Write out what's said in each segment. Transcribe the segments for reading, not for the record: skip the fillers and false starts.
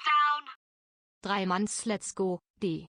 down. 3 Manns, let's go, D.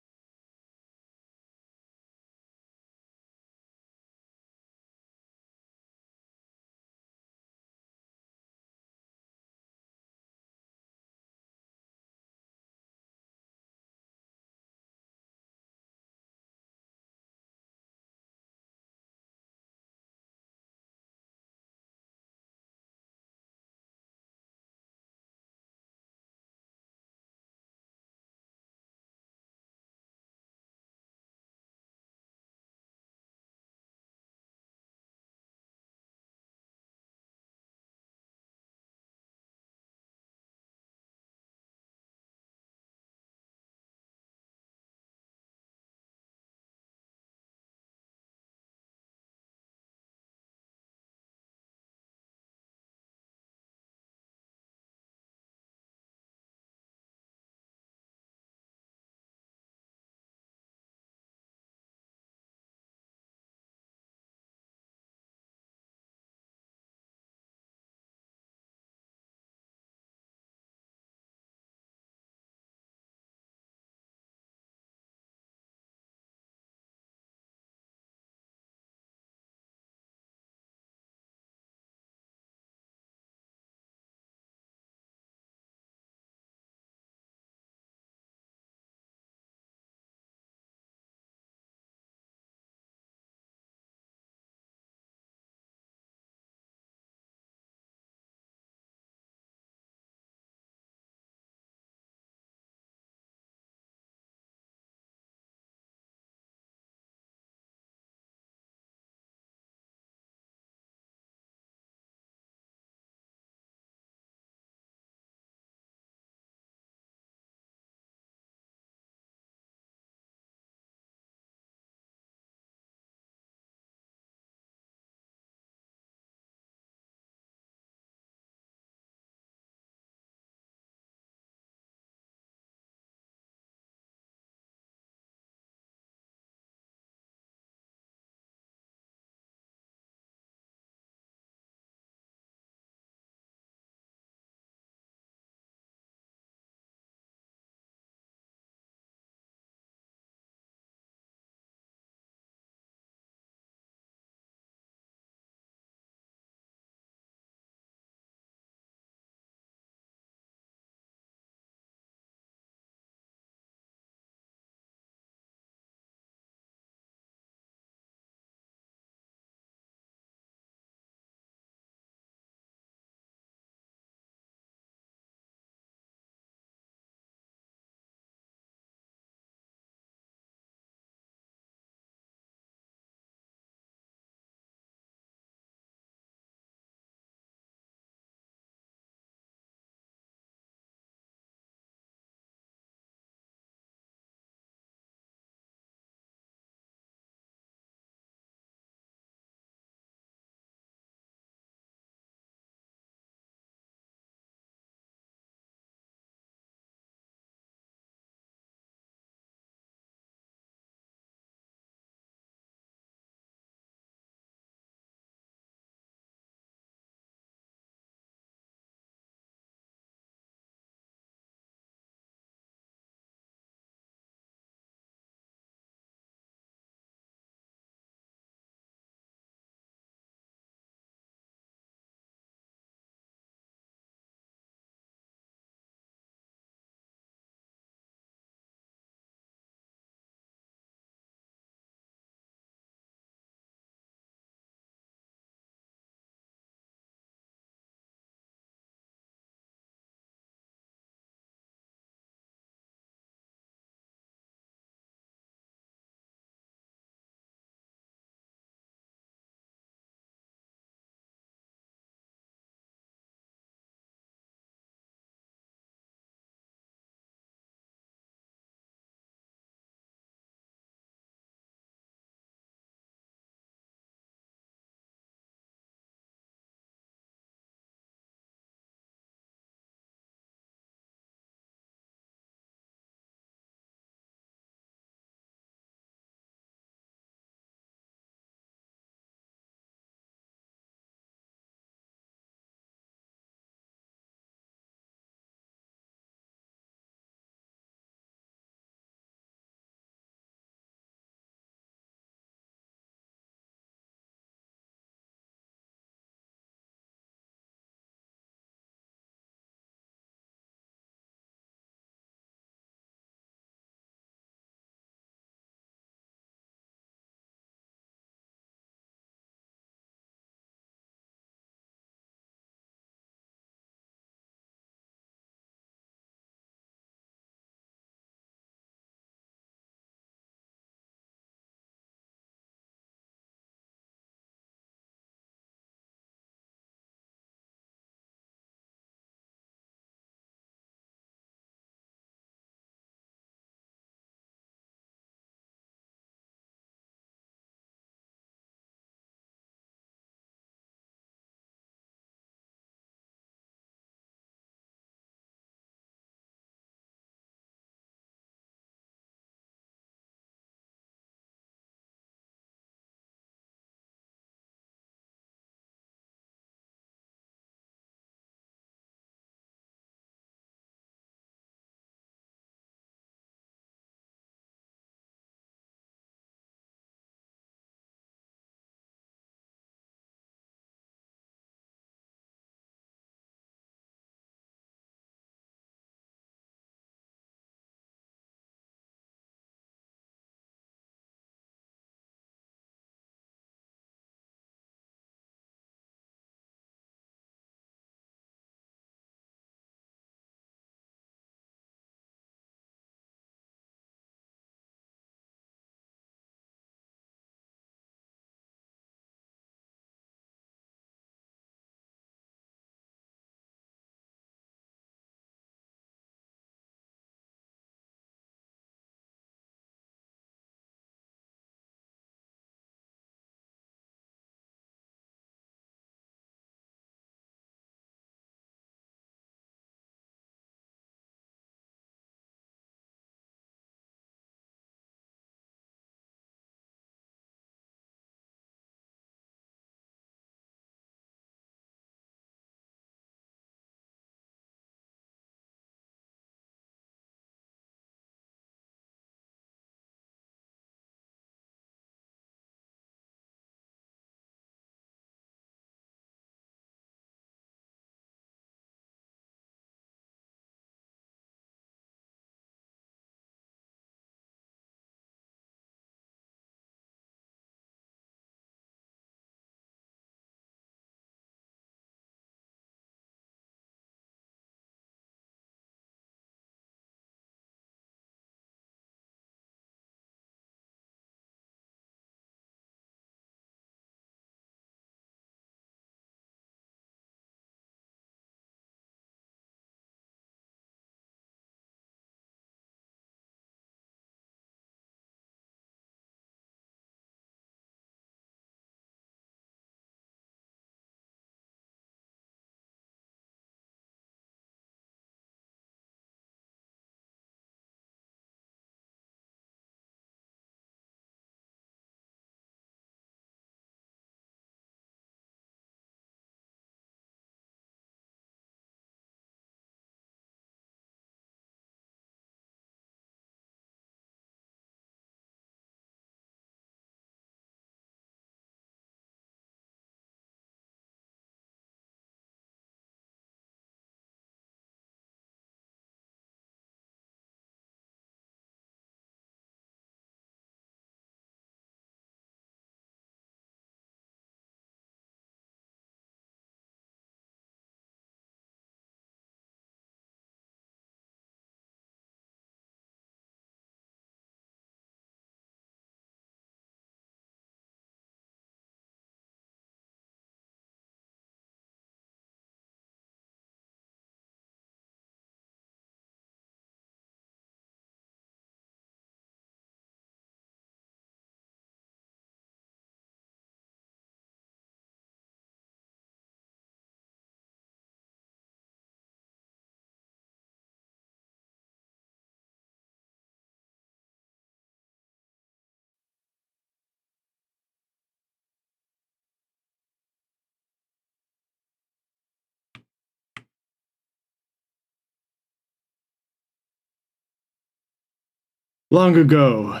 Long ago,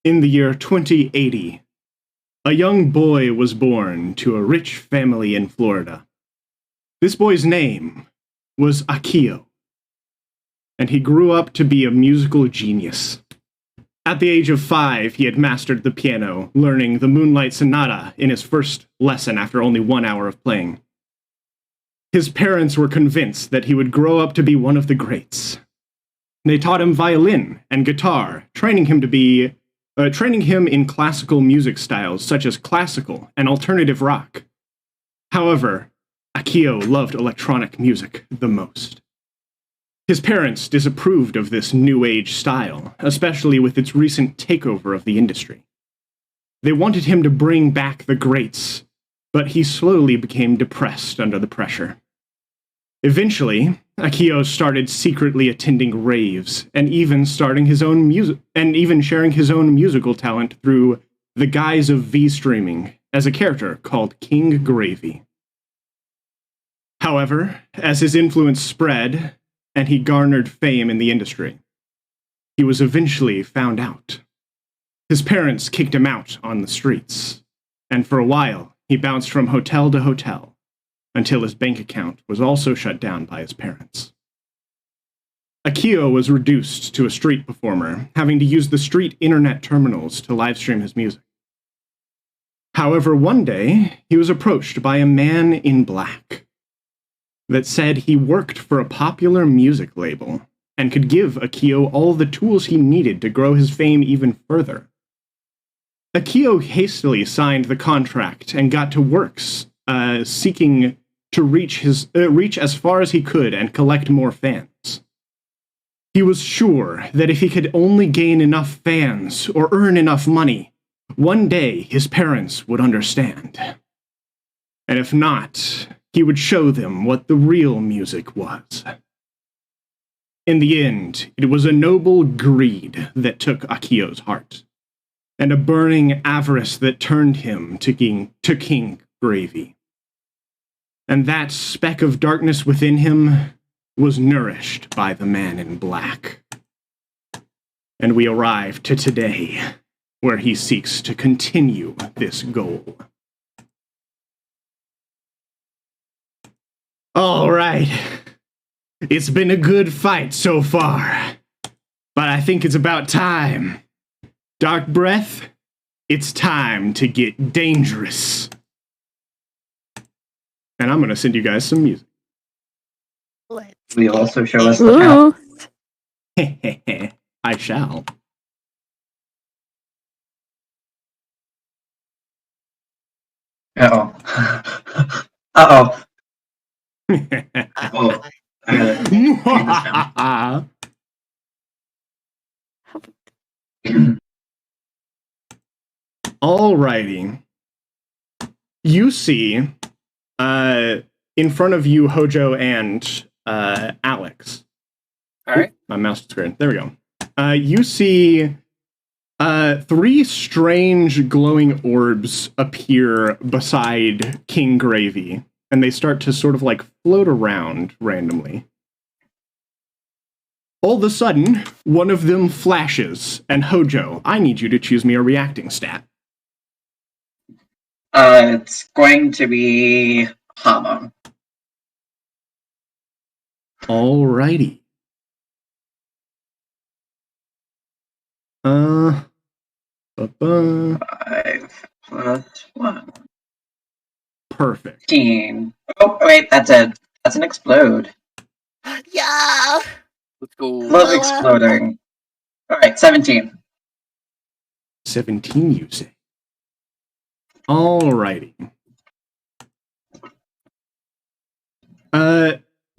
in the year 2080, a young boy was born to a rich family in Florida. This boy's name was Akio, and he grew up to be a musical genius. At the age of 5, he had mastered the piano, learning the Moonlight Sonata in his first lesson after only 1 hour of playing. His parents were convinced that he would grow up to be one of the greats. They taught him violin and guitar, training him in classical music styles such as classical and alternative rock. However, Akio loved electronic music the most. His parents disapproved of this new age style, especially with its recent takeover of the industry. They wanted him to bring back the greats, but he slowly became depressed under the pressure. Eventually, Akio started secretly attending raves and even sharing his own musical talent through the guise of V-streaming as a character called King Gravy. However, as his influence spread and he garnered fame in the industry, he was eventually found out. His parents kicked him out on the streets, and for a while, he bounced from hotel to hotel, until his bank account was also shut down by his parents. Akio was reduced to a street performer, having to use the street internet terminals to livestream his music. However, one day, he was approached by a man in black that said he worked for a popular music label and could give Akio all the tools he needed to grow his fame even further. Akio hastily signed the contract and got to work seeking to reach as far as he could and collect more fans. He was sure that if he could only gain enough fans or earn enough money, one day his parents would understand. And if not, he would show them what the real music was. In the end, it was a noble greed that took Akio's heart, and a burning avarice that turned him to King Gravy. And that speck of darkness within him was nourished by the man in black. And we arrive to today, where he seeks to continue this goal. All right. It's been a good fight so far, but I think it's about time. Dark Breath, it's time to get dangerous. And I'm going to send you guys some music. Let's Will you also show us the path? I shall. Uh-oh. Uh-oh. Oh, I gotta turn this down. Alrighty. You see, in front of you, Hojo and Alex. All right. My mouse screen. There we go. You see 3 strange glowing orbs appear beside King Gravy, and they start to sort of like float around randomly. All of a sudden, one of them flashes, and Hojo, I need you to choose me a reacting stat. It's going to be Hama. Alrighty. 5 plus 1. Perfect. 15. Oh, wait, that's an explode. Yeah. Let's go. Love exploding. Alright, 17. 17, you say. Alrighty.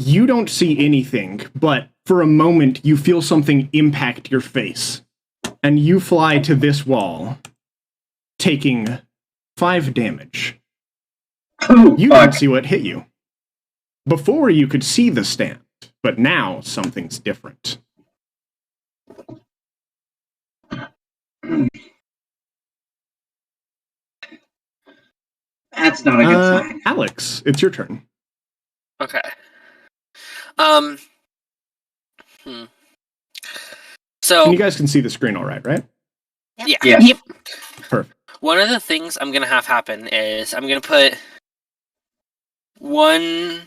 You don't see anything, but for a moment you feel something impact your face, and you fly to this wall, taking 5 damage. Oh, You fuck. don't see what hit you. Before you could see the stand, but now something's different. That's not a good sign. Alex, it's your turn. Okay. So And you guys can see the screen all right? yeah. Yep. Perfect. One of the things I'm gonna have happen is I'm gonna put one.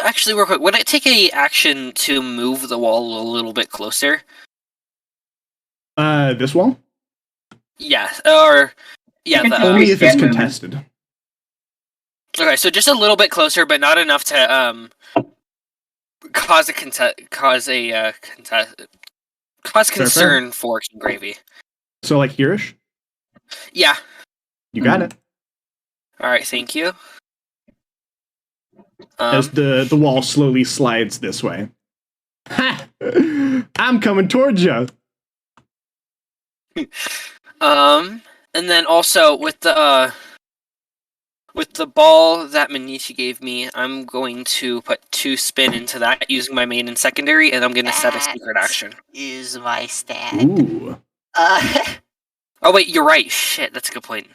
Actually, real quick, would it take a action to move the wall a little bit closer? This wall? Yeah, or yeah, You can the, Only if it's stand movement. contested. okay, so just a little bit closer, but not enough to cause concern for King Gravy. So like here-ish? Yeah. You got it. All right. Thank you. As the wall slowly slides this way. Ha! I'm coming towards you. And then also with the ball that Manichi gave me, I'm going to put 2 spin into that using my main and secondary, and I'm going to set a secret action. Use my stand. Ooh. Oh wait, you're right. Shit, that's a good point.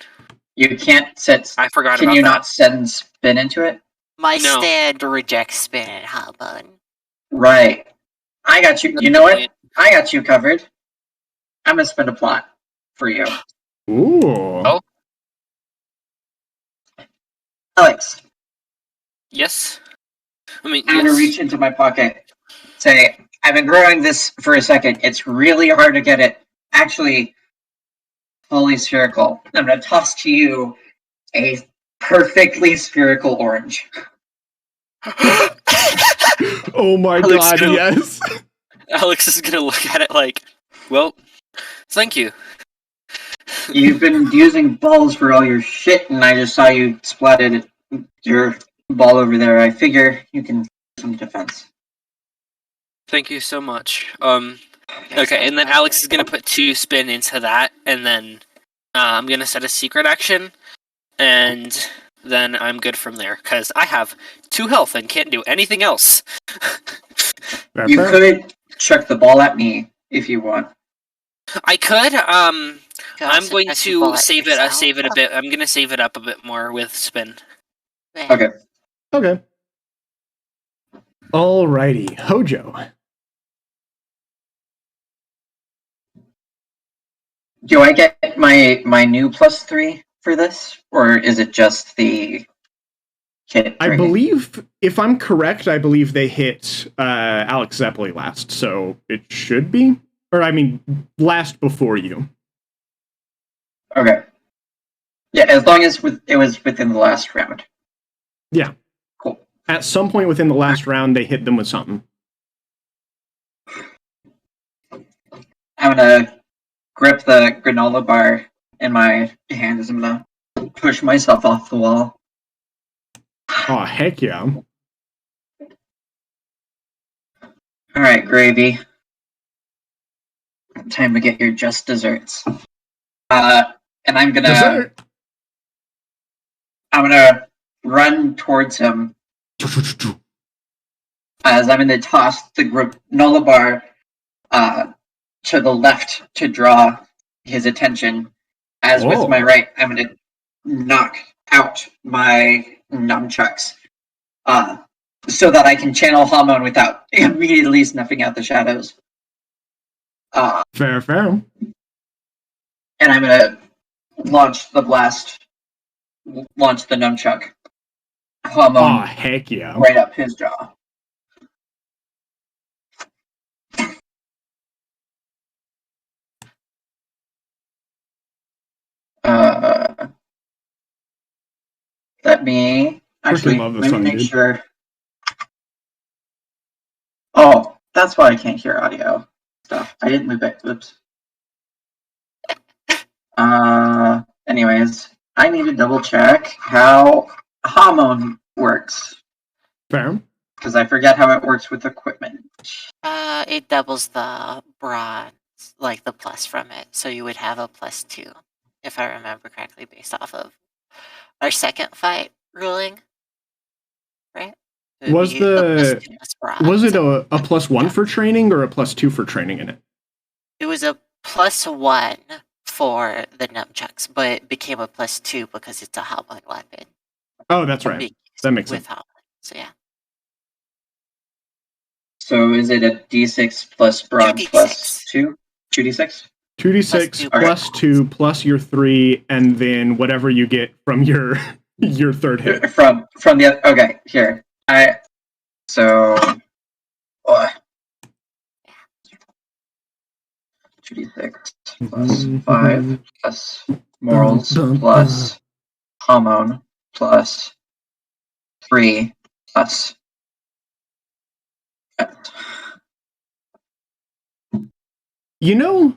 You can't set. I forgot Can about you that. not send spin into it? My No. stand rejects spin and Habun. Right. I got you. That's You a know good what? point. I got you covered. I'm gonna spin a plot for you, Ooh. Oh. Alex. Yes. I mean, I'm gonna yes. reach into my pocket. Say, I've been growing this for a second. It's really hard to get it actually fully spherical. I'm gonna toss to you a perfectly spherical orange. Oh my Alex, god, no. yes. Alex is gonna look at it like, well, thank you. You've been using balls for all your shit, and I just saw you splatted your ball over there. I figure you can do some defense. Thank you so much. Okay, and then Alex is gonna put 2 spin into that, and then I'm gonna set a secret action, and then I'm good from there because I have 2 health and can't do anything else. Fair, You fair. could chuck the ball at me if you want. I could. I'm Also going chuck the to ball at save it. yourself. Save it a bit. I'm gonna save it up a bit more with spin. Okay. Okay. Alrighty, Hojo. Do I get my new +3 for this, or is it just the kit? I training? believe, if I'm correct, I believe they hit Alex Zeppeli last, so it should be. Or, I mean, last before you. Okay. Yeah, as long as it was within the last round. Yeah. Cool. At some point within the last round, they hit them with something. I'm gonna grip the granola bar in my hand as I'm gonna push myself off the wall. Oh, heck yeah. Alright, Gravy. Time to get your just desserts. And I'm gonna Dessert! run towards him as I'm gonna toss the granola bar to the left to draw his attention. As Whoa. with my right, I'm gonna knock out my nunchucks so that I can channel Hamon without immediately snuffing out the shadows. Fair, fair. And I'm gonna launch the nunchuck. Oh, Hamon heck yeah. right up his jaw. Let me actually love this let me song, make dude. sure. Oh, that's why I can't hear audio stuff. I didn't move it. Oops. Anyways, I need to double check how Hamon works Fair. because I forget how it works with equipment. It doubles the bronze, like the plus from it. So you would have a +2, if I remember correctly, based off of our second fight ruling, right? It would Was be the- +2 plus bronze. Was it a +1 for training or a +2 for training in it? It was a +1 for the nunchucks, but it became a +2 because it's a Hamon weapon. Oh, that's right. Being used That makes with sense. Hamon. So yeah. So is it a D6 plus brawn 2d6. plus 2? 2d6? 2d6 plus 2 plus your 3, and then whatever you get from your third hit. From the okay, here. So 2d6 plus 5 plus morals plus hormone plus 3 plus You know,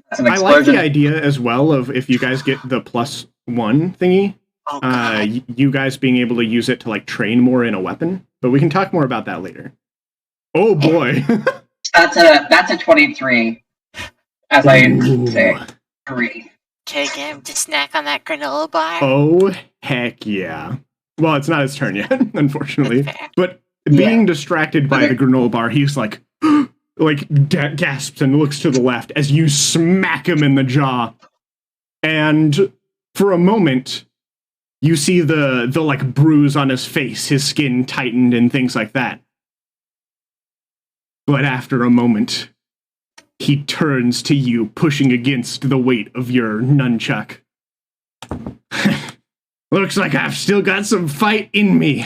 that's an I like the explosion. idea as well of if you guys get the +1 thingy, Oh, God. you guys being able to use it to like train more in a weapon. But we can talk more about that later. Oh boy. That's a 23. As I say, 3. Can I get him to snack on that granola bar? Oh heck yeah. Well, it's not his turn yet, unfortunately. Fair. But being distracted by the granola bar, he's like gasps and looks to the left as you smack him in the jaw. And for a moment, you see the like bruise on his face, his skin tightened and things like that. But after a moment, he turns to you, pushing against the weight of your nunchuck. Looks like I've still got some fight in me.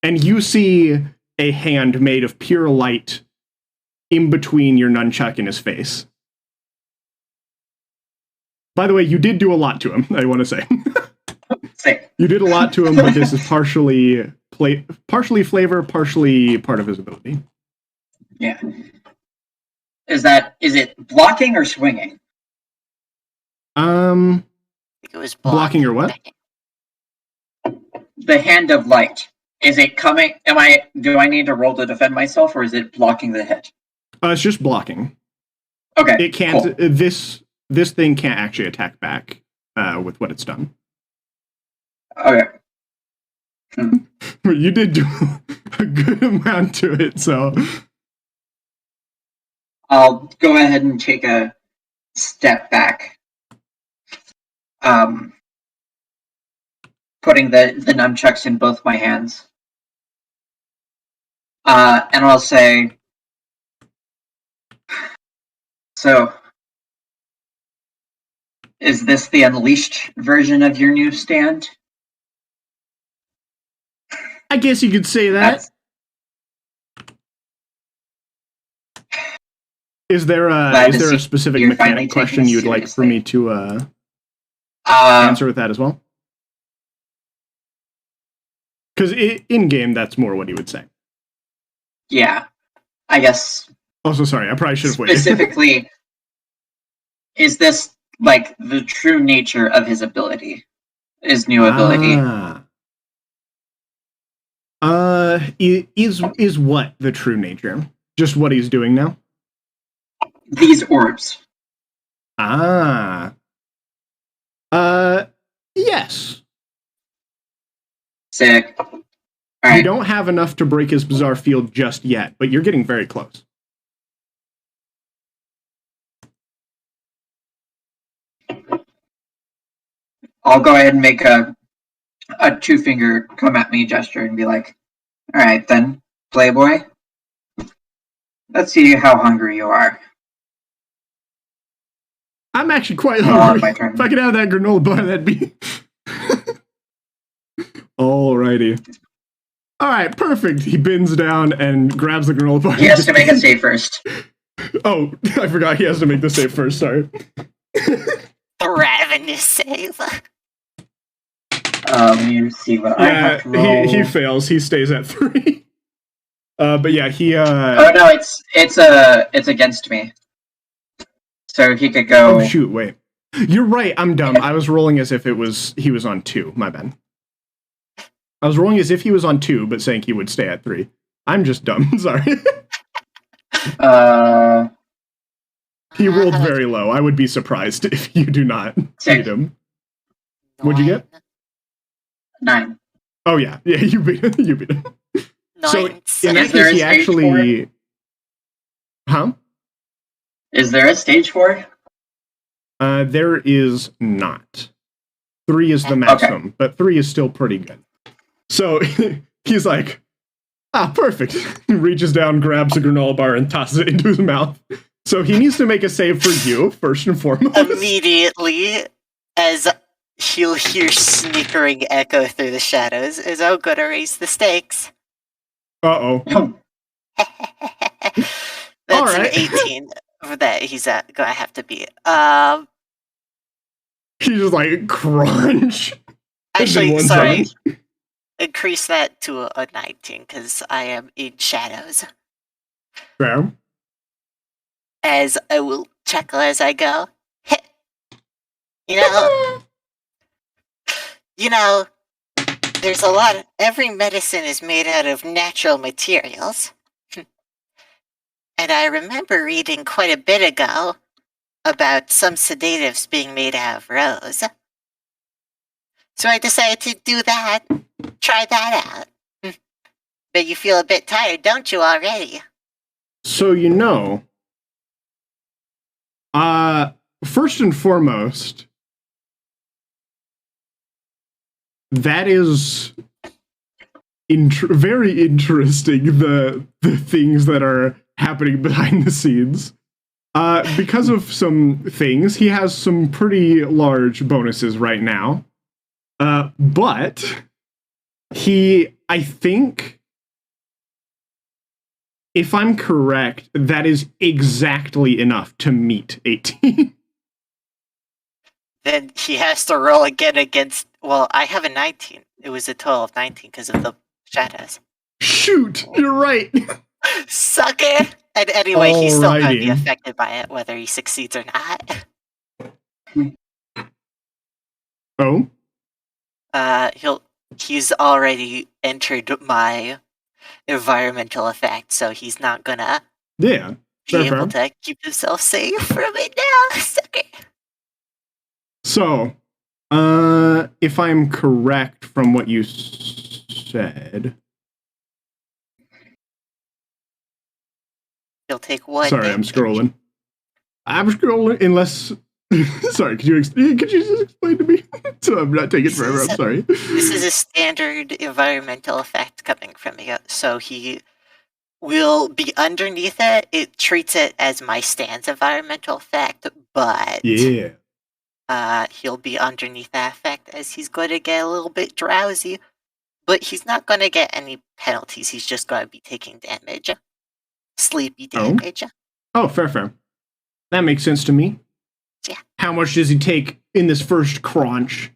And you see a hand made of pure light in between your nunchuck and his face. By the way, you did do a lot to him, I want to say. You did a lot to him, but this is partially flavor, partially part of his ability. Yeah. Is it blocking or swinging? I think it was Blocking or what? The hand of light. Is it coming? Do I need to roll to defend myself, or is it blocking the hit? It's just blocking. Okay. It can't. Cool. This thing can't actually attack back with what it's done. Okay. You did do a good amount to it, so I'll go ahead and take a step back. Putting the nunchucks in both my hands. And I'll say, so, is this the unleashed version of your new stand? I guess you could say that. Is there a specific mechanic question you'd like for me to answer with that as well? Because in game, that's more what he would say. Yeah, I guess. Also, sorry, I probably should have waited. Specifically, is this like the true nature of his ability? His new ability? Is what the true nature? Just what he's doing now? These orbs. Yes. Sick. All right. You don't have enough to break his bizarre field just yet, but you're getting very close. I'll go ahead and make a 2-finger come at me gesture and be like, all right then, Playboy. Let's see how hungry you are. I'm actually quite hungry. My turn. If I could have that granola bar, that'd be... Alrighty. Alright, perfect. He bends down and grabs the granola bar. He has to make a save first. Oh, I forgot he has to make the save first, sorry. Ravenous save. Let me see what I have to roll. He fails. He stays at 3. But yeah, he Oh no, it's against me. So he could go. Oh shoot, wait. You're right, I'm dumb. I was rolling as if he was on 2, my bad. I was rolling as if he was on 2, but saying he would stay at 3. I'm just dumb, sorry. He rolled very low. I would be surprised if you do not beat him. What'd you get? 9. Oh yeah, you beat him. You beat him. So in that case, he actually, huh? Is there a stage 4? There is not. 3 is the maximum, but 3 is still pretty good. So he's like, Perfect. He reaches down, grabs a granola bar, and tosses it into his mouth. So he needs to make a save for you, first and foremost. Immediately, as he'll hear snickering echo through the shadows, as I'm gonna raise the stakes. Uh-oh. That's Alright. an 18 that he's gonna have to beat. He's just like, crunch. Actually, one sorry. second. Increase that to a 19, because I am in shadows. Fair. As I will chuckle as I go. You know, there's a lot every medicine is made out of natural materials. And I remember reading quite a bit ago about some sedatives being made out of rose. So I decided to do that, try that out. But you feel a bit tired, don't you, already? So first and foremost, that is very interesting, the things that are happening behind the scenes. Because of some things, he has some pretty large bonuses right now. But I think, if I'm correct, that is exactly enough to meet 18. Then he has to roll again against... Well, I have a 19. It was a total of 19 because of the shadows. Shoot, you're right. Sucker! And anyway, he's still going to be Alrighty. affected by it, whether he succeeds or not. Oh? He's already entered my environmental effect, so he's not gonna Yeah. be Fair, able fair. to keep himself safe from it now, sucker. So, if I'm correct from what you said... He'll take one. Sorry, I'm damage. scrolling. I'm scrolling unless... Sorry, could you just explain to me? So I'm not taking forever, I'm sorry. This is a standard environmental effect coming from me, so he will be underneath it. It treats it as my stand's environmental effect, but Yeah. he'll be underneath that effect as he's going to get a little bit drowsy, but he's not going to get any penalties. He's just going to be taking damage. Sleepy damage. Oh, fair. That makes sense to me. Yeah. How much does he take in this first crunch?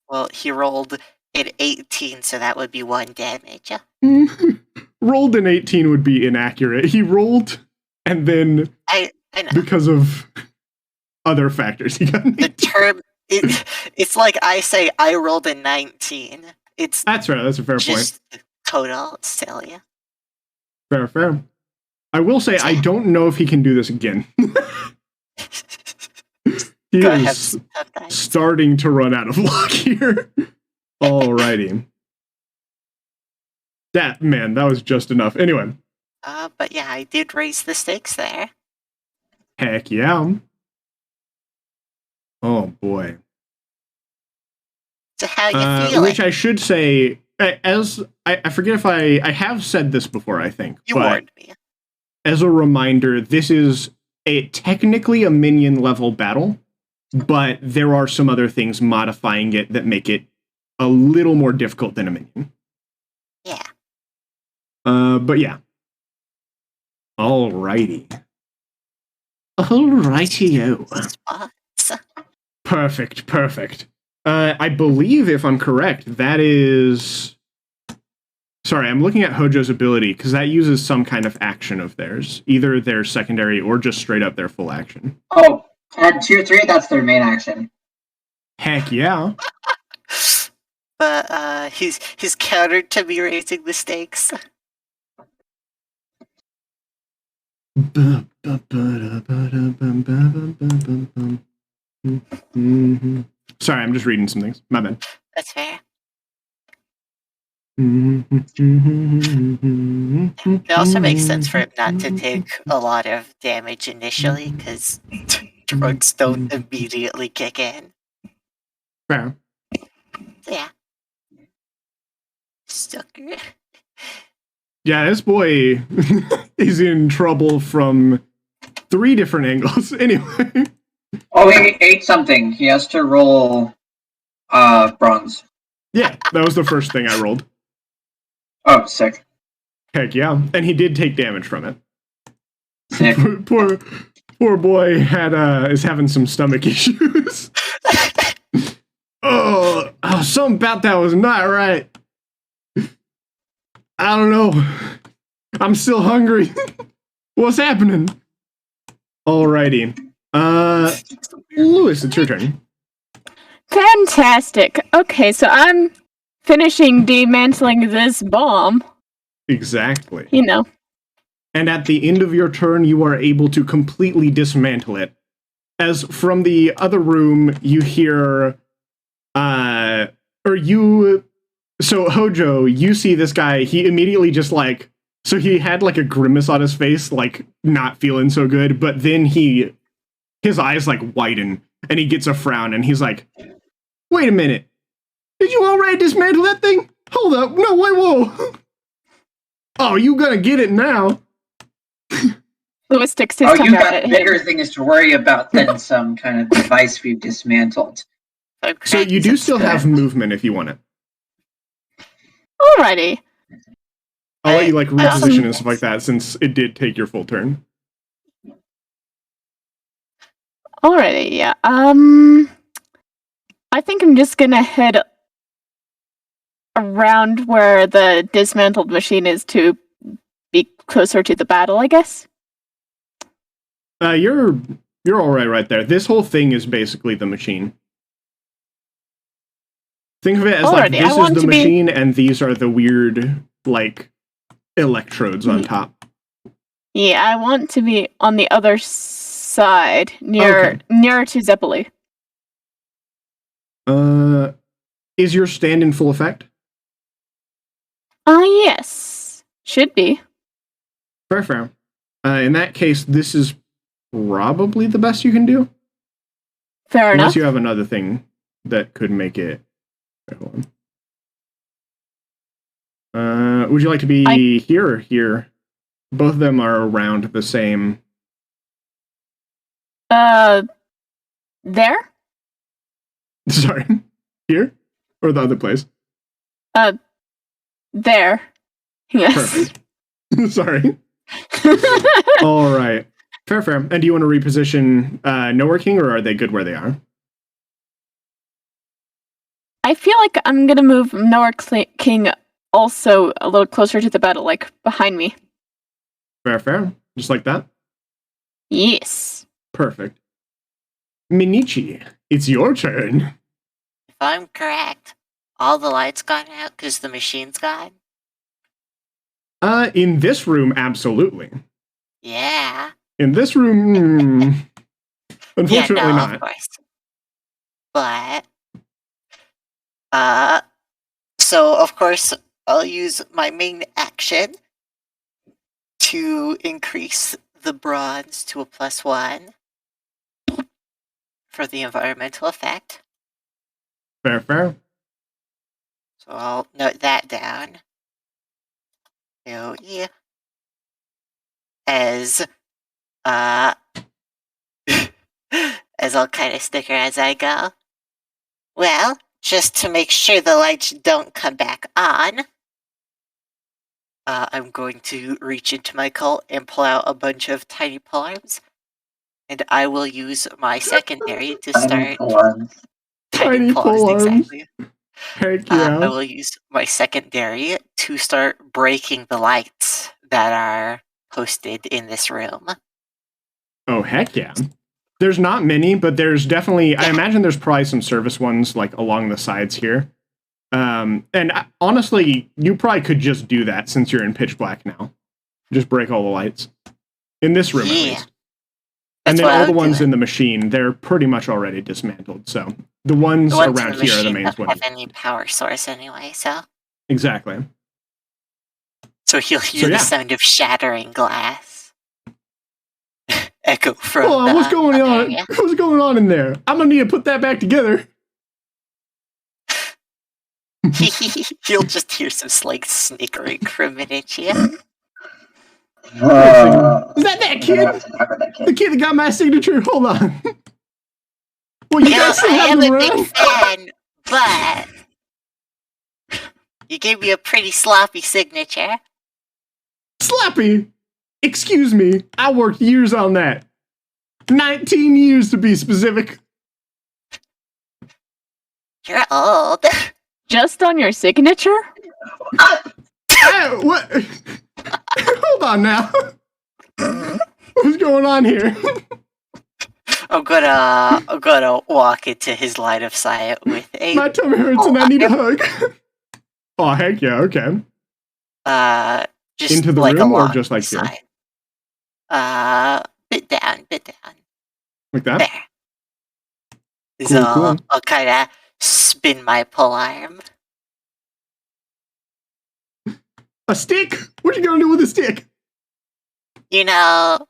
Well, he rolled an 18, so that would be 1 damage. Rolled an 18 would be inaccurate. He rolled, and then I know. because of other factors, he got an The 18. term, it's like I say I rolled a 19. That's right, that's a fair point. Just total silly. Fair. I will say, I don't know if he can do this again. He Go ahead, is tough dice. starting to run out of luck here. Alrighty. That was just enough. Anyway. But yeah, I did raise the stakes there. Heck yeah. Oh boy. So how you feeling? Which I should say, as I forget if I have said this before, I think. You but warned me. as a reminder, this is technically a minion level battle, but there are some other things modifying it that make it a little more difficult than a minion. Yeah. But yeah. Alrighty. Alrighty-o. Spots. Perfect. I believe, if I'm correct, that is... Sorry, I'm looking at Hojo's ability, because that uses some kind of action of theirs. Either their secondary or just straight up their full action. Oh, at tier 3, that's their main action. Heck yeah. But he's countered to me raising the stakes. Sorry, I'm just reading some things. My bad. That's fair. It also makes sense for him not to take a lot of damage initially, because drugs don't immediately kick in. Fair. So yeah. Sucker. Yeah, this boy is in trouble from 3 different angles. Anyway. Oh, he ate something. He has to roll bronze. Yeah, that was the first thing I rolled. Oh, sick. Heck yeah. And he did take damage from it. Sick. poor boy is having some stomach issues. Oh, something about that was not right. I don't know. I'm still hungry. What's happening? Alrighty. Lewis, it's your turn. Fantastic. Okay, so I'm finishing dismantling this bomb. Exactly. You know. And at the end of your turn, you are able to completely dismantle it. As from the other room, you hear, so Hojo, you see this guy, he immediately just like, so he had like a grimace on his face, like not feeling so good, but then his eyes like widen and he gets a frown and he's like, wait a minute, did you already dismantle that thing? Hold up, no, wait, whoa. Oh, you gonna get it now. Lewis sticks his Oh, tongue you out got at him. bigger things to worry about than some kind of device we've dismantled. So you do still have movement if you want it. Alrighty. I'll let you like reposition and stuff like that since it did take your full turn. Alrighty, yeah. I think I'm just gonna head around where the dismantled machine is to be closer to the battle, I guess. You're all right there. This whole thing is basically the machine. Think of it as like this is the machine and these are the weird like electrodes on top. Yeah, I want to be on the other side, nearer to Zeppeli. Is your stand in full effect? Yes. Should be. Fair. In that case, this is probably the best you can do. Fair enough. Unless you have another thing that could make it. Hold on. Would you like to be here or here? Both of them are around the same. There? Sorry. Here? Or the other place? There. Yes. Perfect. Sorry. All right. Fair. And do you want to reposition Nowhere King, or are they good where they are? I feel like I'm gonna move Nowhere King also a little closer to the battle, like behind me. Fair. Just like that? Yes. Perfect. Minichi, it's your turn. If I'm correct, all the lights gone out because the machine's gone? In this room, absolutely. Yeah. In this room, unfortunately not. Of course. But, so of course, I'll use my main action to increase the bronze to a +1 for the environmental effect. Fair. So I'll note that down. So yeah. As I'll kind of sticker as I go. Well, just to make sure the lights don't come back on, I'm going to reach into my cult and pull out a bunch of tiny polearms, and I will use my secondary to start... Tiny polearms, exactly. Heck yeah. I will use my secondary to start breaking the lights that are posted in this room. Oh, heck yeah. There's not many, but there's definitely, I imagine there's probably some service ones like along the sides here. And honestly, you probably could just do that since you're in pitch black now. Just break all the lights. In this room, at least. And then all the ones in the machine, they're pretty much already dismantled. So the ones around here are the main ones. Don't have any power source anyway, so... Exactly. So he'll hear the sound of shattering glass. Echo from what's going on? What's going on in there? I'm gonna need to put that back together. You'll just hear some like snickering from Minichi. Is that kid? That The kid that got my signature? Hold on. Well, you guys still I have am them a big around? fan, but you gave me a pretty sloppy signature. Slappy! Excuse me, I worked years on that. 19 years to be specific. You're old. Just on your signature? What? Hold on now. What's going on here? I'm gonna walk into his line of sight with a My tummy hurts and I need a hug. Oh, heck yeah, okay. just Into the like room or along just like the here? side. Bit down. Like that? There. Cool, So cool. I'll kind of spin my pole arm. A stick? What you gonna do with a stick? You know,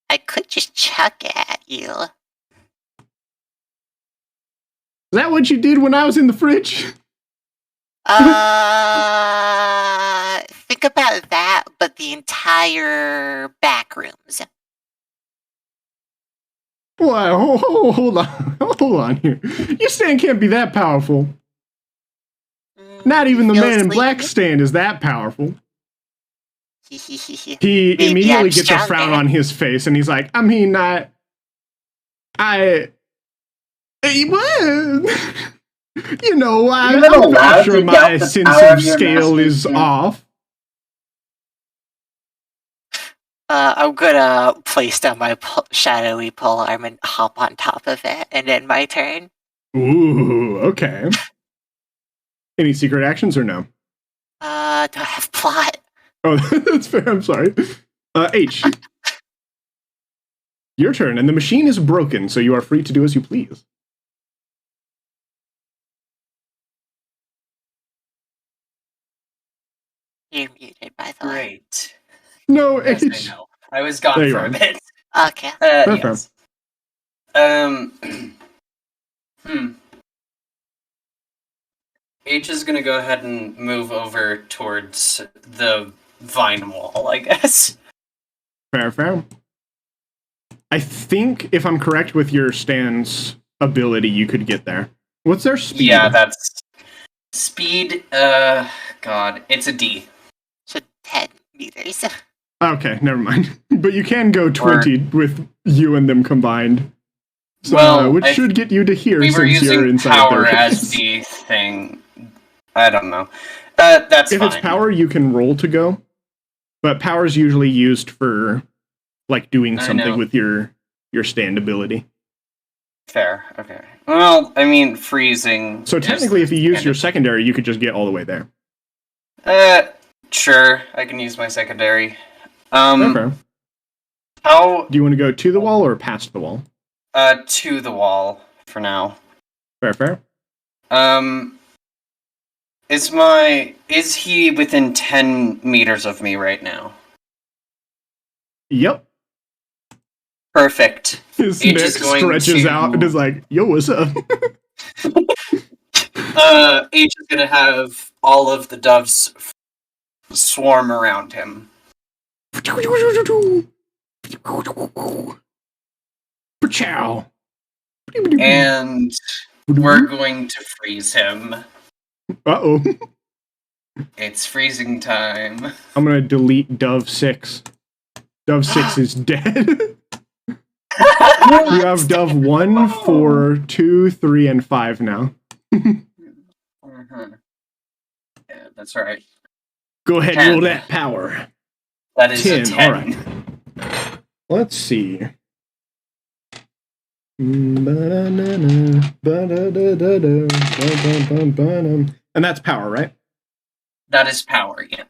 I could just chuck it at you. Is that what you did when I was in the fridge? Think about that, but the entire back rooms. Wow, hold on here. Your stand can't be that powerful. Not even the Feel man in black sleepy? stand is that powerful. He Maybe immediately I'm gets a frown stronger. on his face, and he's like, I mean, what? You know, I'm You're not allowed not sure to my doubt the sense power of of your scale master's is stand. off. I'm gonna place down my shadowy pole arm and hop on top of it, and then my turn. Ooh, okay. Any secret actions or no? Do I have plot? Oh, that's fair. I'm sorry. H. Your turn, and the machine is broken, so you are free to do as you please. You're muted, by the way. Great. No, Yes, H. I know. I was gone There you for are. a bit. Okay. Fair. Yes. H is gonna go ahead and move over towards the vine wall, I guess. Fair. I think, if I'm correct with your stand's ability, you could get there. What's their speed? Yeah, that's speed. God, it's a D. So 10 meters. Okay, never mind. But you can go 20 with you and them combined. So, Well, which should get you to here We were since you're using inside power their as range. the thing. I don't know. That's If fine. it's power, you can roll to go. But power is usually used for, like, doing I something know. with your stand ability. Fair. Okay. Well, I mean, freezing. So is technically, if you use your standard. secondary, you could just get all the way there. Sure. I can use my secondary. Fair. How? Do you want to go to the wall or past the wall? To the wall for now. Fair. Is he within 10 meters of me right now? Yep. Perfect. His H neck is going stretches to- out and is like, yo, what's up? H is gonna have all of the doves swarm around him. Ciao. And we're going to freeze him. Uh-oh. It's freezing time. I'm gonna delete Dove 6. Dove 6 is dead. You have Dove 1, 4, 2, 3, and 5 now. Mm-hmm. Yeah, that's right. Go ahead and 10. roll that power. That is 10, a 10. alright. Let's see. And that's power, right? That is power, yeah.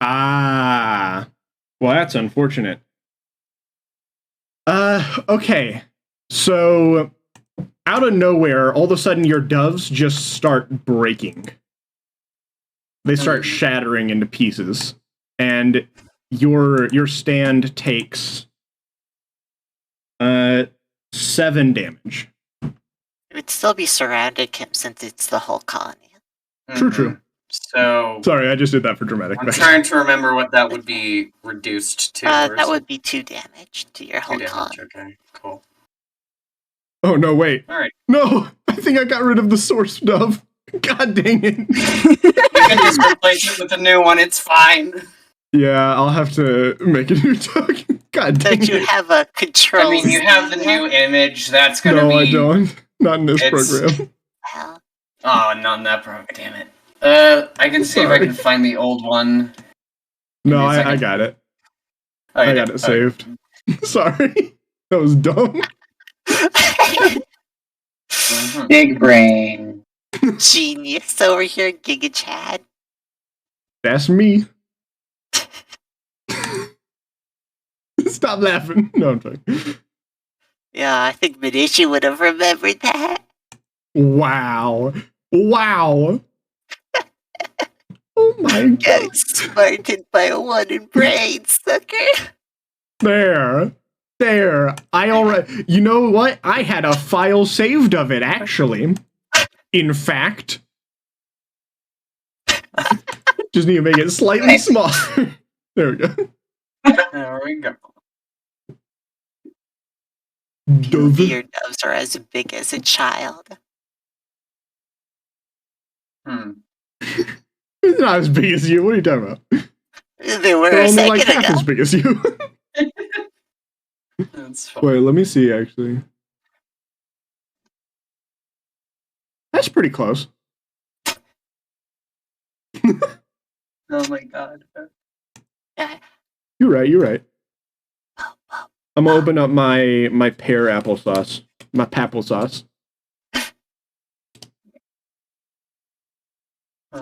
Ah. Well, that's unfortunate. Okay. So, out of nowhere, all of a sudden your doves just start breaking. They start shattering into pieces. And your stand takes 7 damage. would still be surrounding him since it's the whole colony. True, true. So Sorry, I just did that for dramatic I'm effect. trying to remember what that would be reduced to. That would be 2 damage to your 2 whole damage. colony. Okay, cool. Oh, no, wait. All right. No, I think I got rid of the source dove. God dang it. You can just replace it with a new one. It's fine. Yeah, I'll have to make a new token. God dang Don't you it. have a control? I mean, you have the new image. That's gonna No, be. I don't. Not in this It's- program. Hell. Oh, not in that program. Damn it. I can see if I Sorry. can find the old one. No, Give me a I second. got it. Oh, you I got did. it saved. Sorry. That was dumb. Mhm. Big brain. Genius over here, Giga Chad. That's me. Stop laughing. No, I'm joking. Yeah, I think Medici would have remembered that. Wow. Wow. Oh my god. Getting smarted by a 1 in brain, sucker. There. There. I already. You know what? I had a file saved of it, actually. In fact. Just need to make it slightly smaller. There we go. There we go. Dove. Your doves are as big as a child. It's not as big as you. What are you talking about? They were They're a only like second half ago. as big as you. That's fine. Wait, let me see, actually. That's pretty close. Oh my god. You're right, you're right. I'm gonna open up my pear applesauce. My papplesauce.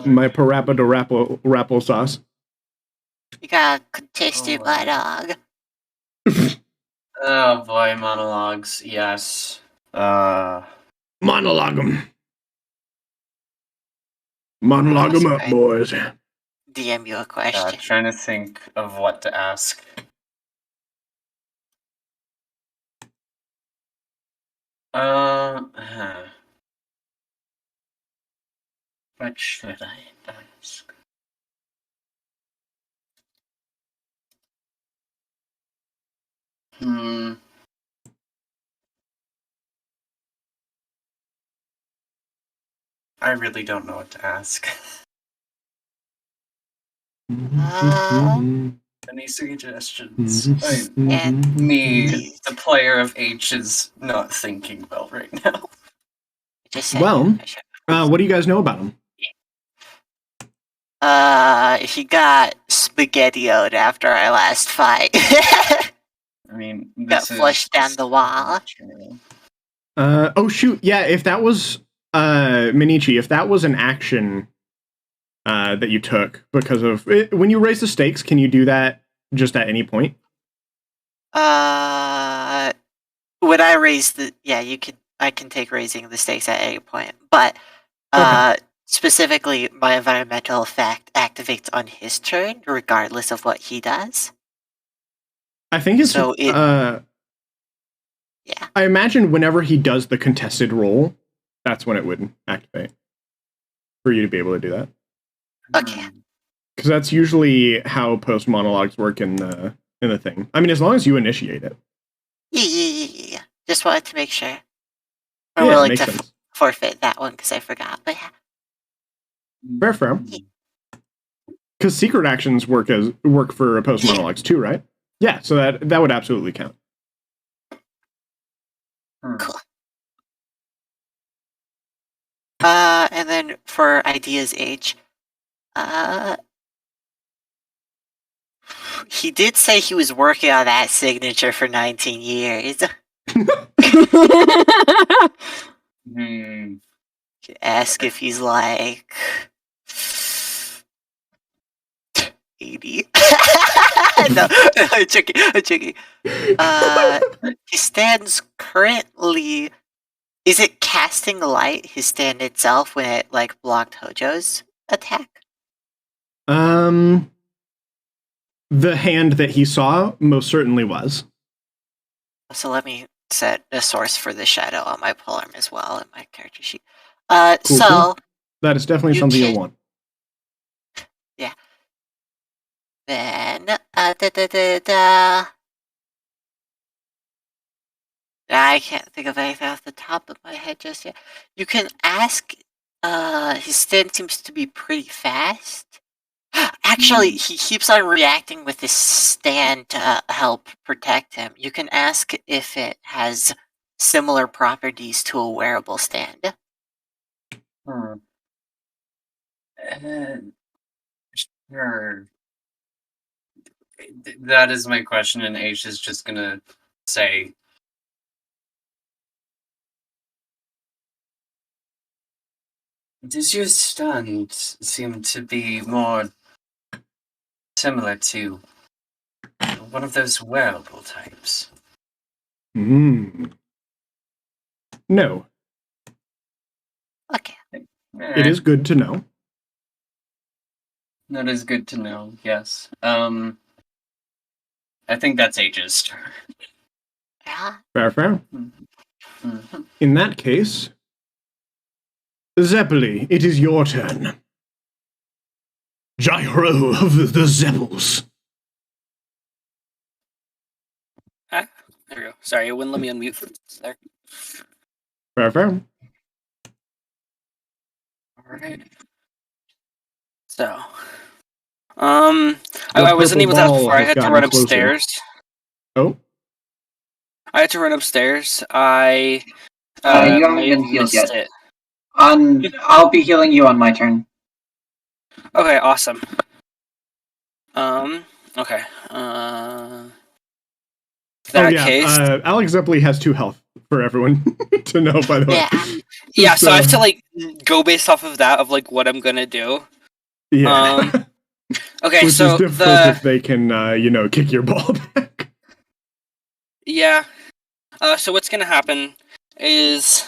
My parappa sauce. You gotta taste it, Oh, my wow. dog. Oh boy, monologues. Yes. Monologue 'em. Monologue 'em up, Right. boys. DM you a God, question. trying to think of what to ask. What should I ask? I really don't know what to ask. Any suggestions? I mean, And me, the player of H, is not thinking well right now. just said Well, I should- what do you guys know about him? he got spaghettioed after our last fight. I mean, Got this is flushed down the wall. Oh shoot, yeah, if that was Minichi, if that was an action that you took because of when you raise the stakes, can you do that just at any point? When I raise the I can take raising the stakes at any point, but specifically my environmental effect activates on his turn regardless of what he does. I think it's So it- Yeah. I imagine whenever he does the contested roll, that's when it would activate for you to be able to do that. Okay. Because that's usually how post monologues work in the thing. I mean, as long as you initiate it. Yeah. Just wanted to make sure. Yeah, I'm willing makes to sense. forfeit that one because I forgot. But yeah. Fair. Because secret actions work for post monologues too, right? Yeah, so that would absolutely count. Cool. And then for ideas H, he did say he was working on that signature for 19 years. Ask if he's like 80. No, I'm joking. His stands currently. Is it casting light, his stand itself, when it like blocked Hojo's attack? The hand that he saw most certainly was. So let me set a source for the shadow on my polearm as well in my character sheet. Cool, So cool. That is definitely you something can- you'll want. then I can't think of anything off the top of my head just yet. You can ask. His stand seems to be pretty fast. Actually, he keeps on reacting with his stand to help protect him. You can ask if it has similar properties to a wearable stand. Hmm. Sure. That is my question, and H is just gonna say, does your stand seem to be more similar to one of those wearable types? No. Okay. It is good to know. That is good to know, yes. I think that's H's turn. Yeah. Fair. Mm-hmm. In that case, Zeppeli, it is your turn. Gyro of the Zeppels. There we go. Sorry, it wouldn't let me unmute for there. Fair. Alright. So, I wasn't able to purple ball before. I has had to gotten run closer. upstairs. Oh, I had to run upstairs. I You haven't may been have healed missed yet. it. I'll be healing you on my turn. Okay, awesome. Okay. That case. Alex Zeppeli has 2 health for everyone to know, by the way. Yeah, so I have to like go based off of that of like what I'm gonna do. Yeah. Okay, Which so is difficult if they can, kick your ball back. Yeah. So what's gonna happen is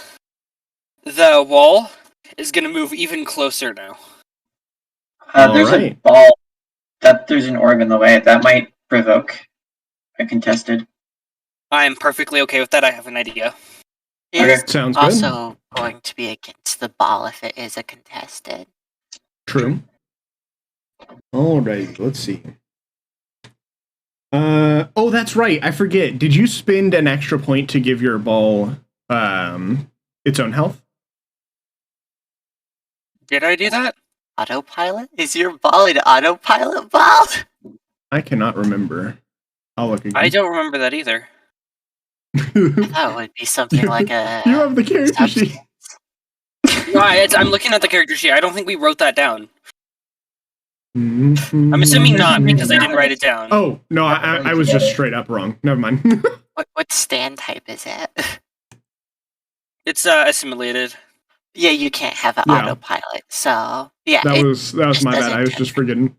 the wall is gonna move even closer now. There's a ball. There's an orb in the way. That might provoke a contested. I'm perfectly okay with that. I have an idea. It's Sounds good. also going to be against the ball if it is a contested. True. Alright, let's see. Oh, that's right. I forget. Did you spend an extra point to give your ball its own health? Did I do that? Autopilot? Is your ball an autopilot ball? I cannot remember. I'll look again. I don't remember that either. That would be something like a. You have the character sheet. No, I'm looking at the character sheet. I don't think we wrote that down. I'm assuming not because I didn't write it down. Oh, no, I was just straight up wrong. Never mind. What stand type is it? It's assimilated. Yeah, you can't have an autopilot. So yeah, that was my bad. I was just forgetting.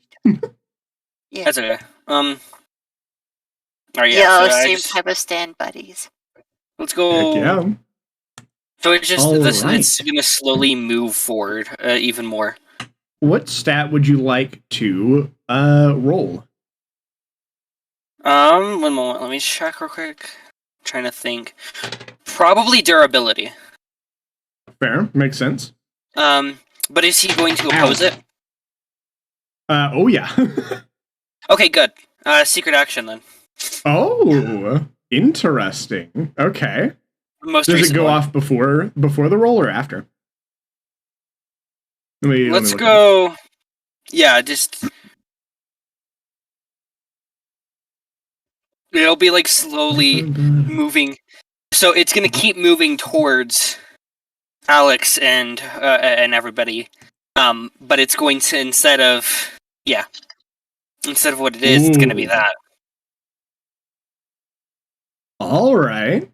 Yeah. That's okay. Alright, yeah. So same type of stand, buddies. Let's go. Heck yeah. So it's just it's Alright. gonna slowly move forward even more. What stat would you like to roll? 1 moment. Let me check real quick. I'm trying to think. Probably durability. Fair, makes sense. But is he going to oppose it? Oh yeah. Okay, good. Secret action then. Oh, interesting. Okay. Most Does it recent go one. off before the roll or after? Let's go. Yeah, just. It'll be like slowly moving. So it's gonna keep moving towards Alex and everybody. But it's going to instead of what it is, it's gonna be that. All right.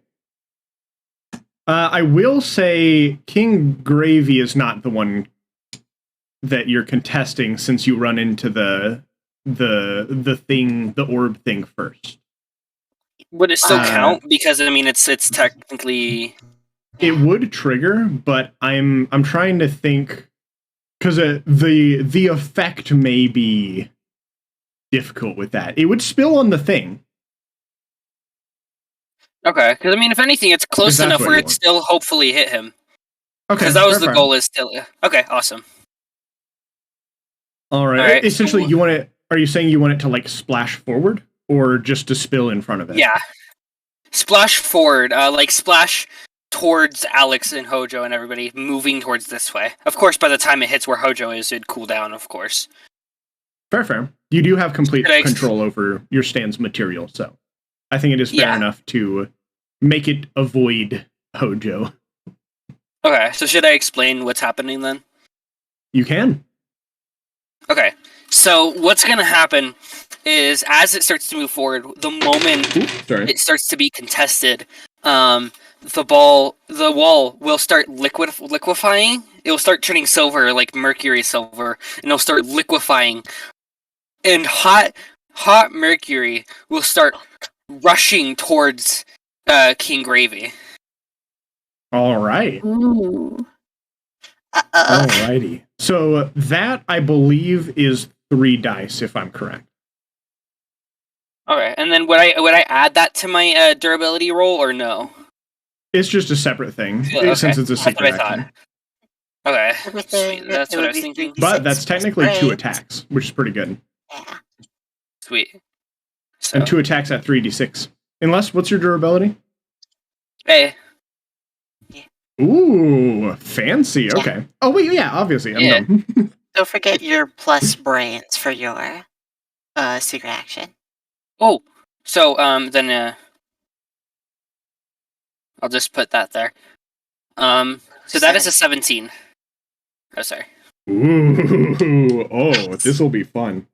I will say King Gravy is not the one that you're contesting since you run into the orb thing first. Would it still count? Because I mean, it's technically. It would trigger, but I'm trying to think because the effect may be difficult with that. It would spill on the thing. Okay, because I mean, if anything, it's close that's enough what where you it want. still hopefully hit him. Okay, Because that was the fair. goal. Is still okay. Awesome. All right. All right, Essentially, so- you want it. Are you saying you want it to like splash forward, or just to spill in front of it? Yeah. Splash forward, like splash towards Alex and Hojo and everybody, moving towards this way. Of course, by the time it hits where Hojo is, it'd cool down. Of course. Fair. You do have complete Should I- control over your stand's material, so I think it is fair Yeah. enough to make it avoid Hojo. Okay, so should I explain what's happening then? You can. Okay, so what's going to happen is as it starts to move forward, the moment Ooh, sorry. it starts to be contested, the wall will start liquefying. It will start turning silver, like mercury silver, and it'll start liquefying. And hot mercury will start rushing towards King Gravy. All right. Ooh. Alrighty. So that I believe is 3 dice, if I'm correct. Okay, and then would I add that to my durability roll or no? It's just a separate thing Okay, since it's a that's secret what I action. Okay, Everything, sweet. That's it what would I was be thinking. 3d6 But that's plus technically 2 brains. attacks, which is pretty good. Yeah. Sweet. So, And 2 attacks at 3d6. Unless, what's your durability? hey, Ooh, fancy. Okay. Oh, wait, yeah, obviously. I'm Yeah. dumb. Don't forget your plus brains for your secret action. oh, so then I'll just put that there. So that is a 17. Oh, sorry. Ooh, oh, this will be fun.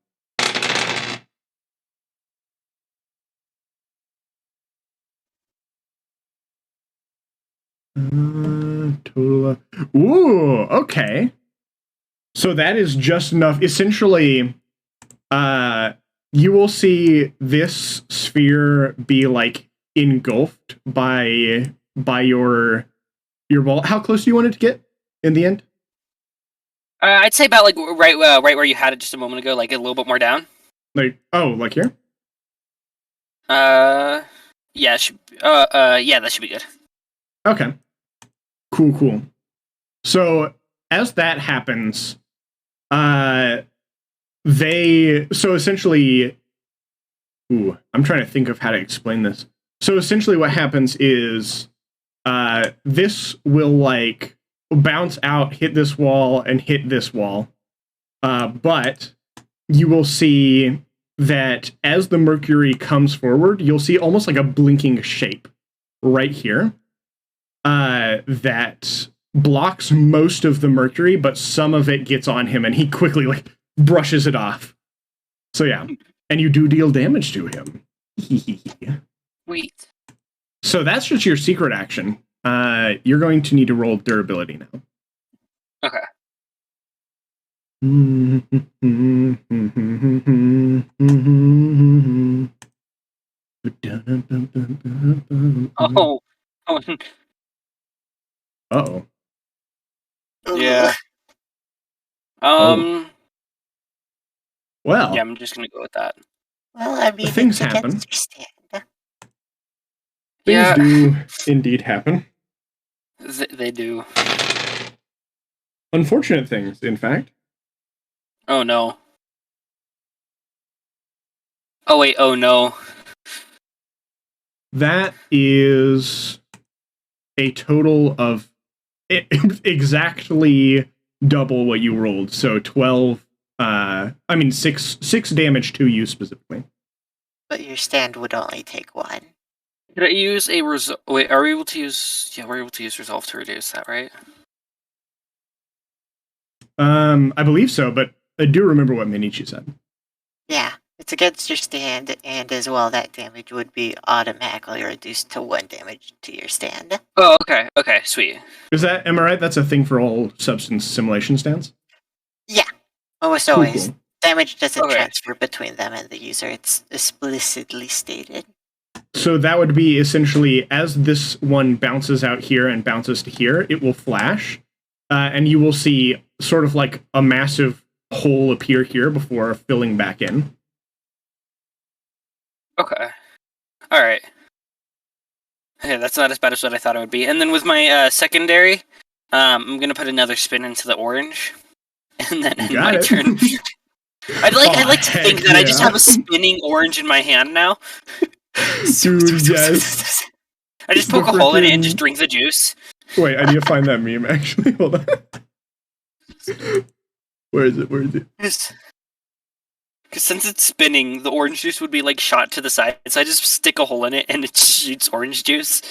Total. Ooh, okay. So that is just enough. Essentially, you will see this sphere be like engulfed by your ball. How close do you want it to get in the end? I'd say about like right where you had it just a moment ago, like a little bit more down. Like, oh, like here? Yeah, yeah, that should be good. Okay. Cool. So as that happens, essentially, I'm trying to think of how to explain this. So essentially what happens is this will like bounce out, hit this wall, and hit this wall. But you will see that as the mercury comes forward, you'll see almost like a blinking shape right here that blocks most of the mercury, but some of it gets on him, and he quickly like brushes it off. So yeah, and you do deal damage to him. Sweet. So that's just your secret action. You're going to need to roll durability now. Okay. Oh. Uh-oh. Yeah. Well, Yeah, I'm just gonna go with that. Well, I mean, things it's happen. against your stand. Things do indeed happen. They do. Unfortunate things, in fact. Oh no. Oh wait. Oh no. That is a total of exactly double what you rolled. So 12, 6 damage to you specifically. But your stand would only take 1. Did I use a Wait, are we able to use? Yeah, we're able to use resolve to reduce that, right? I believe so, but I do remember what Minichi said. Yeah, it's against your stand, and as well, that damage would be automatically reduced to 1 damage to your stand. Oh, okay. Okay, sweet. Am I right? That's a thing for all substance simulation stands? Yeah, almost Cool, always. cool. Damage doesn't Okay. transfer between them and the user. It's explicitly stated. So that would be essentially, as this one bounces out here and bounces to here, it will flash, and you will see sort of like a massive hole appear here before filling back in. Okay. All right. Okay, that's not as bad as what I thought it would be. And then with my secondary, I'm gonna put another spin into the orange, and then end my turn. I'd like to think that I just have a spinning orange in my hand now. Dude, yes. I just poke a hole in it and just drink the juice. Wait, I need to find that meme, actually. Hold on. Where is it? Because since it's spinning, the orange juice would be like shot to the side. So I just stick a hole in it and it shoots orange juice.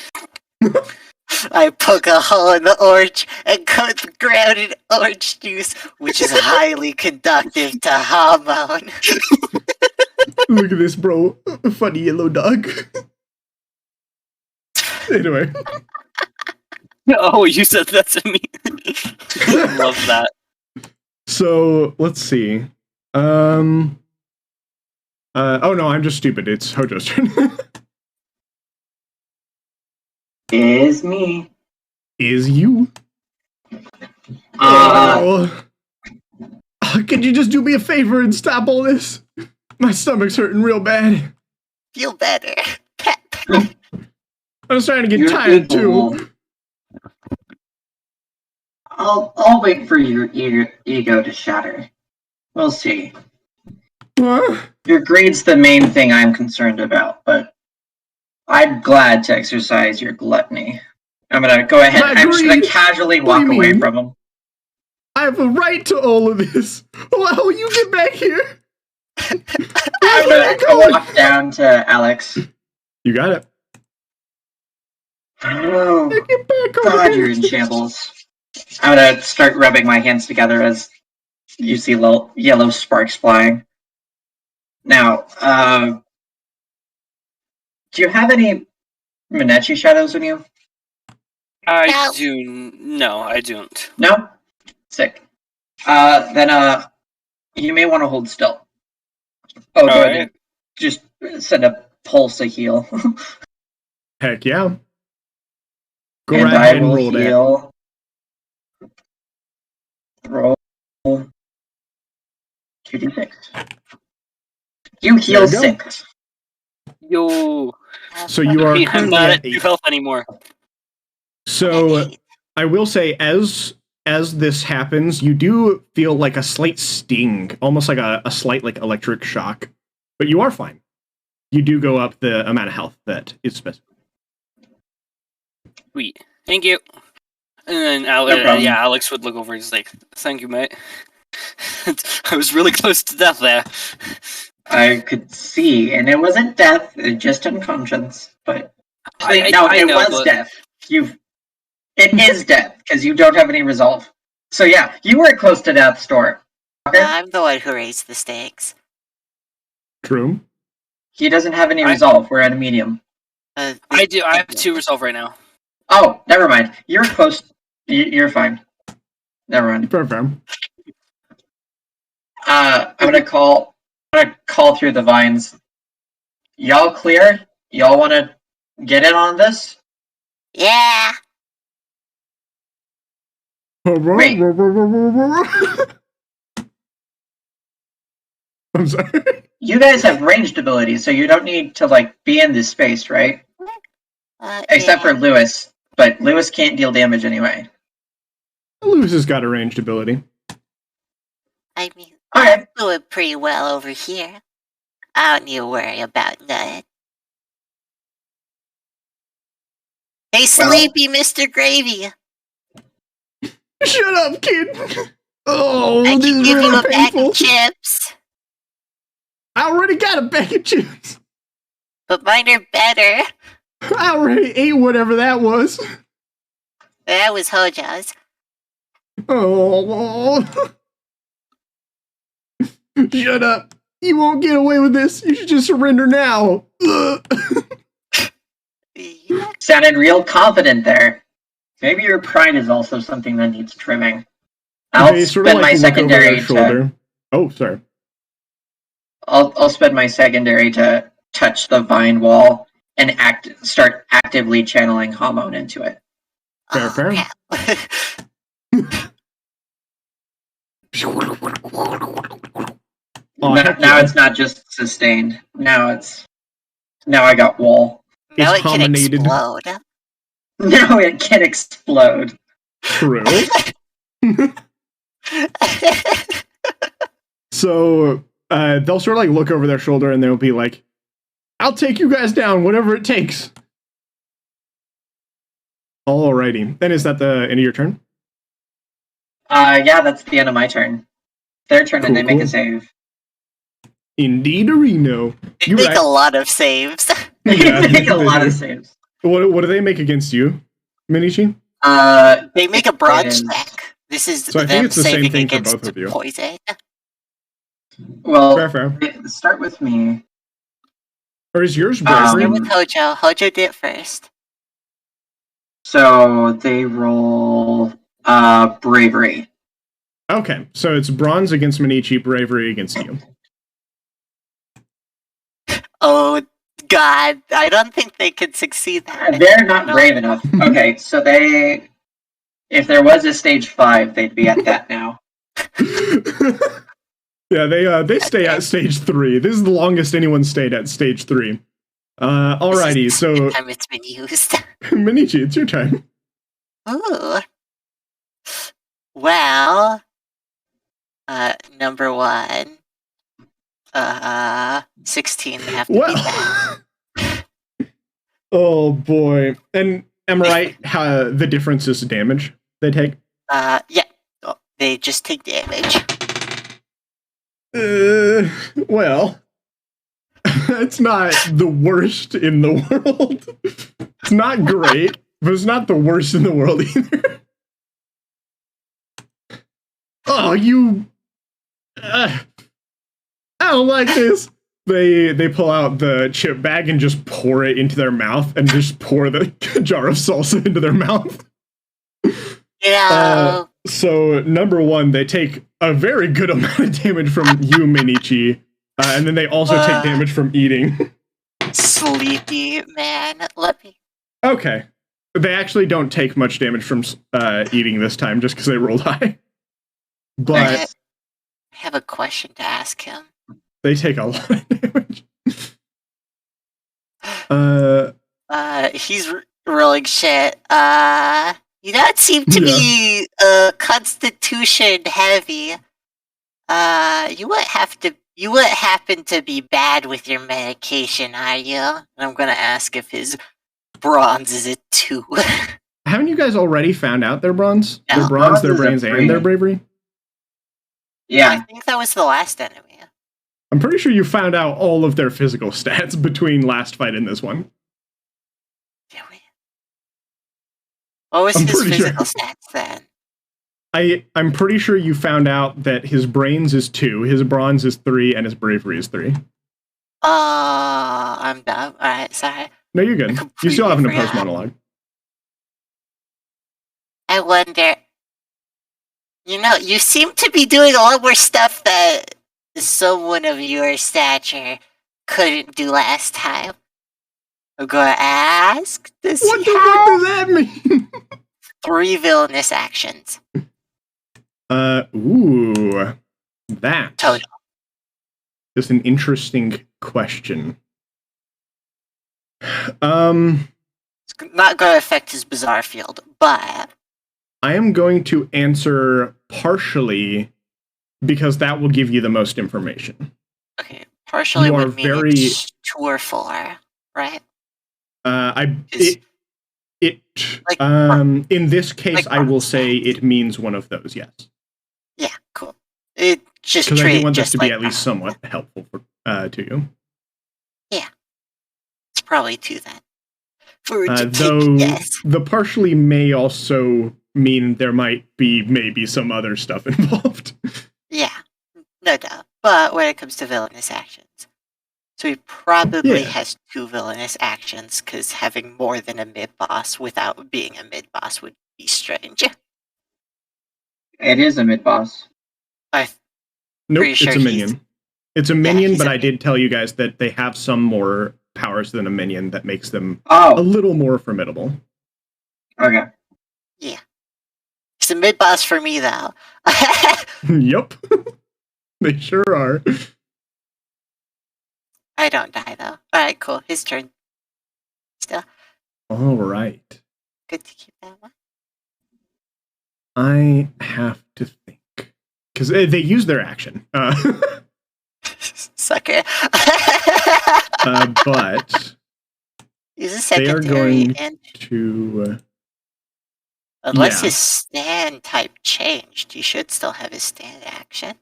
I poke a hole in the orange and cut the grounded orange juice, which is highly conductive to hormone. Look at this, bro. Funny yellow dog. Anyway. Oh, you said that to me. Love that. So, let's see. Oh no, I'm just stupid. It's Hojo's turn. Is me. Is you? Could you just do me a favor and stop all this? My stomach's hurting real bad. Feel better. Pep. I'm starting to get You're tired people. too. I'll wait for your ego to shatter. We'll see. What? Your grade's the main thing I'm concerned about, but I'm glad to exercise your gluttony. I'm gonna go ahead. I'm just gonna casually walk away from him. I have a right to all of this. How will you get back here? I'm gonna walk down to Alex. You got it. Oh, God, you're in shambles. I'm gonna start rubbing my hands together as you see little yellow sparks flying. Now, do you have any Minechi shadows in you? I don't. No? Sick. Then you may want to hold still. Oh, good. Right. Just send a pulse a heal. Heck yeah. Go and right I ahead and will roll heal. Roll 2d6. You heal 6. Yo. So you are I'm not at 2 health anymore. So I will say, as this happens, you do feel like a slight sting, almost like a slight like electric shock, but you are fine. You do go up the amount of health that is specified. Sweet. Thank you. And then Alex would look over and he's like, thank you, mate. I was really close to death there. I could see, and it wasn't death, just unconscious, but... it was death. It is death, because you don't have any resolve. So yeah, you were close to death, Store. Okay? I'm the one who raised the stakes. True. He doesn't have any resolve, we're at a medium. I do, I have 2 resolve right now. Oh, never mind. You're close. You're fine. Never mind. Fair. I'm gonna call through the vines. Y'all clear? Y'all want to get in on this? Yeah. Wait. I'm sorry. You guys have ranged abilities, so you don't need to be in this space, right? Except for Lewis, but Lewis can't deal damage anyway. Lewis has got a ranged ability. I mean, I'm doing pretty well over here. I don't need to worry about nothing. Hey, sleepy Mr. Gravy. Shut up, kid. Oh, I this can is give really you a painful. bag of chips. I already got a bag of chips. But mine are better. I already ate whatever that was. That was Hojo's. Oh. Shut up. You won't get away with this. You should just surrender now. Sounded real confident there. Maybe your pride is also something that needs trimming. I'll spend my secondary to... Oh, sorry. I'll spend my secondary to touch the vine wall and start actively channeling hormone into it. Fair. Now it's not just sustained. Now I got wall. Now it can hominated. explode. No, it can explode. True. So they'll sort of like look over their shoulder and they'll be like, I'll take you guys down, whatever it takes. Alrighty. Then is that the end of your turn? Yeah, that's the end of my turn. Their turn, and they make a save. Indeed-orino. They make a lot of saves. Yeah, They make a lot do. of saves. What do they make against you, Minichi? They make a bronze check. This is So I think them it's the same saving thing for against both of you. poison. Well, Fair. start with me. Or is yours Start bravery? with Hojo. Hojo did it first. So they roll bravery. Okay, so it's bronze against Minichi, bravery against you. Oh God, I don't think they could succeed that. They're not brave enough. Okay, so if there was a stage 5, they'd be at that now. Yeah, they stay at stage 3. This is the longest anyone stayed at stage 3. Alrighty, This is the so second time it's been used. Minichi, it's your turn. Ooh. Well, number 1. 16 have to be that. Oh boy. And am I right how the difference is damage they take? Yeah. Oh, they just take damage. Well, it's not the worst in the world. It's not great, but it's not the worst in the world either. Oh, you... I don't like this. They pull out the chip bag and just pour it into their mouth and just pour the jar of salsa into their mouth. Yeah. So, number 1, they take a very good amount of damage from you, Minichi, and then they also take damage from eating. Sleepy, man. Let me... Okay. They actually don't take much damage from eating this time, just because they rolled high. But... I have a question to ask him. They take a lot of damage. He's rolling shit. You don't seem to be constitution heavy. You wouldn't happen to be bad with your medication, are you? And I'm gonna ask if his bronze is a 2. Haven't you guys already found out their bronze? No. Their bronze, their Bronze is brains, a and their 3. bravery? Yeah. I think that was the last enemy. I'm pretty sure you found out all of their physical stats between last fight and this one. Did we? What was I'm his pretty physical sure. stats then? I'm pretty sure you found out that his brains is 2, his bronze is 3, and his bravery is 3. I'm dumb. Alright, sorry. No, you're good. You still have an Completely opposed forgot. monologue. I wonder. You know, you seem to be doing a lot more stuff that someone of your stature couldn't do last time. I'm gonna ask, does What he the have fuck does that mean? 3 villainous actions? Ooh. That Total. is an interesting question. It's not gonna affect his bizarre field, but I am going to answer partially because that will give you the most information. okay, partially You are would mean very- it's 2 or 4, right? Like, In this case, like I will bronze say stats. it means one of those, yes. Yeah, cool. It just Because I treat do it want this just to be like at least bronze. somewhat helpful to you. It's probably 2 then. For to take Though a guess. the partially may also mean there might be maybe some other stuff involved. Yeah, no doubt. But when it comes to villainous actions, so he probably Yeah. has 2 villainous actions, because having more than a mid-boss without being a mid-boss would be strange. It is a mid-boss. Nope, Pretty it's sure a he's- minion. It's a minion, he's but a I minion. did tell you guys that they have some more powers than a minion that makes them Oh, a little more formidable. okay. He's a mid-boss for me, though. Yep. They sure are. I don't die, though. Alright, cool. His turn. Still, All right. good to keep that one. I have to think. Because they use their action. Sucker. But He's a they are secondary, going and to... unless yeah. his stand type changed, you should still have his stand action.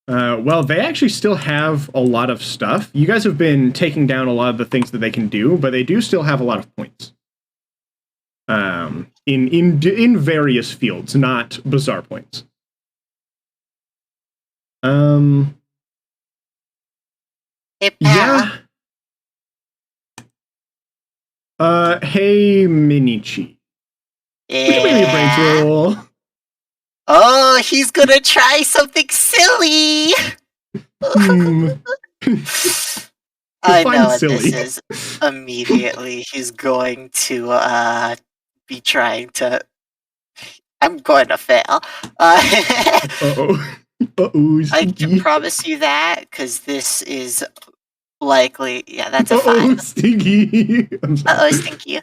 Well, they actually still have a lot of stuff. You guys have been taking down a lot of the things that they can do, but they do still have a lot of points. In various fields, not bizarre points. Hey, pal. Yeah. Hey, Minichi. Give me a brains roll. Oh, he's gonna try something silly. I Define know what silly. this is. Immediately, he's going to be trying to. I'm going to fail. Uh-oh. Uh-oh, I can Stinky. promise you that, because this is likely. Yeah, that's a Uh-oh, 5. Stinky. I'm sorry. Uh-oh, Stinky.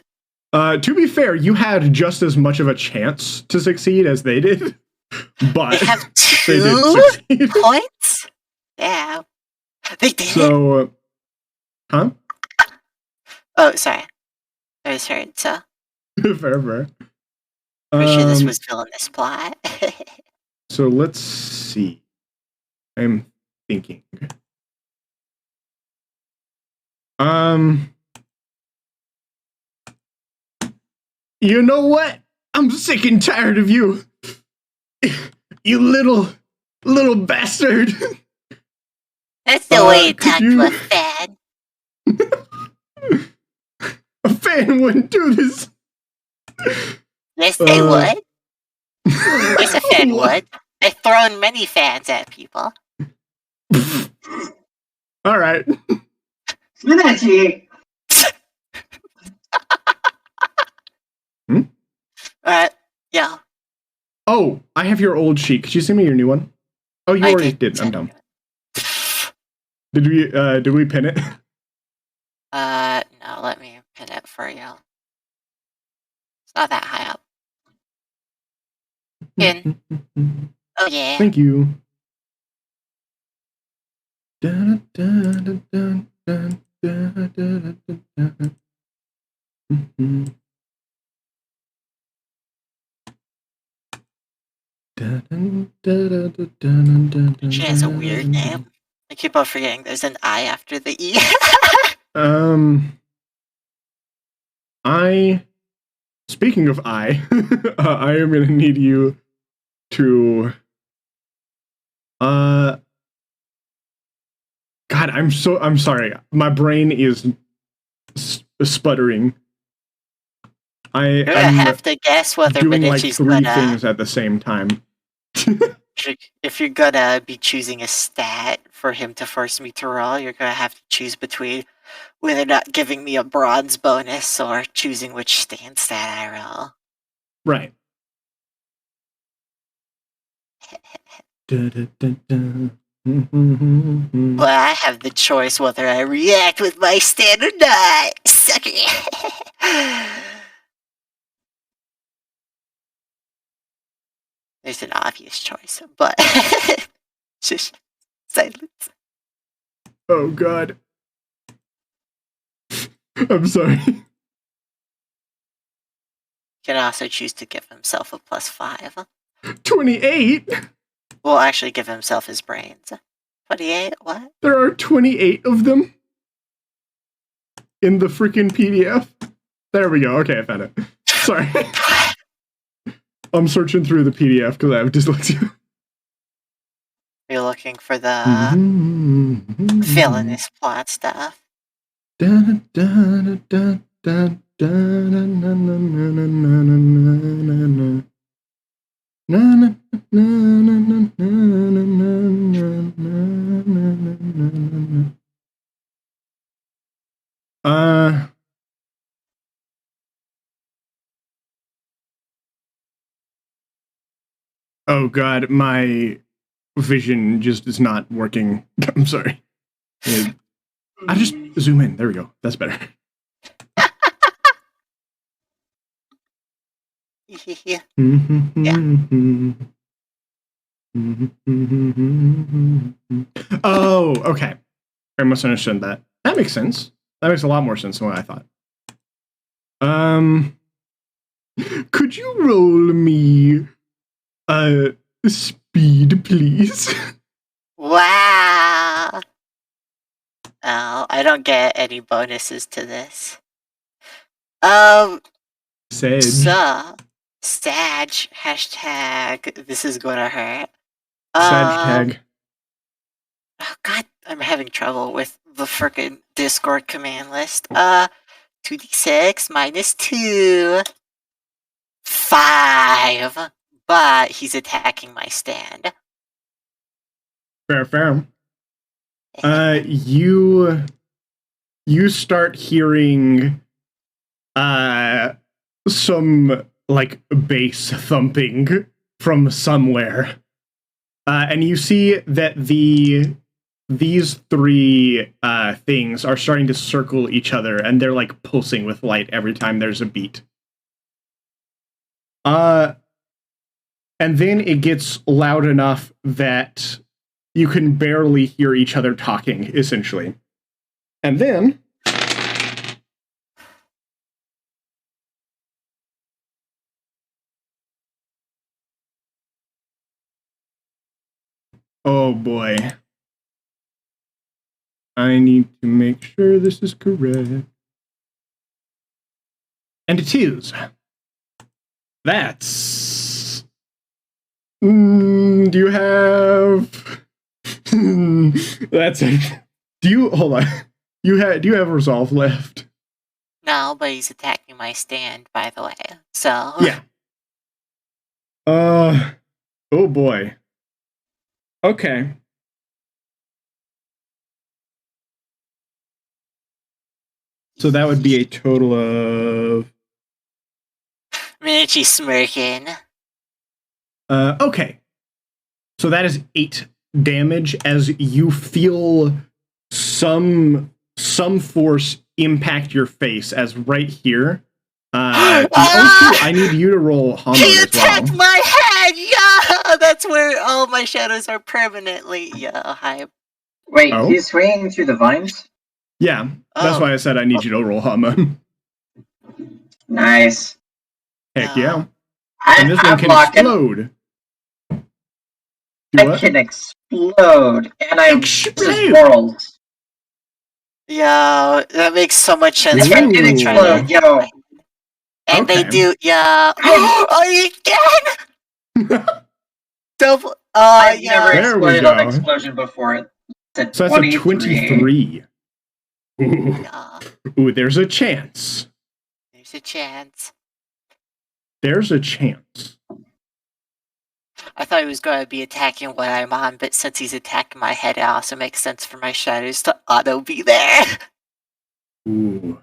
To be fair, you had just as much of a chance to succeed as they did, but They have they did 2 succeed. points? Yeah. They did it. So, huh? Oh, sorry. I was heard, so. Fair. Pretty sure this was villainous plot. So let's see. I'm thinking. You know what? I'm sick and tired of you. You little bastard. That's the way you could talk you- to a fan. A fan wouldn't do this. Yes, they would. Yes, Yes, a fan would. I've thrown many fans at people. All right. Minichi! Yeah. Oh, I have your old sheet. Could you send me your new one? Oh, you I already did. I'm dumb. Did we pin it? No, let me pin it for you. It's not that high up. Pin. Oh, yeah. Thank you. Dun, dun, dun, dun, dun, dun, dun, dun, dun. She has a weird name. I keep on forgetting there's an I after the E. Speaking of I am gonna need you to, God, I'm sorry. My brain is sputtering. You're gonna I'm have to guess whether doing like Minichi's 3 gonna. things at the same time. If you're gonna be choosing a stat for him to force me to roll, you're gonna have to choose between whether or not giving me a bronze bonus or choosing which stand stat I roll. Right. Well, I have the choice whether I react with my stand or not. Sucker. There's an obvious choice, but just silence. Oh God. I'm sorry. He can also choose to give himself a +5. 28? Well, actually give himself his brains. 28? What? There are 28 of them in the freaking PDF. There we go. Okay, I found it. Sorry. I'm searching through the PDF because I have dyslexia. You're looking for the villainous plot stuff. Oh God, my vision just is not working. I'm sorry. I just zoom in. There we go. That's better. Yeah. Oh, okay. I must understand that. That makes sense. That makes a lot more sense than what I thought. Could you roll me speed, please? Wow. Oh, I don't get any bonuses to this. Sage. Sag, hashtag, this is gonna hurt. Sag tag. Oh god, I'm having trouble with the frickin' Discord command list. 2d6 minus 2. 5. But he's attacking my stand. Fair. You start hearing some like bass thumping from somewhere. And you see that these three things are starting to circle each other, and they're like pulsing with light every time there's a beat. And then it gets loud enough that you can barely hear each other talking, essentially. And then oh boy. I need to make sure this is correct. And it is. That's... do you have... That's it. Do you... Hold on. Do you have resolve left? No, but he's attacking my stand, by the way. So... Yeah. Oh boy. Okay. So that would be a total of... Minichi smirking. Okay. So that is 8 damage as you feel some force impact your face, as right here. I need you to roll Homo He as well. attacked my head! Yeah! That's where all my shadows are permanently. Yeah, hi. Wait, Oh? he's swinging through the vines? Yeah, that's why I said I need you to roll Homo. Nice. Heck yeah. I, And this one I'm can blocking. explode. Do I what? can explode, and I Explode! worlds. Yo, that makes so much sense. Ooh. for It me can to try explode, to- yo. And they Okay. do, yeah. Oh, again! Double. I've Yeah. never There we exploded on go. explosion before. It's So a that's a 23. 23. Ooh. Yeah, Ooh, there's a chance. there's a chance. There's a chance. I thought he was going to be attacking what I'm on, but since he's attacking my head, it also makes sense for my shadows to auto be there. Ooh.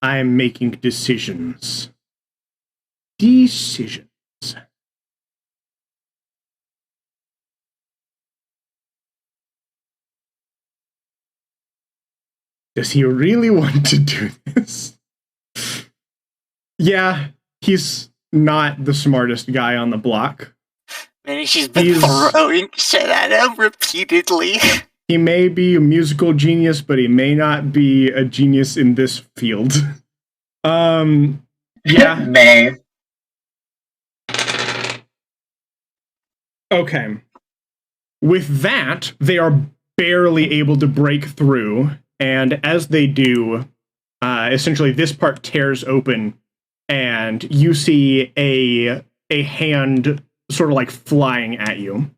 I'm making decisions. Decisions. Does he really want to do this? Yeah, he's not the smartest guy on the block. Maybe she's been He's- throwing shit at him repeatedly. He may be a musical genius, but he may not be a genius in this field. Yeah. May. Okay. With that, they are barely able to break through, and as they do, essentially this part tears open, and you see a hand sort of like flying at you.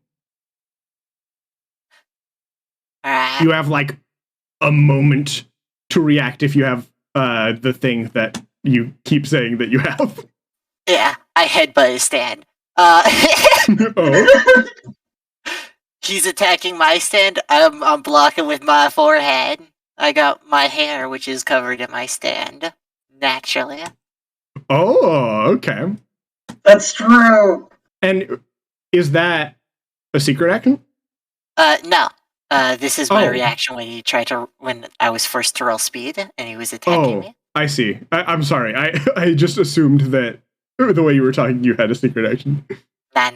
Alright. You have like a moment to react if you have the thing that you keep saying that you have. Yeah, I headbutt his stand. Oh. He's attacking my stand. I'm blocking with my forehead. I got my hair, which is covered in my stand. Naturally. Oh, okay. That's true. And is that a secret action? No. This is my Oh. reaction when I was forced to roll speed and he was attacking me. I see. I'm sorry. I just assumed that the way you were talking, you had a secret action. Nah.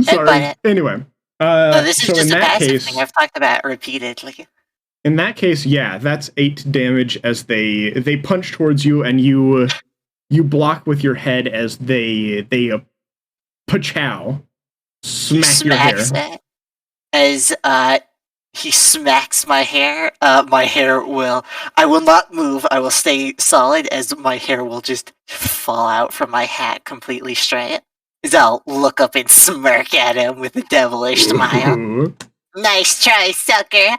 Sorry. But Anyway. no, this is so just in a that passive case, thing. I've talked about repeatedly. In that case, yeah, that's 8 damage as they punch towards you, and you block with your head as they pachow smack your hair. It as he smacks my hair. My hair I will not move. I will stay solid as my hair will just fall out from my hat completely straight. As I'll look up and smirk at him with a devilish smile. Ooh. Nice try, sucker.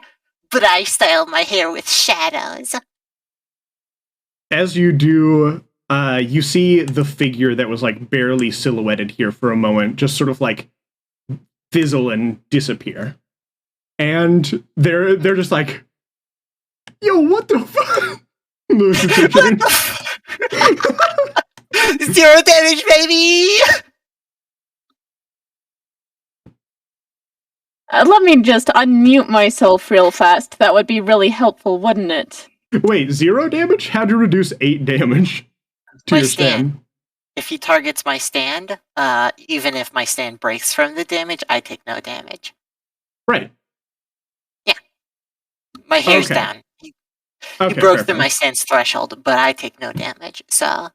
But I style my hair with shadows. As you do, you see the figure that was like barely silhouetted here for a moment, just sort of like fizzle and disappear. And they're just like, yo, what the fuck? Zero damage, baby! Let me just unmute myself real fast. That would be really helpful, wouldn't it? Wait, 0 damage? How'd you reduce 8 damage to My your stand? If he targets my stand, even if my stand breaks from the damage, I take no damage. Right. Yeah. My hair's Okay. down. He Okay, broke fair, through fair. my stand's threshold, but I take no damage, so...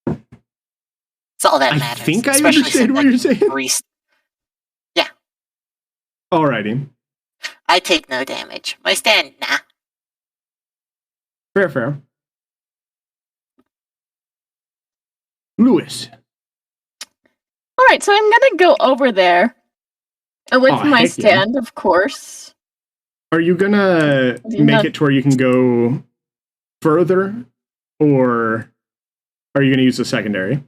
It's all that I matters. think I especially understand since what I you're can saying. Alrighty. I take no damage. My stand, nah. Fair. Lewis. Alright, so I'm gonna go over there. With Aw, my heck yeah. stand, of course. Are you gonna make it to where you can go further? Or are you gonna use the secondary?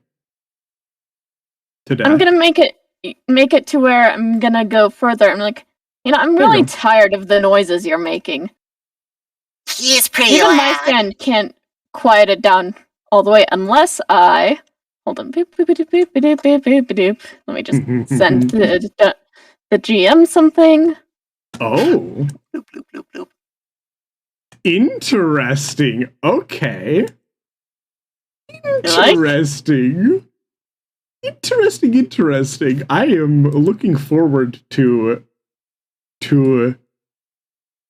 To dash? I'm gonna make it to where I'm gonna go further. I'm like, I'm There you really go. tired of the noises you're making. He is pretty Even loud. my stand can't quiet it down all the way unless I... Hold on. Boop, boop, boop, boop, boop, boop, boop, boop. Let me just send the GM something. Oh, Bloop, bloop, bloop, bloop. interesting. Okay. Like? Interesting. I am looking forward to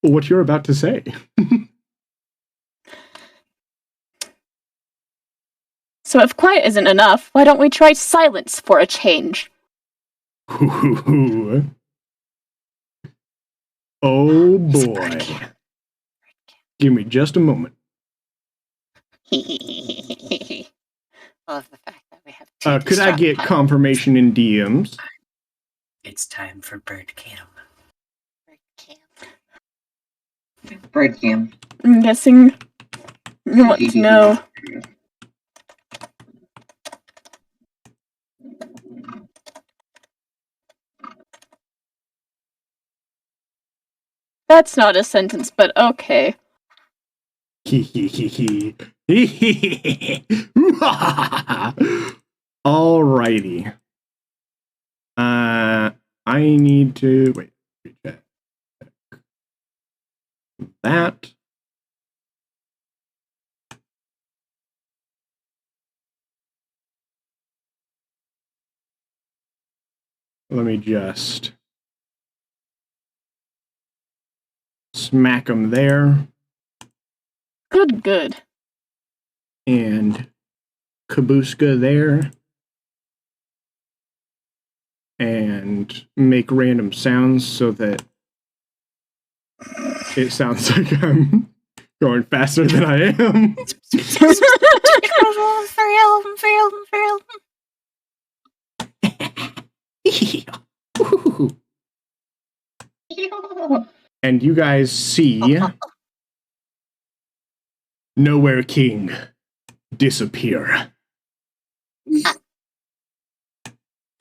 what you're about to say. So if quiet isn't enough, why don't we try silence for a change? Oh boy. Give me just a moment. Love the fact that we have two Could I get distraught confirmation in DMs? It's time for bird cam. Bird cam. I'm guessing you want to know. That's not a sentence, but okay. Alrighty. I need to wait. Check that. Let me just smack them there. Good. And Kabuska there. And make random sounds so that it sounds like I'm going faster than I am. And you guys see Nowhere King disappear.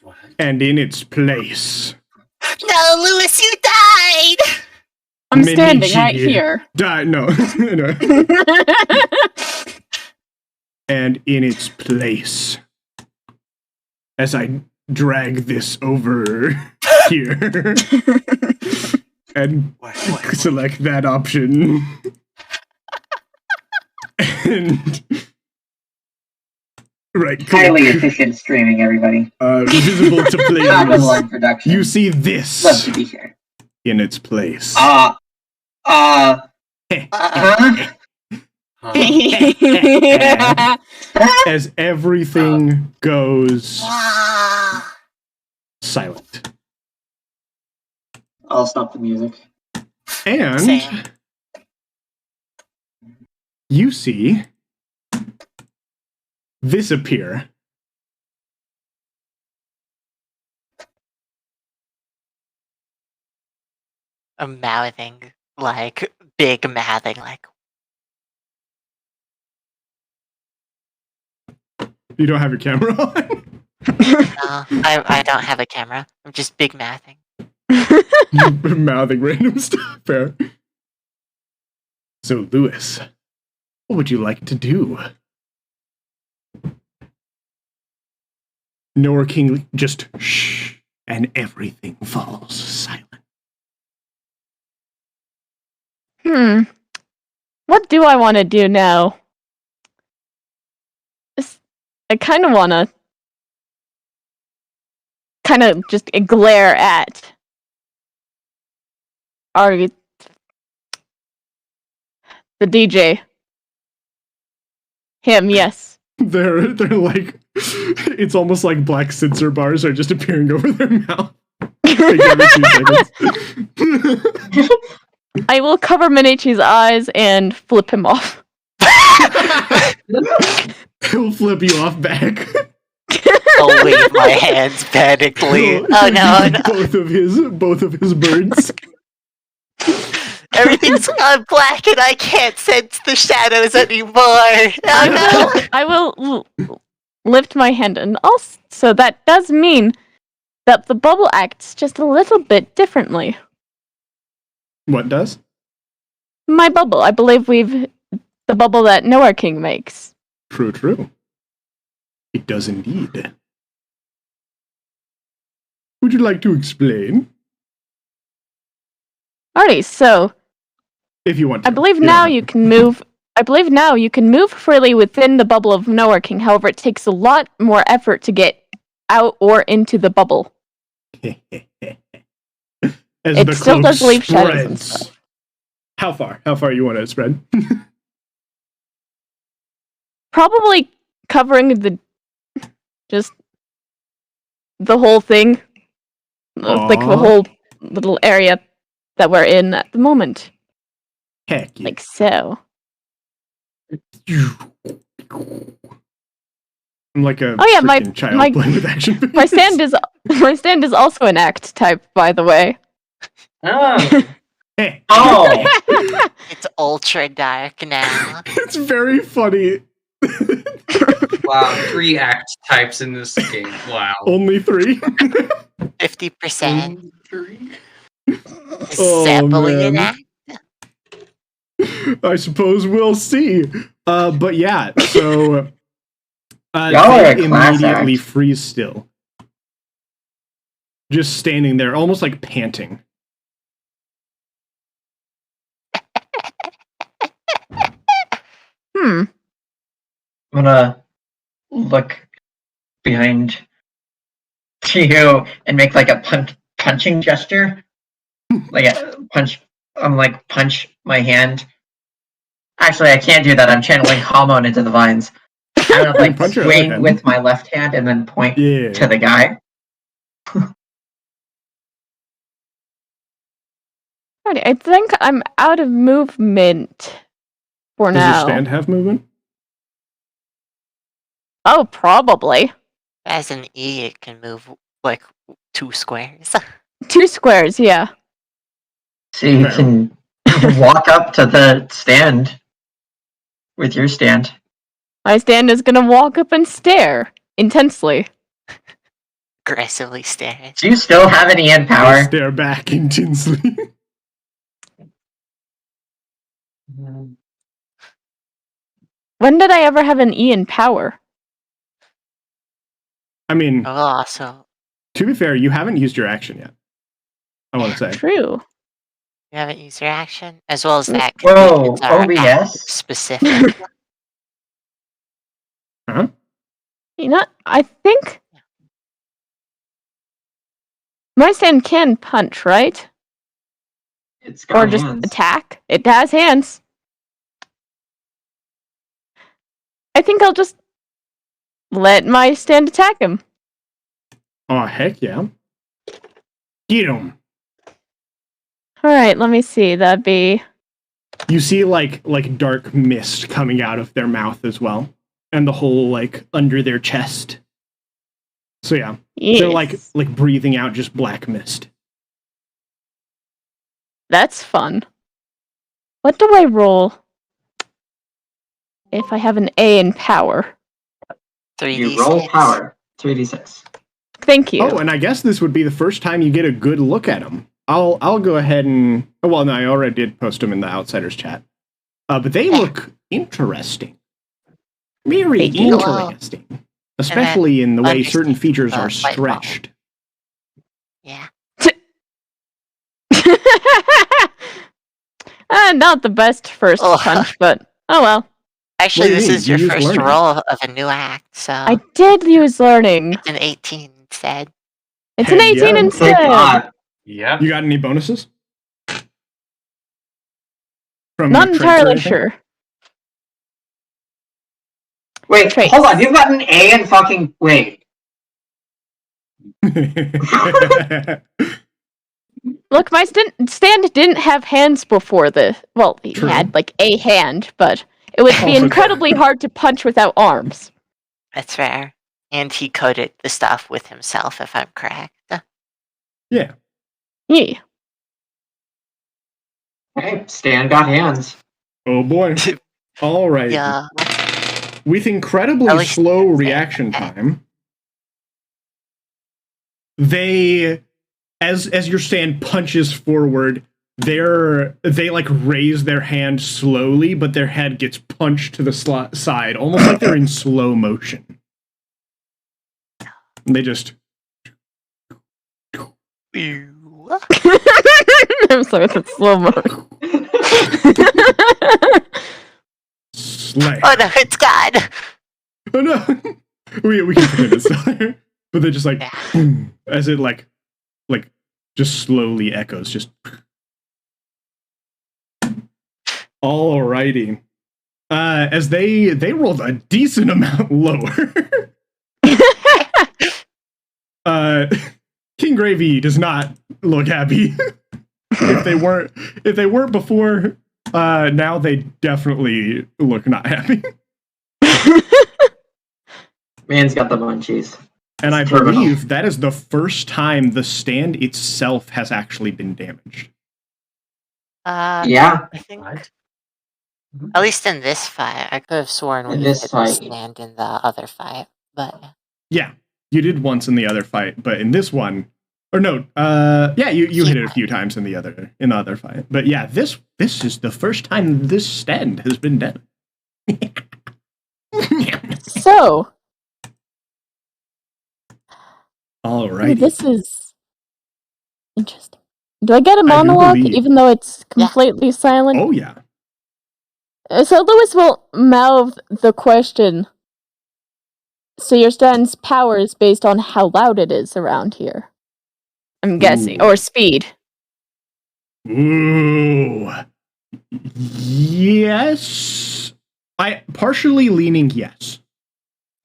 What? And in its place, No, Lewis, you died! I'm Minichi standing right here. No. And in its place, as I drag this over here, and select that option. And right, Highly click. efficient streaming, everybody. Visible to Top of the players. line production. You see Love this to be here. in its place. Huh? As everything goes silent. I'll stop the music. And Same. you see this appear. A mouthing, like, big mouthing, like, You don't have your camera on? I don't have a camera. I'm just big mouthing. You're mouthing random stuff. Fair. So, Lewis, what would you like to do? Nor King just shh, and everything falls silent. What do I want to do now? I kind of want to just glare at the DJ. Him, yes. They're like, it's almost like black sensor bars are just appearing over their mouth. Like every 2 seconds. I will cover Minichi's eyes and flip him off. He'll flip you off back. I'll wave my hands panically. Oh no, no. Both of his birds. Everything's gone black and I can't sense the shadows anymore. Oh no. I will lift my hand, and also that does mean that the bubble acts just a little bit differently. What does? My bubble. I believe the bubble that Noah King makes. True. It does indeed. Would you like to explain? Alrighty, so If you want to. I believe now you can move. I believe now you can move freely within the bubble of Noah King. However, it takes a lot more effort to get out or into the bubble. As It the still cloak does leave shadows and spreads. stuff. How far? How far you want to spread? Probably covering the whole thing, like the Aw. whole little area that we're in at the moment, Heck yeah. like so. I'm like a Oh yeah, my freaking child playing with action figures. my stand is also an act type, by the way. Oh. Hey. Oh! It's ultra dark now. It's very funny. Wow, 3 act types in this game. Wow. Only 3. 50%. 3? Oh, Sampling an man. act. I suppose we'll see. But yeah, so Y'all are they a class immediately act. freeze still. Just standing there, almost like panting. I'm gonna look behind you and make like a punching gesture. Like a punch. I'm like punch my hand. Actually, I can't do that. I'm channeling hormone into the vines. I'm gonna like Punch your other swing hand. with my left hand and then point Yeah. to the guy. Alrighty, I think I'm out of movement for Does now. your stand have movement? Oh, probably As an E, it can move like 2 squares. 2 squares. Yeah. So you can walk up to the stand with your stand. My stand is gonna walk up and stare intensely. Aggressively staring. Do you still have any end power? Stare back intensely. When did I ever have an E in power? I mean, Oh, so to be fair, you haven't used your action yet. I want to say. True. You haven't used your action? As well as that, Whoa, conditions are OBS? specific. Huh? You know, I think my stand can punch, right? It's got Or just hands. attack. It has hands. I think I'll just let my stand attack him. Oh, heck yeah. Get him. Alright, let me see. That'd be... You see like dark mist coming out of their mouth as well. And the whole like under their chest. So yeah. Yes. They're like breathing out just black mist. That's fun. What do I roll if I have an A in power? 3d6. You roll power. 3d6. Thank you. Oh, and I guess this would be the first time you get a good look at them. I'll go ahead and... Well, no, I already did post them in the Outsiders chat. But they look interesting. Very They do. interesting. Especially in the way certain features are fight stretched. Yeah. Not the best first Oh. punch, but oh well. Actually, What do you this mean? is You your used first learning. roll of a new act, so I did use learning. it's an 18 instead. It's an Hey, 18 yeah. Thank instead. God. Yeah. You got any bonuses? From Not traits or entirely anything? sure. Wait, Traits. hold on. You've got an A in fucking... Wait. Look, my stand didn't have hands before the. Well, he True. had like a hand, but it would be Oh, incredibly hard to punch without arms. That's fair. And he coded the stuff with himself, if I'm correct. Yeah. Yeah. Hey, Stan got hands. Oh boy. All right. Yeah. With incredibly At least slow it's reaction okay. time, they, as your stand punches forward, they like raise their hand slowly, but their head gets punched to the side, almost like they're in slow motion. They just I'm sorry, that's slow mo. slay. Oh no, it's God! Oh no, we can pretend it's not there, but they're just like boom, as it like just slowly echoes. Just alrighty. As they rolled a decent amount lower. King Gravy does not look happy. if they weren't before, now they definitely look not happy. Man's got the munchies. And I Terminal. believe that is the first time the stand itself has actually been damaged. Yeah. I think, at least in this fight, I could have sworn In we this did fight. stand in the other fight, but Yeah, you did once in the other fight, but in this one, or no, yeah, you hit it a few times in the other fight. But yeah, this is the first time this stand has been done. So, All right. this is interesting. Do I get a do monologue believe- even though it's completely silent? Oh yeah. So Lewis will mouth the question. So your stand's power is based on how loud it is around here. I'm guessing. Ooh. Or speed. Ooh. Yes. I partially leaning yes.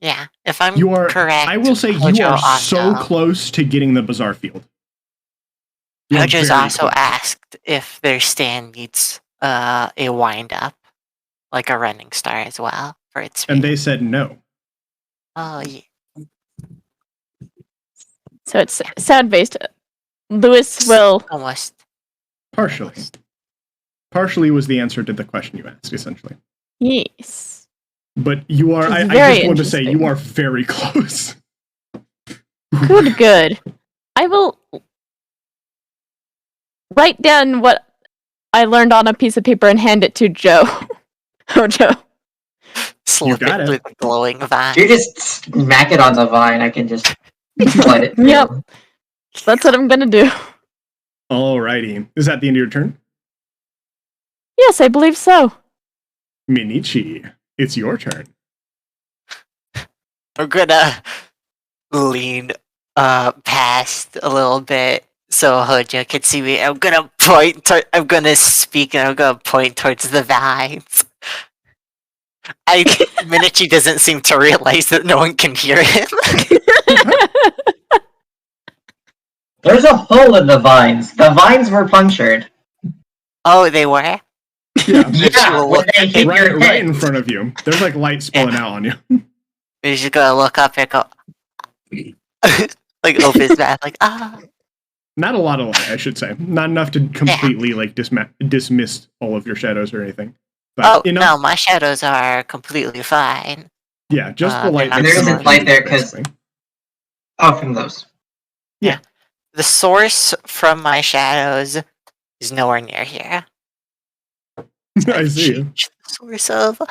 yeah, if I'm You are correct, I will say you JoJo are so also- close to getting the bizarre field. You are JoJo's very also close. asked if their stand needs a wind up, like a running star as well, for its speed. And they said no. Oh, yeah. So it's sound based. Lewis will. Almost. Partially. Partially was the answer to the question you asked, essentially. Yes. But you are, Which I is just very want to say, you interesting. are very close. Good, good. I will write down what I learned on a piece of paper and hand it to Joe. Oh, Joe. Slip got it it. through the glowing vine. You just smack it on the vine. I can just let it. Yep. That's what I'm gonna do. Alrighty. Is that the end of your turn? Yes, I believe so. Minichi, it's your turn. I'm gonna lean past a little bit so Hojo can see me. I'm gonna I'm gonna speak and I'm gonna point towards the vines. Minichi doesn't seem to realize that no one can hear him. There's a hole in the vines. The vines were punctured. Oh, they were? Yeah, Yeah, when they hit your right head. in front of you. There's like light spilling out on you. We're just gonna look up and go, like open his mouth, like Not a lot of light, I should say. Not enough to completely like dismiss all of your shadows or anything. But enough. No, my shadows are completely fine. Yeah, just the light. There isn't light there because from those. Yeah. The source from my shadows is nowhere near here. I see. The source of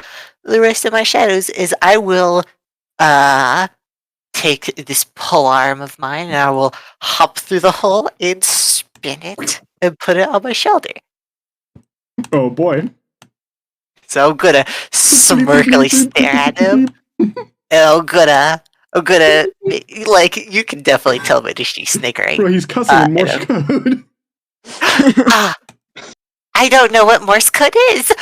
the rest of my shadows is I will take this pole arm of mine and I will hop through the hole and spin it and put it on my shoulder. Oh boy. So I'm gonna smirkily stare at him. And I'm gonna like you can definitely tell that she's snickering. Bro, he's cussing in Morse code. I don't know what Morse code is.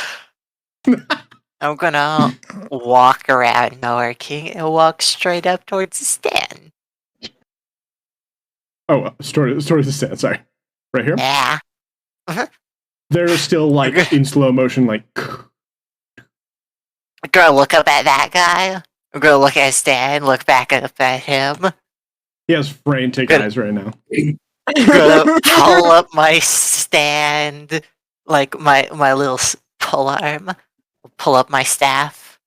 I'm gonna walk around Nowhere King and walk straight up towards the stand. Oh, towards the stand, sorry. Right here? Yeah. They're still like in slow motion, like I'm gonna look up at that guy. I'm gonna look at Stan, look back up at him. He has frantic eyes right now. I'm gonna pull up my stand, like my little pull arm. Pull up my staff.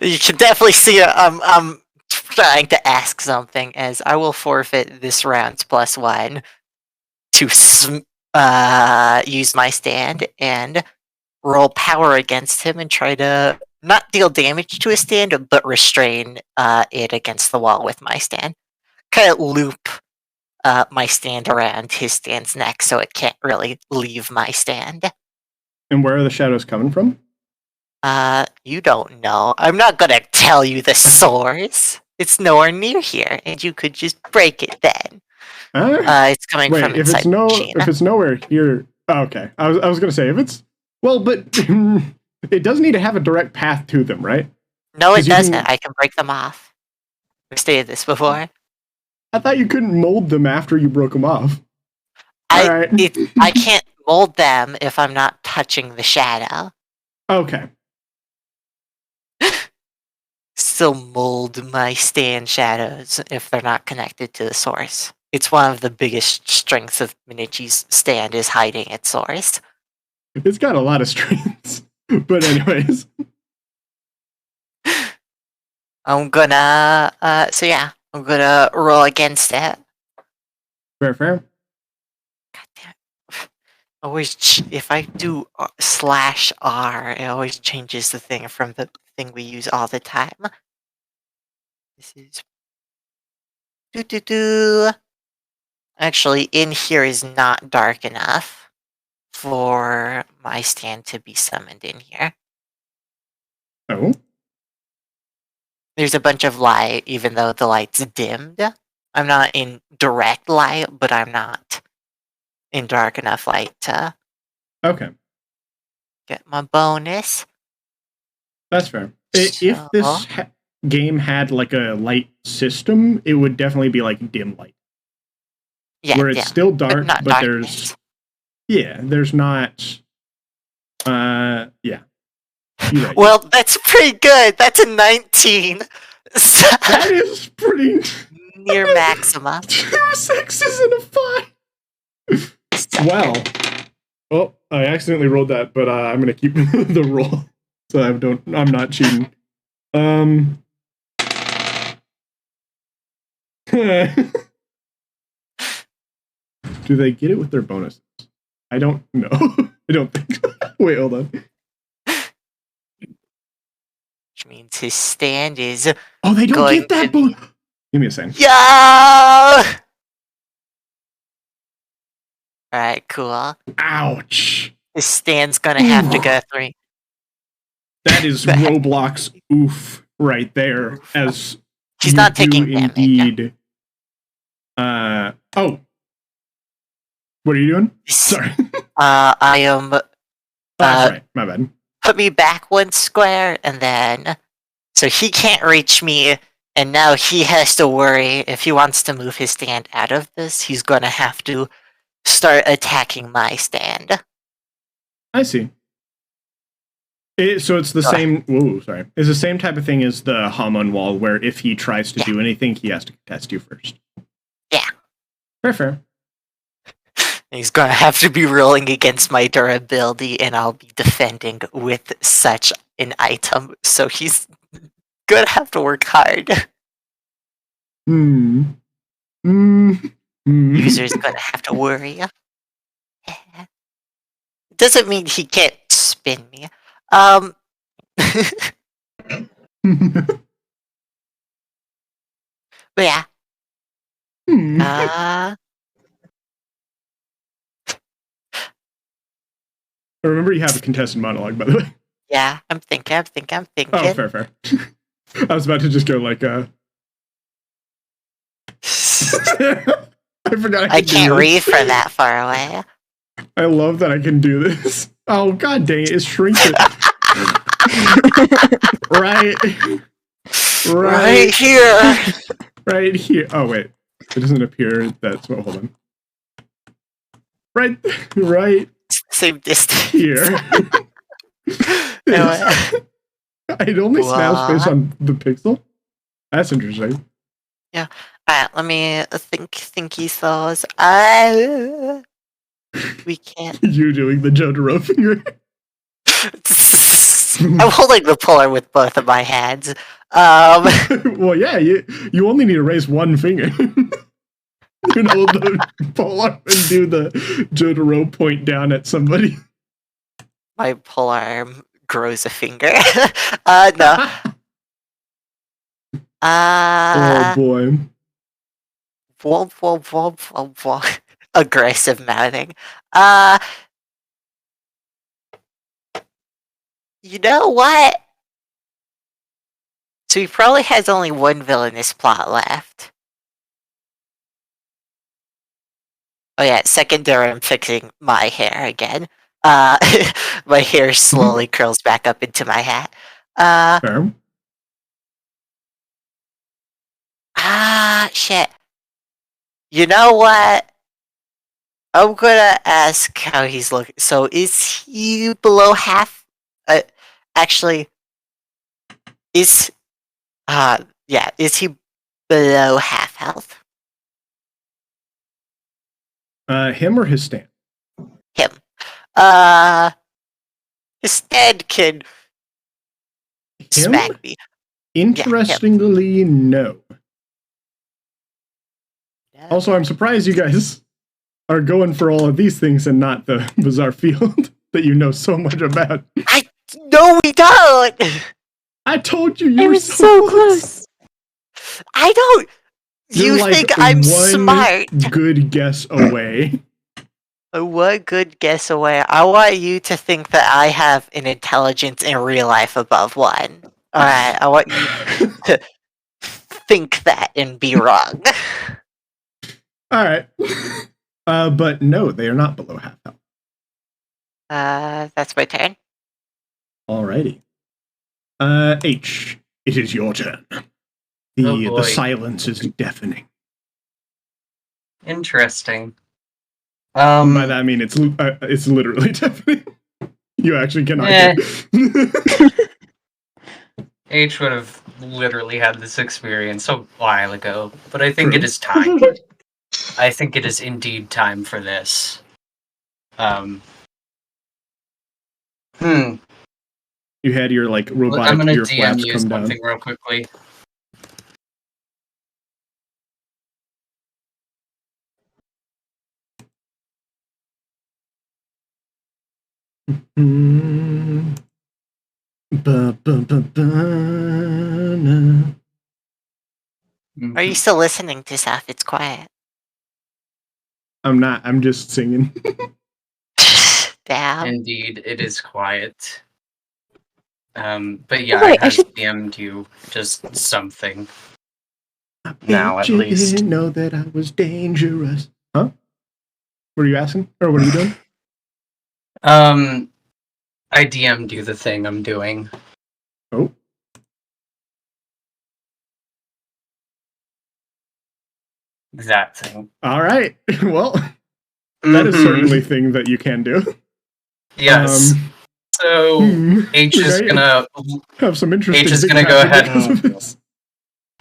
You can definitely see I'm trying to ask something, as I will forfeit this round's +1 to use my stand and roll power against him and try to not deal damage to his stand, but restrain it against the wall with my stand. Kind of loop my stand around his stand's neck so it can't really leave my stand. And where are the shadows coming from? You don't know. I'm not gonna tell you the source. It's nowhere near here, and you could just break it then. It's coming from inside if it's nowhere here. Oh, okay, I was gonna say if it's but it does need to have a direct path to them, right? No, it doesn't. I can break them off. We stated this before. I thought you couldn't mold them after you broke them off. I can't mold them if I'm not touching the shadow. Okay. Still mold my stand shadows if they're not connected to the source. It's one of the biggest strengths of Minichi's stand is hiding its source. It's got a lot of strengths. But anyways. I'm gonna roll against it. Fair. Always, if I do /R, it always changes the thing from the thing we use all the time. This is Actually, in here is not dark enough for my stand to be summoned in here. Oh. There's a bunch of light, even though the light's dimmed. I'm not in direct light, but I'm not in dark enough light to get my bonus. That's fair. If this game had like a light system, it would definitely be like dim light. Yeah, where it's still dark, but there's not. Yeah. You're right. Well, that's pretty good. That's a 19. So that is pretty near maxima. 2 6s and a 5. Well, I accidentally rolled that, but I'm gonna keep the roll, so I'm not cheating. Do they get it with their bonuses? I don't know. I don't think so. Wait, hold on. Which means his stand is. Oh, they don't get that bonus. Give me a second. Alright, cool. Ouch. His stand's gonna have to go through. That is Roblox oof right there. As He's you not do taking damage. indeed. Oh. What are you doing? Sorry. I am. That's right. My bad. Put me back 1 square, and then so he can't reach me, and now he has to worry if he wants to move his stand out of this. He's gonna have to start attacking my stand. I see. So it's the same. Whoa, sorry. It's the same type of thing as the Hamon wall, where if he tries to do anything, he has to contest you first. Yeah. Fair. He's gonna have to be rolling against my durability, and I'll be defending with such an item. So he's gonna have to work hard. User's gonna have to worry. Doesn't mean he can't spin me. But yeah. Remember, you have a contested monologue, by the way. Yeah, I'm thinking. Oh, fair. I was about to just go like, I forgot I can't read from that far away. I love that I can do this. Oh, god dang it, it's shrinking. Right here. Right here. Oh, wait. It doesn't appear that's what, hold on. Right. Same distance. Here. It only snaps based on the pixel? That's interesting. Yeah. Alright, let me thinky thoughts. We can't. You doing the JoJo finger? I'm holding the puller with both of my hands. Well, yeah, you only need to raise one finger. You can hold the polearm and do the JoJo point down at somebody. My polearm grows a finger. No. Oh boy. Aggressive mouthing. You know what? So he probably has only one villainous plot left. Oh yeah, secondary, I'm fixing my hair again. My hair slowly curls back up into my hat. Fair. Shit. You know what? I'm gonna ask how he's looking. So is he below half? Actually, is he below half health? Him or his stand? Him. His stand can smack me. Interestingly, no. Also, I'm surprised you guys are going for all of these things and not the bizarre field that you know so much about. No, we don't! I told you were so close. I don't. You're You like think I'm one smart? Good guess away. One good guess away. I want you to think that I have an intelligence in real life above 1. Alright, I want you to think that and be wrong. Alright. But no, they are not below half health. That's my turn. Alrighty. H, it is your turn. The silence is deafening. Interesting. By that I mean it's literally deafening. You actually cannot hear. H would have literally had this experience a while ago, but I think it is time. I think it is indeed time for this. You had your like robotic I'm gonna ear DM flaps you come down. something real quickly. Are you still listening to stuff? It's quiet. I'm not. I'm just singing. Damn. Indeed, it is quiet. But yeah, wait, I I have should- DM'd you just something. I Now, bet at you least. didn't know that I was dangerous. Huh? What are you asking? Or what are you doing? I DM'd you the thing I'm doing. Oh. That thing. All right. Well, that is certainly a thing that you can do. Yes. So H we is may gonna have some interesting H is things gonna go happen ahead because and of this.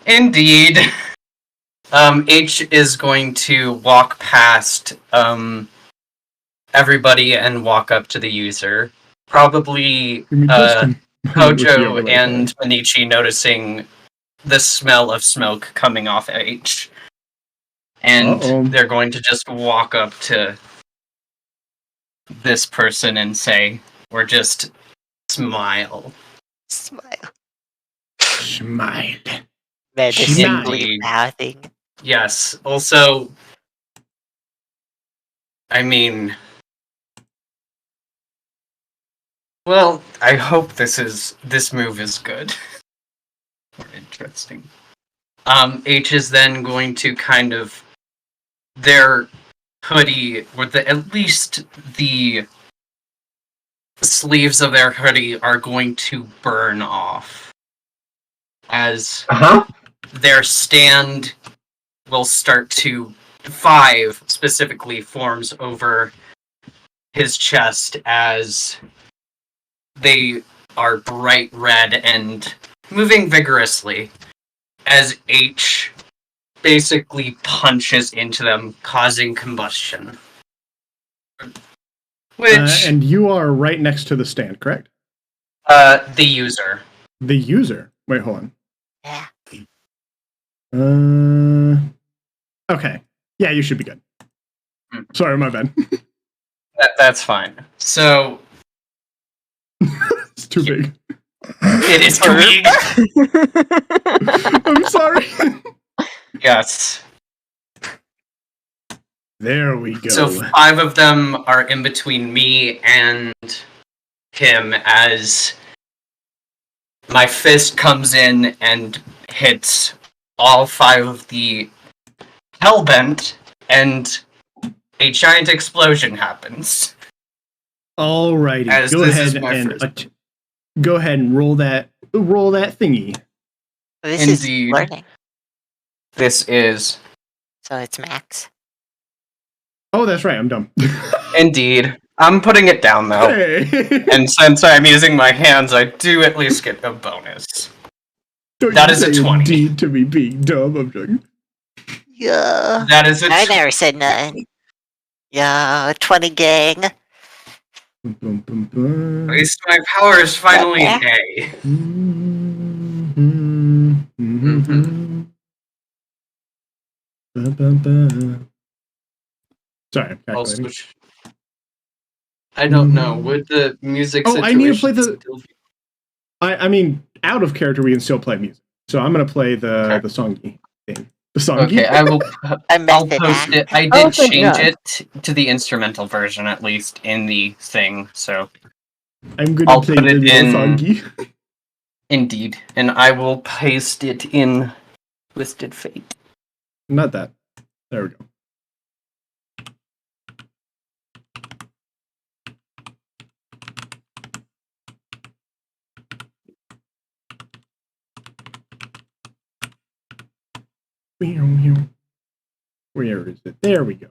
Indeed. H is going to walk past everybody and walk up to the user. Probably Give me just a moment with the Kojo overlay, and sorry. Manichi noticing the smell of smoke coming off H. And Uh-oh. they're going to just walk up to this person and say, or just smile. Smile. Smile. Menacingly Indeed. mouthing. Yes. Also, I mean, well, I hope this move is good. Or interesting. H is then going to kind of their hoodie, or at least the sleeves of their hoodie are going to burn off as their stand will start to 5 specifically forms over his chest as they are bright red and moving vigorously as H basically punches into them, causing combustion. Which And you are right next to the stand, correct? the user. The user. Wait, hold Yeah. on. Okay. Yeah, you should be good. Sorry, my bad. That's fine. So It's too big. it is too big. I'm sorry. Yes. There we go. So 5 of them are in between me and him as my fist comes in and hits all 5 of the hellbent, and a giant explosion happens. Alrighty. As Go this ahead is my and first. go ahead and roll that thingy. This Indeed. is learning. This is So it's max. Oh, that's right. I'm dumb. indeed. I'm putting it down though. Hey. And since I'm using my hands, I do at least get a bonus. Don't That you is a say 20. indeed to me being dumb. I'm joking. Yeah. That is a I never said nothing. Yeah, 20 gang. Bum, bum, At bum. least my power is finally an Yeah. A. Bum, bum, bum. Sorry, I'm Also, calculating. I don't know. Would the music Oh, I need to play situation the- still be- I mean, out of character, we can still play music. So I'm gonna play the Okay. the songy thing. The songy. Okay, I'll method post it. I Oh, did thank change God. it to the instrumental version, at least in the thing. So I'm gonna I'll play put the it little in- songy. indeed, and I will paste it in Twisted Fate. Not that. There we go. Where is it? There we go.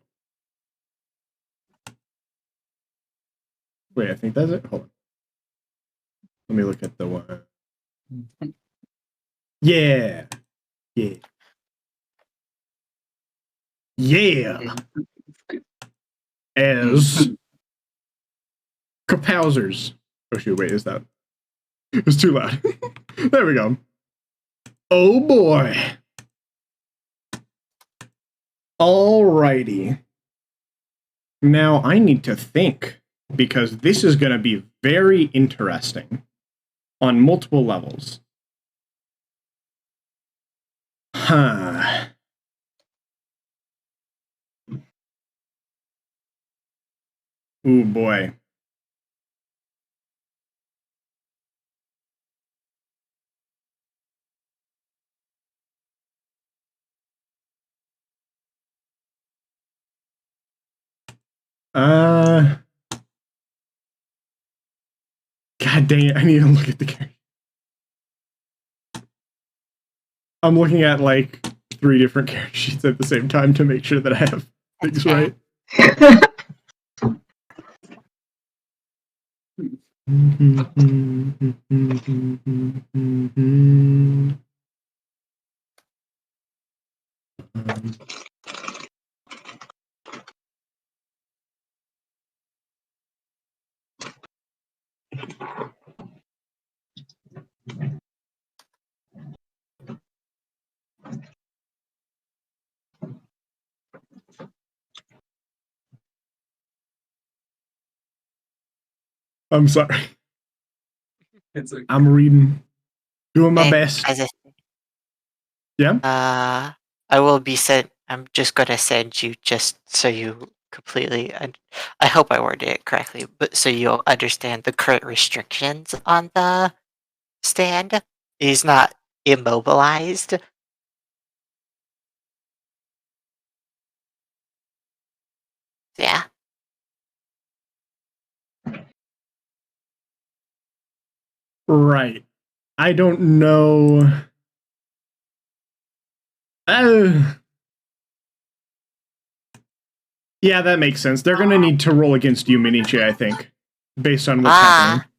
Wait, I think that's it. Hold on. Let me look at the one. Yeah. Yeah. Yeah. As Kapousers. Oh shoot, wait, is that? It's too loud. There we go. Oh boy. Alrighty. Now I need to think because this is going to be very interesting on multiple levels. Huh. Ooh boy. God dang it, I need to look at the character. I'm looking at like 3 different character sheets at the same time to make sure that I have things right. I'm sorry. It's okay. I'm reading. Doing my And best. as a- Yeah? I will be sent. I'm just gonna send you just so you completely. I hope I worded it correctly, but so you'll understand the current restrictions on the stand. He's not immobilized. Yeah. Right. I don't know. Yeah, that makes sense. They're gonna need to roll against you, Minichi, I think, based on what's happening.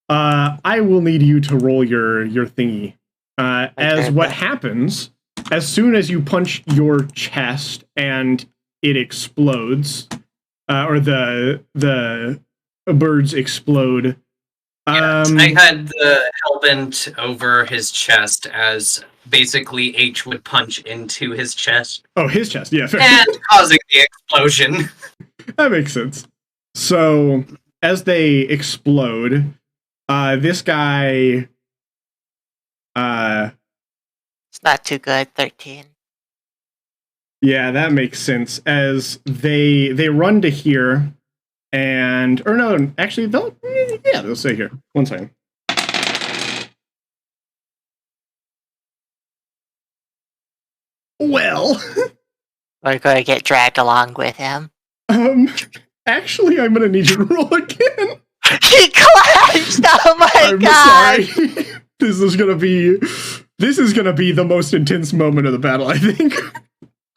I will need you to roll your thingy. As what happens, as soon as you punch your chest and it explodes, or the birds explode. I had the hellbent over his chest as basically H would punch into his chest. Oh, his chest, yeah. Fair. And causing the explosion. That makes sense. So, as they explode, this guy... It's not too good, 13. Yeah, that makes sense. As they run to here, and... Or no, actually, they'll stay here. One second. Well... We're gonna get dragged along with him. Actually, I'm gonna need you to roll again. He clashed! Oh my god! Sorry. This is gonna be the most intense moment of the battle, I think.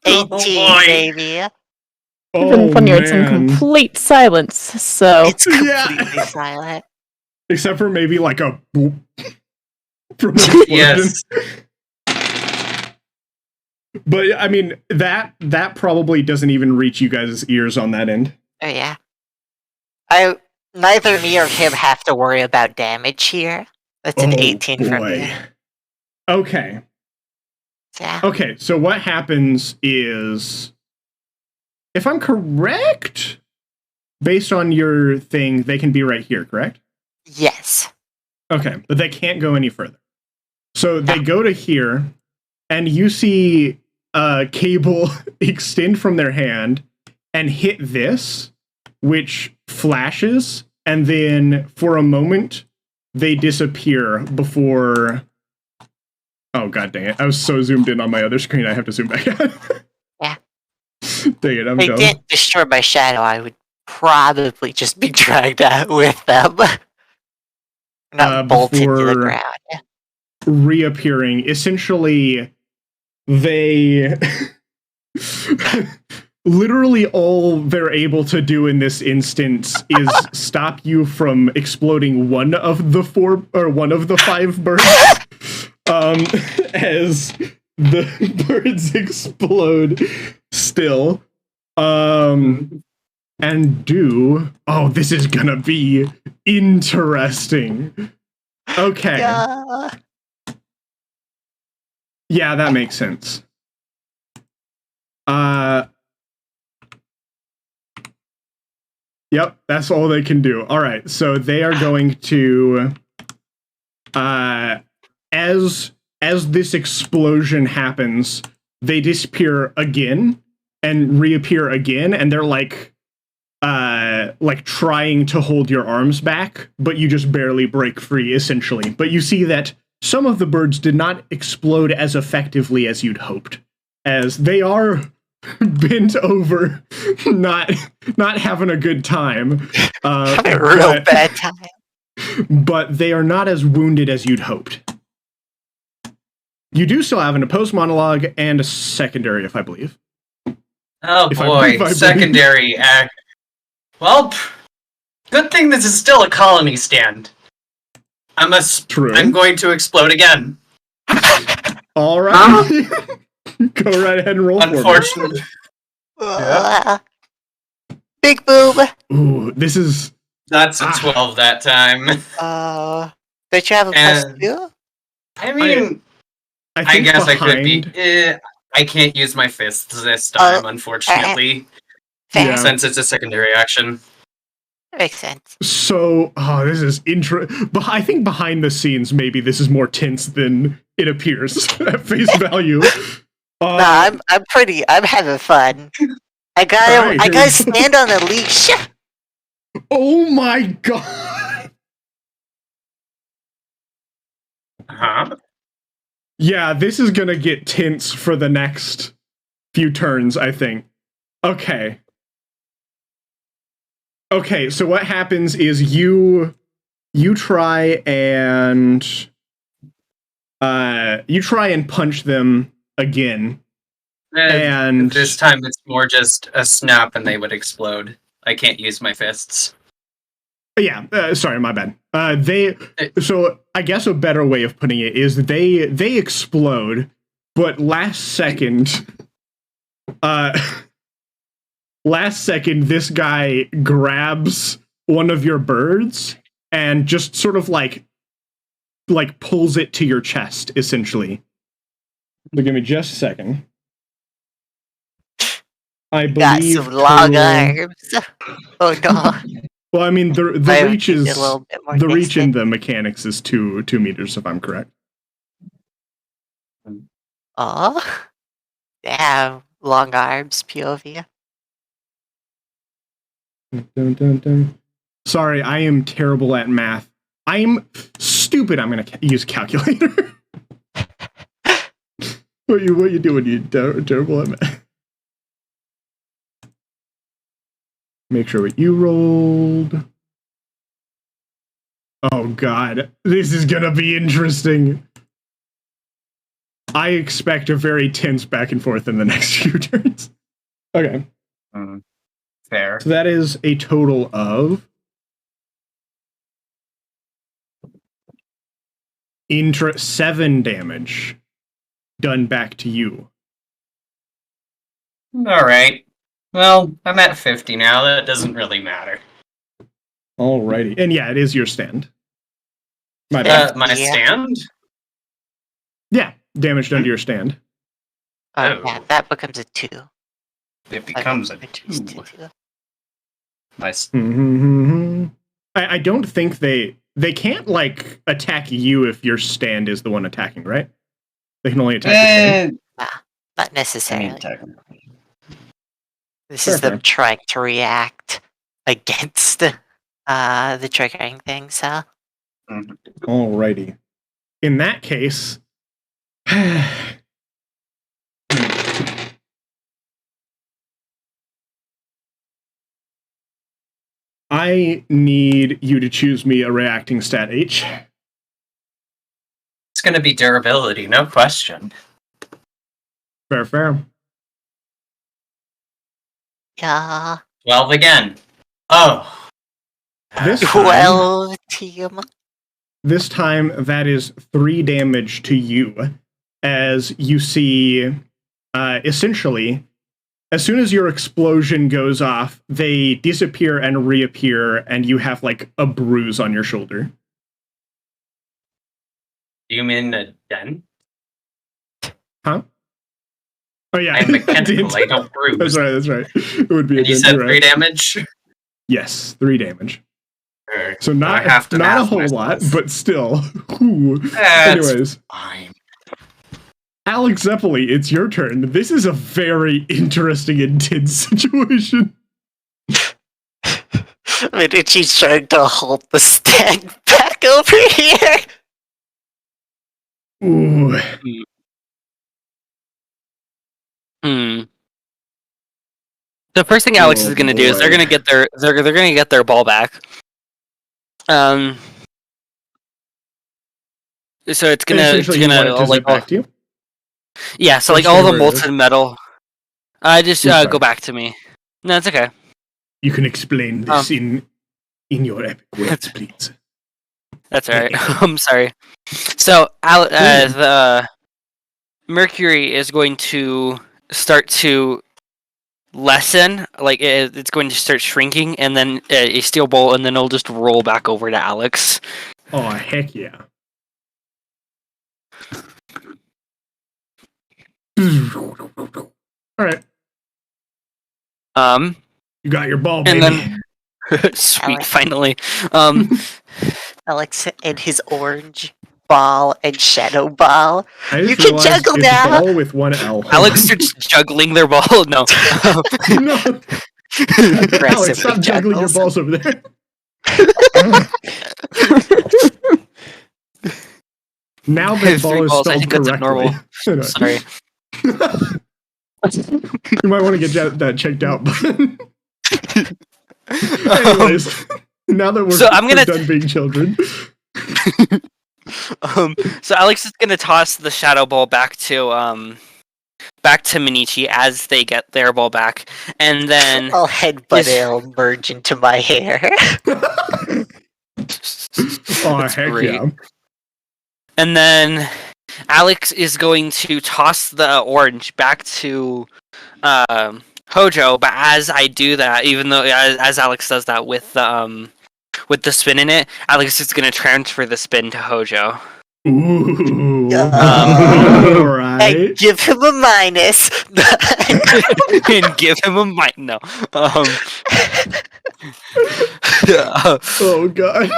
18, baby. Even when you're in complete silence, so... It's completely silent. Except for maybe like a boop from the Yes. But I mean that probably doesn't even reach you guys' ears on that end. Oh yeah. Neither me or him have to worry about damage here. That's an 18 from me. Okay. Yeah. Okay, so what happens is, if I'm correct, based on your thing, they can be right here, correct? Yes. Okay, but they can't go any further. So they go to here, and you see a cable extend from their hand and hit this, which flashes, and then for a moment, they disappear before... Oh, god dang it. I was so zoomed in on my other screen, I have to zoom back out. Yeah. Dang it, I'm If they dumb. didn't destroy my shadow, I would probably just be dragged out with them. Not bolted to the ground. Reappearing, essentially, they... Literally all they're able to do in this instance is stop you from exploding one of the 5 birds. As the birds explode still. And this is gonna be interesting. Okay. Yeah, that makes sense. Yep, that's all they can do. All right, so they are going to, as this explosion happens, they disappear again and reappear again, and they're like trying to hold your arms back, but you just barely break free, essentially. But you see that some of the birds did not explode as effectively as you'd hoped, as they are bent over, not having a good time. Having a real bad time. But they are not as wounded as you'd hoped. You do still have a post monologue and a secondary, if I believe. Oh If I boy, believe. secondary act. Well, good thing this is still a colony stand. True. I'm going to explode again. All right. Go right ahead and roll for me. Unfortunately. Big boob. Ooh, this is... That's a 12 that time. Don't you have a plus 2? I mean, I think guess I could behind- be. I can't use my fists this time, unfortunately, Fair. Yeah. since it's a secondary action. Makes sense. So, this is but I think behind the scenes, maybe this is more tense than it appears at face value. Nah, I'm having fun. I gotta stand on a leash. Oh my god! Huh? Yeah, this is gonna get tense for the next few turns, I think. Okay. Okay, so what happens is you try and punch them again. And this time it's more just a snap and they would explode. I can't use my fists. Yeah, sorry, my bad. So I guess a better way of putting it is they explode, but last second, this guy grabs one of your birds and just sort of like pulls it to your chest, essentially. So give me just a second. I Got believe some long arms. Oh no. Well, I mean, the reach is a little bit more the reach in distant. the mechanics is 2 meters, if I'm correct. Oh. Damn. Long arms, POV. Dun, dun, dun. Sorry, I am terrible at math. I'm stupid. I'm gonna use calculator. What you doing? You terrible at math. Make sure what you rolled. Oh god, this is gonna be interesting. I expect a very tense back and forth in the next few turns. Okay. Fair. So that is a total of 7 damage done back to you. Alright. Well, I'm at 50 now. That doesn't really matter. Alrighty. And yeah, it is your stand. My My stand? Yeah, damage done to your stand. Yeah, that becomes a 2. It becomes a Reduce 2. to 2. Nice. I don't think they can't like attack you if your stand is the one attacking, right? They can only attack your stand. Not necessarily. technically. This Fair, is them trying to react against the triggering thing, so. Alrighty. In that case, I need you to choose me a reacting stat H. It's going to be durability, no question. Fair. Yeah. 12 again. Oh. This time, 12 team. this time, that is 3 damage to you, as you see, essentially, as soon as your explosion goes off, they disappear and reappear, and you have, like, a bruise on your shoulder. Do you mean a dent? Huh? Oh, yeah. I'm mechanical, I don't bruise. That's right. It would be And a you dent, said you're 3 right. damage? Yes, 3 damage. Sure. So I not have to a math whole myself. lot, but still. Ooh. That's Anyways, fine. Alex Zeppeli, it's your turn. This is a very interesting, intense situation. Medici's trying to hold the stand back over here. Ooh. The first thing Alex Oh, is gonna do is they're boy. gonna get their ball back. So it's Essentially, you want it to zip back to you? yeah. So Or like all stay the where it molten is? metal. Just Sorry. go back to me. No, it's okay. You can explain this in your epic words, please. That's all right. I'm sorry. So the Mercury is going to start to lessen, like it's going to start shrinking, and then a steel ball, and then it'll just roll back over to Alex. Oh, heck yeah. Alright. You got your ball, baby. And then sweet, Alex. finally. Alex and his orange ball and shadow ball. I just You can realized juggle it's now. ball with one L. Alex starts juggling their ball. No. No. Alex, stop juggling your balls over there. Now I the have ball 3 is balls. I spelled think that's correctly. abnormal. Sorry. You might want to get that checked out. Anyways, now that we're, So I'm gonna we're done being children. So Alex is gonna toss the shadow ball back to Minichi as they get their ball back, and then I'll headbutt it'll merge into my hair. Oh, That's heck great. yeah. And then Alex is going to toss the orange back to Hojo, but as I do that, even though as Alex does that with the spin in it, Alex is going to transfer the spin to Hojo. Ooh. I Alright. give him a minus. And give him a mic. No. Oh, God.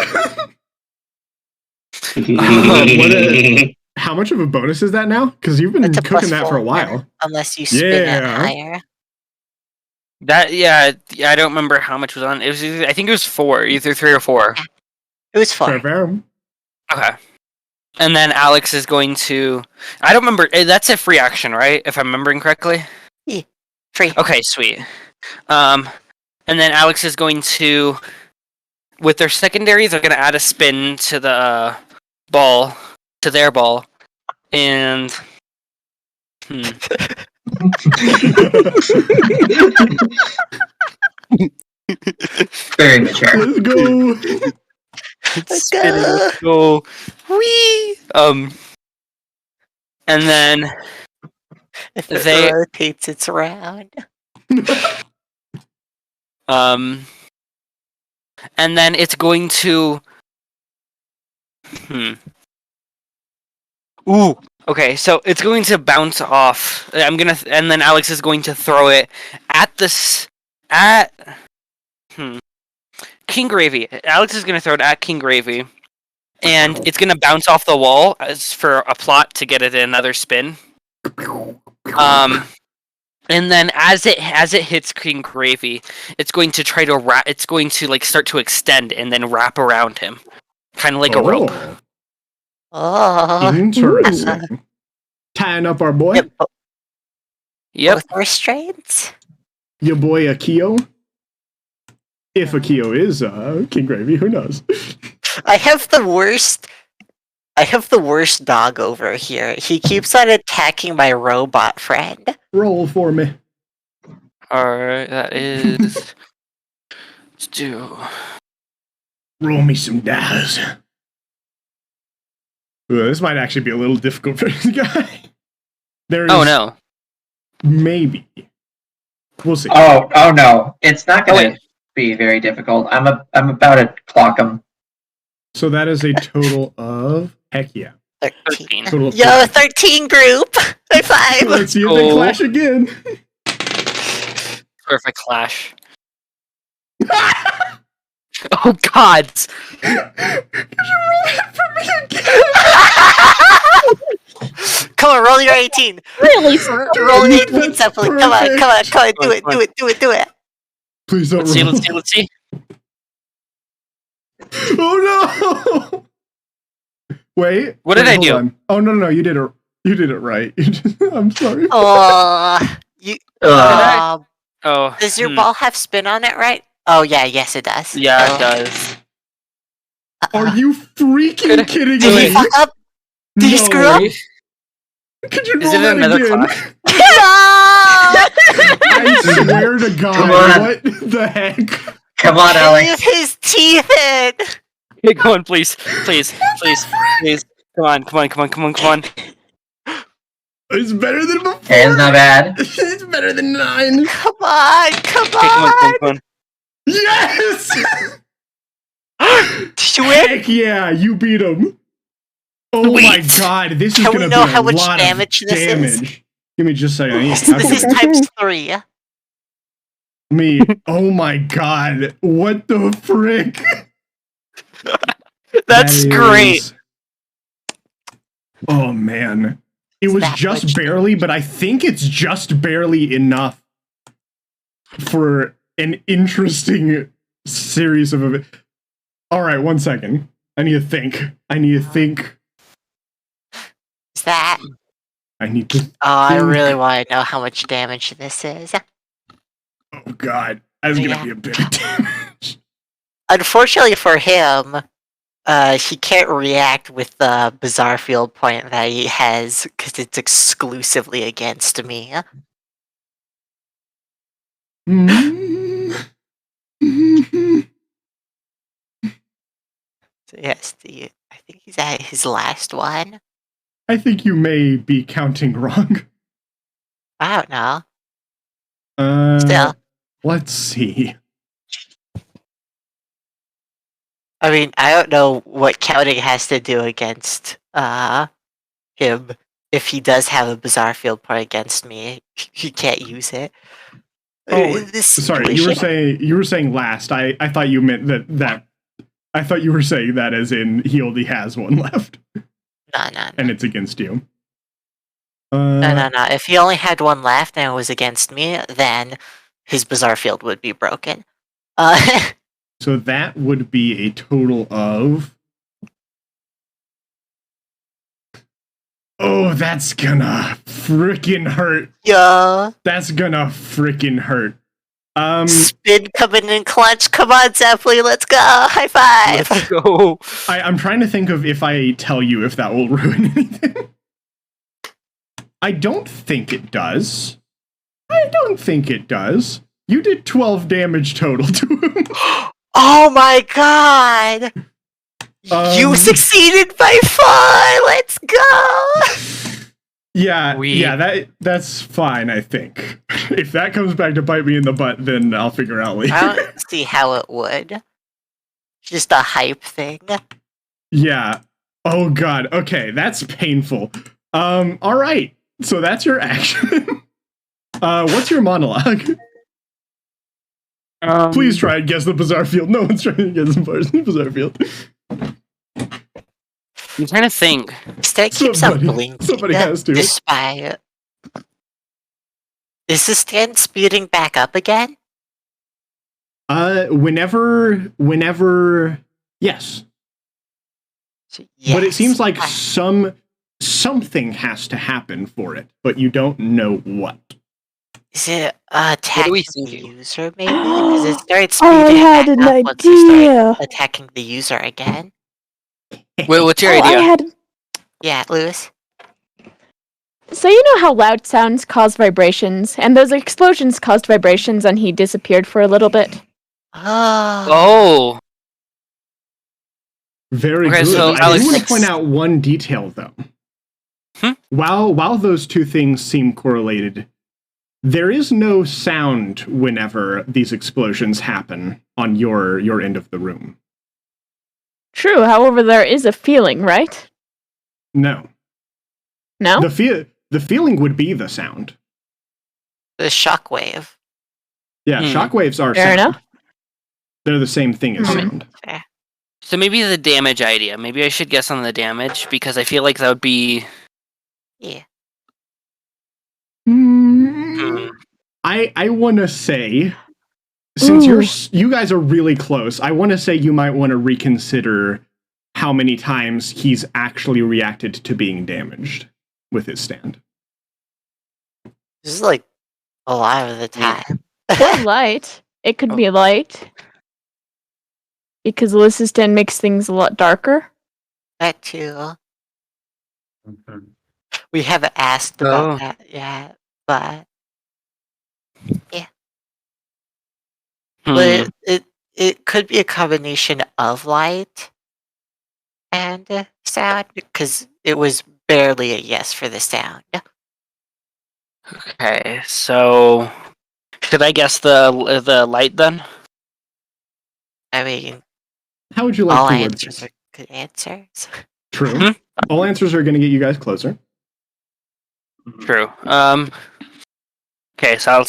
How much of a bonus is that now? Because you've been It's a cooking that +4, for a while. Unless you spin it Yeah. higher. I don't remember how much was on. It was I think it was 4, either 3 or 4. It was 4. Fair. Okay. And then Alex is going to. I don't remember. That's a free action, right? If I'm remembering correctly. Yeah, free. Okay, sweet. And then Alex is going to, with their secondary, they're going to add a spin to the ball, to their ball, and. Very mature. Let's go. Let's Spinning, go. let's go. Whee! And then If it they- rotates, it's round. and then it's going to. Ooh. Okay, so it's going to bounce off. And then Alex is going to throw it at King Gravy. Alex is going to throw it at King Gravy, and it's going to bounce off the wall as for a plot to get it another spin. And then as it hits King Gravy, it's going to try to it's going to like start to extend and then wrap around him, kind of like a rope. Oh. Interesting. Tying up our boy. Yep. Both restraints. Your boy Akio. If Akio is King Gravy, who knows? I have the worst dog over here. He keeps on attacking my robot friend. Roll for me. Alright, that is. Let's do. Roll me some dice. Ooh, this might actually be a little difficult for this guy. There's Oh no. maybe. We'll see. Oh no. It's not Oh, going wait. to be very difficult. I'm about to clock him. So that is a total of heck yeah. 13. Total of Yo, 13 group! High five! Let's see if they go. clash again. Perfect clash. Oh god! Come on, roll your 18. Really, sir? Roll your 18 That's separately. Come on, do it. Please don't Let's roll. see. Oh no! Wait. What did I hold do? on. Oh no, you did it right. I'm sorry. Oh, you. Ugh. I Oh. Does your ball have spin on it, right? Oh, yeah, yes, it does. Yeah, Oh. it does. Are you freaking kidding Did he me? fuck up? Did he screw up? Could you Is roll it that another again? class? No! I swear to God, Come on. what the heck? Come on, Leave Alex. his teeth in! Hey, go on, please. Please. Come on. It's better than before. Okay, it's not bad. It's better than 9. Come on, come Okay, on! come on. Yes! Did you win? Heck yeah, you beat him. Oh Wait. my God, this is Can we gonna know be a how much lot damage of this is? damage. Give me just a second. I need to This is calculate. times 3. Me. Oh my God, what the frick? That's That great. is- Oh man. It was That just much barely, but I think it's just barely enough for an interesting series of events. Alright, 1 second. I need to think. Is that? I need to. Oh, I think. really want to know how much damage this is. Oh god. That's gonna Yeah. be a bit of damage. Unfortunately for him, he can't react with the bizarre field point that he has because it's exclusively against me. So yes, I think he's at his last one. I think you may be counting wrong. I don't know. Still. Let's see. I mean, I don't know what counting has to do against him. If he does have a bizarre field point against me, he can't use it. Oh, sorry. You were saying last. I thought you meant that. I thought you were saying that as in he only has one left. No. And it's against you. No. If he only had one left and it was against me, then his bizarre field would be broken. So that would be a total of. Oh, that's gonna frickin' hurt. Yeah. That's gonna frickin' hurt. Spin coming in clutch. Come on, Zeppeli, let's go. High five. Let's go. I'm trying to think of if I tell you if that will ruin anything. I don't think it does. You did 12 damage total to him. Oh my god. You succeeded by 4. Let's go. Yeah, that's fine, I think. If that comes back to bite me in the butt, then I'll figure out later. I don't see how it would. Just a hype thing. Yeah. Oh god. Okay, that's painful. All right. So that's your action. What's your monologue? Please try and guess the bizarre field. No one's trying to guess the bizarre field. I'm trying to think. Stand keeps on blinking. Somebody has to. Despite. Is the stand speeding back up again? Whenever, yes. But it seems like something has to happen for it, but you don't know what. Is it attacking we the thinking? user, maybe? Because it started speeding I had back an up once you idea. start attacking the user again. Wait, what's your I idea? had. Yeah, Lewis? So you know how loud sounds cause vibrations, and those explosions caused vibrations, and he disappeared for a little bit. Oh. Very Okay, good. so I Alex- do want to point out one detail, though. While those two things seem correlated, there is no sound whenever these explosions happen on your end of the room. True, however, there is a feeling, right? No. No? The feeling would be the sound. The shockwave. Yeah, shockwaves are Fair sound. enough. They're the same thing as Mhm. sound. Fair. So maybe the damage idea. Maybe I should guess on the damage because I feel like that would be. Yeah. I want to say, since you guys are really close, I want to say you might want to reconsider how many times he's actually reacted to being damaged with his stand. This is like a lot of the time. Or light. It could be light. Because Alyssa's stand makes things a lot darker. That too. We haven't asked about that yet, but yeah. But it could be a combination of light and sound, because it was barely a yes for the sound. Okay, so should I guess the light then? I mean, How would you like all to word answers this? are good answers. True. All answers are going to get you guys closer. True. Okay, so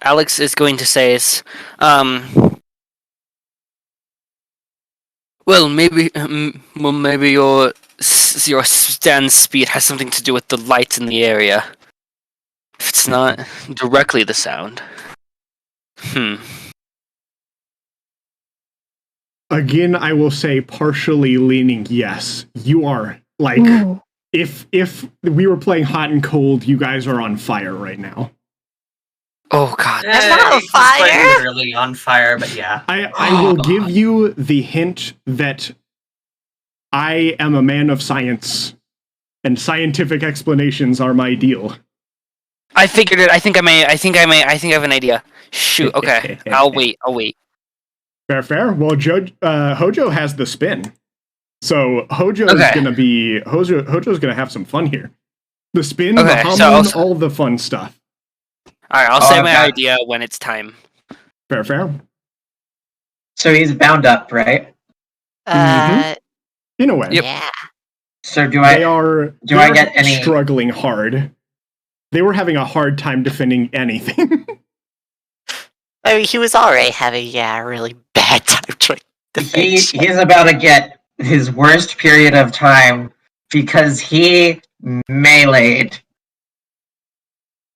Alex is going to say is, well, maybe your stand speed has something to do with the light in the area. If it's not directly the sound. Again, I will say partially leaning yes. You are like Ooh. if we were playing hot and cold, you guys are on fire right now. Oh god. I'm not on He's quite fire. literally on fire, but yeah. I will give you the hint that I am a man of science, and scientific explanations are my deal. I figured it. I think I have an idea. Shoot. Okay. I'll wait. Fair. Well, Hojo has the spin, so Hojo's gonna have some fun here. The spin, the humming, all the fun stuff. All right. I'll say my idea when it's time. Fair. So he's bound up, right? In a way. Yep. Yeah. So do They I are get any struggling hard. They were having a hard time defending anything. I mean, he was already having a really bad time trying to defend shit. he's about to get his worst period of time because he meleeed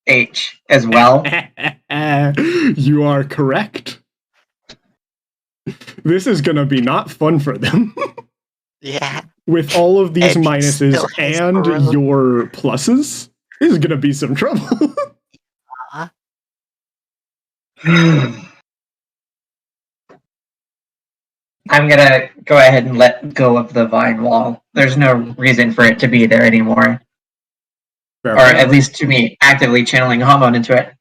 H as well. You are correct. This is gonna be not fun for them. Yeah. With all of these And he minuses still has and growth. your pluses, this is gonna be some trouble. I'm gonna go ahead and let go of the vine wall. There's no reason for it to be there anymore. Fair Or enough. at least to me, actively channeling hormone into it.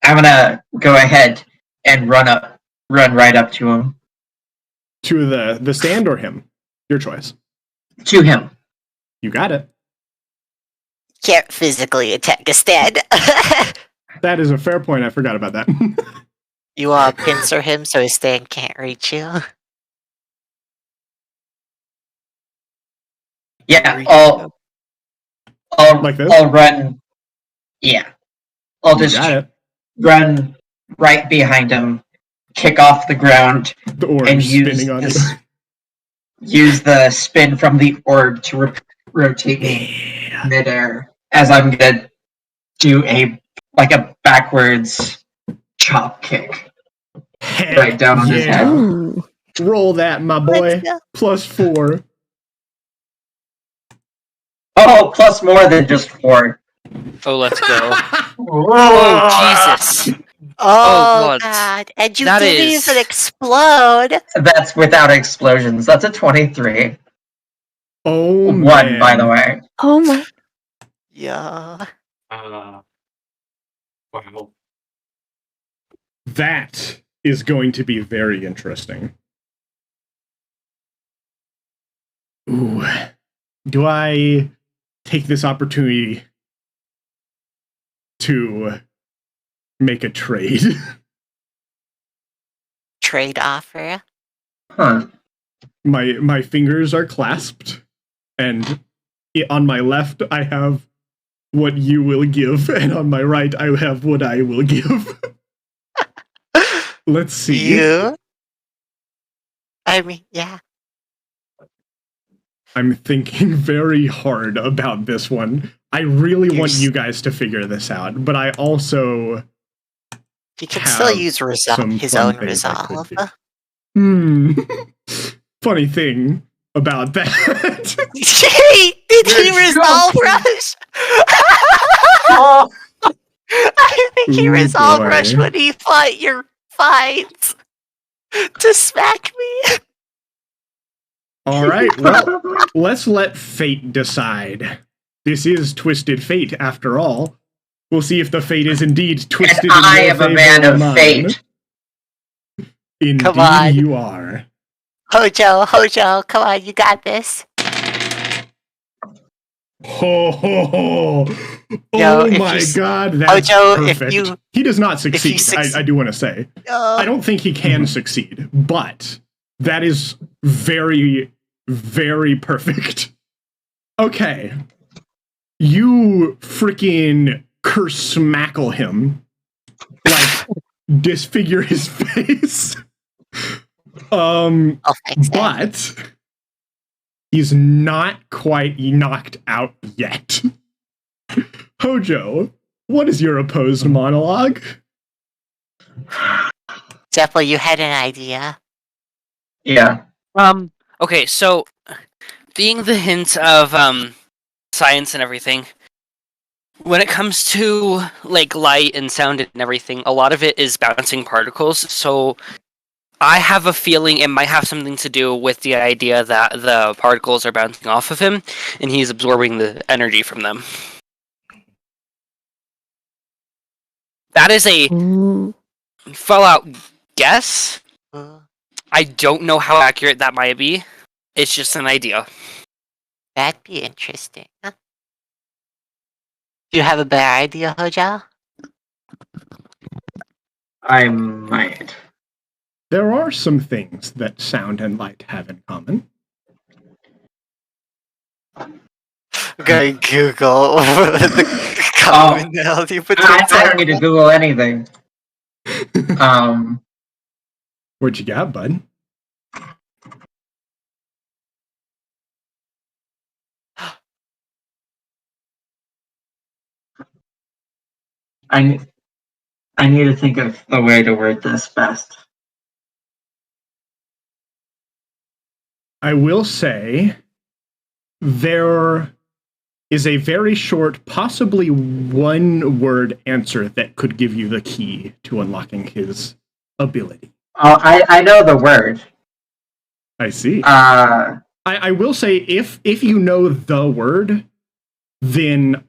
I'm gonna go ahead and run right up to him. To the stand or him? Your choice. To him. You got it. Can't physically attack a stand. That is a fair point. I forgot about that. You pincer him so his stand can't reach you. Yeah, Like this? I'll run. Yeah. I'll You just got it. run right behind him, kick off the ground, The orb and use spinning on you. use the spin from the orb to rotate me midair as I'm gonna do a backwards chop kick right down on his Yeah. head. Ooh. Roll that, my boy. Let's go. +4. Oh, plus more than just 4. Oh, let's go. Whoa. Oh Jesus. Oh, God. God. And you That didn't is- even explode. That's without explosions. That's a 23. Oh, 1, man. by the way. Oh my. Yeah. Wow. That is going to be very interesting. Ooh. Do I take this opportunity to make a trade? Trade offer. Huh. My fingers are clasped, and on my left I have what you will give, and on my right I have what I will give. Let's see. You? I mean, yeah. I'm thinking very hard about this one. I really want You're you guys to figure this out, but I also He can still have use some his fun own things I could resolve. do. Funny thing about that. Did he You're resolve joking. Rush? Oh, I think he Ooh, resolved boy. rush when he fought your fight to smack me. All right, well, let's let fate decide. This is Twisted Fate, after all. We'll see if the fate is indeed twisted And in I your am a favor man or of mine. fate. Indeed, Come on. you are. Hojo, come on, you got this. Ho ho ho! Yo, Oh if my you s- god, that's Hojo, if perfect. you- He does not if you succeed. I do want to say. I don't think he can succeed, but that is very, very perfect. Okay. You freaking curse-smackle him. Like, disfigure his face. I'll fix that. But he's not quite knocked out yet. Hojo, what is your opposed monologue? Zeppel, you had an idea. Yeah. Okay, so being the hint of science and everything, when it comes to like light and sound and everything, a lot of it is bouncing particles. So I have a feeling it might have something to do with the idea that the particles are bouncing off of him and he's absorbing the energy from them. That is a full-out guess. I don't know how accurate that might be. It's just an idea. That'd be interesting. Do you have a better idea, Hojo? I might. There are some things that sound and light have in common. Go Google the commonality between I don't need to Google anything. What you got, bud? I need to think of a way to word this best. I will say there is a very short, possibly one-word answer that could give you the key to unlocking his ability. Oh, I know the word. I see. Uh, I will say, if you know the word, then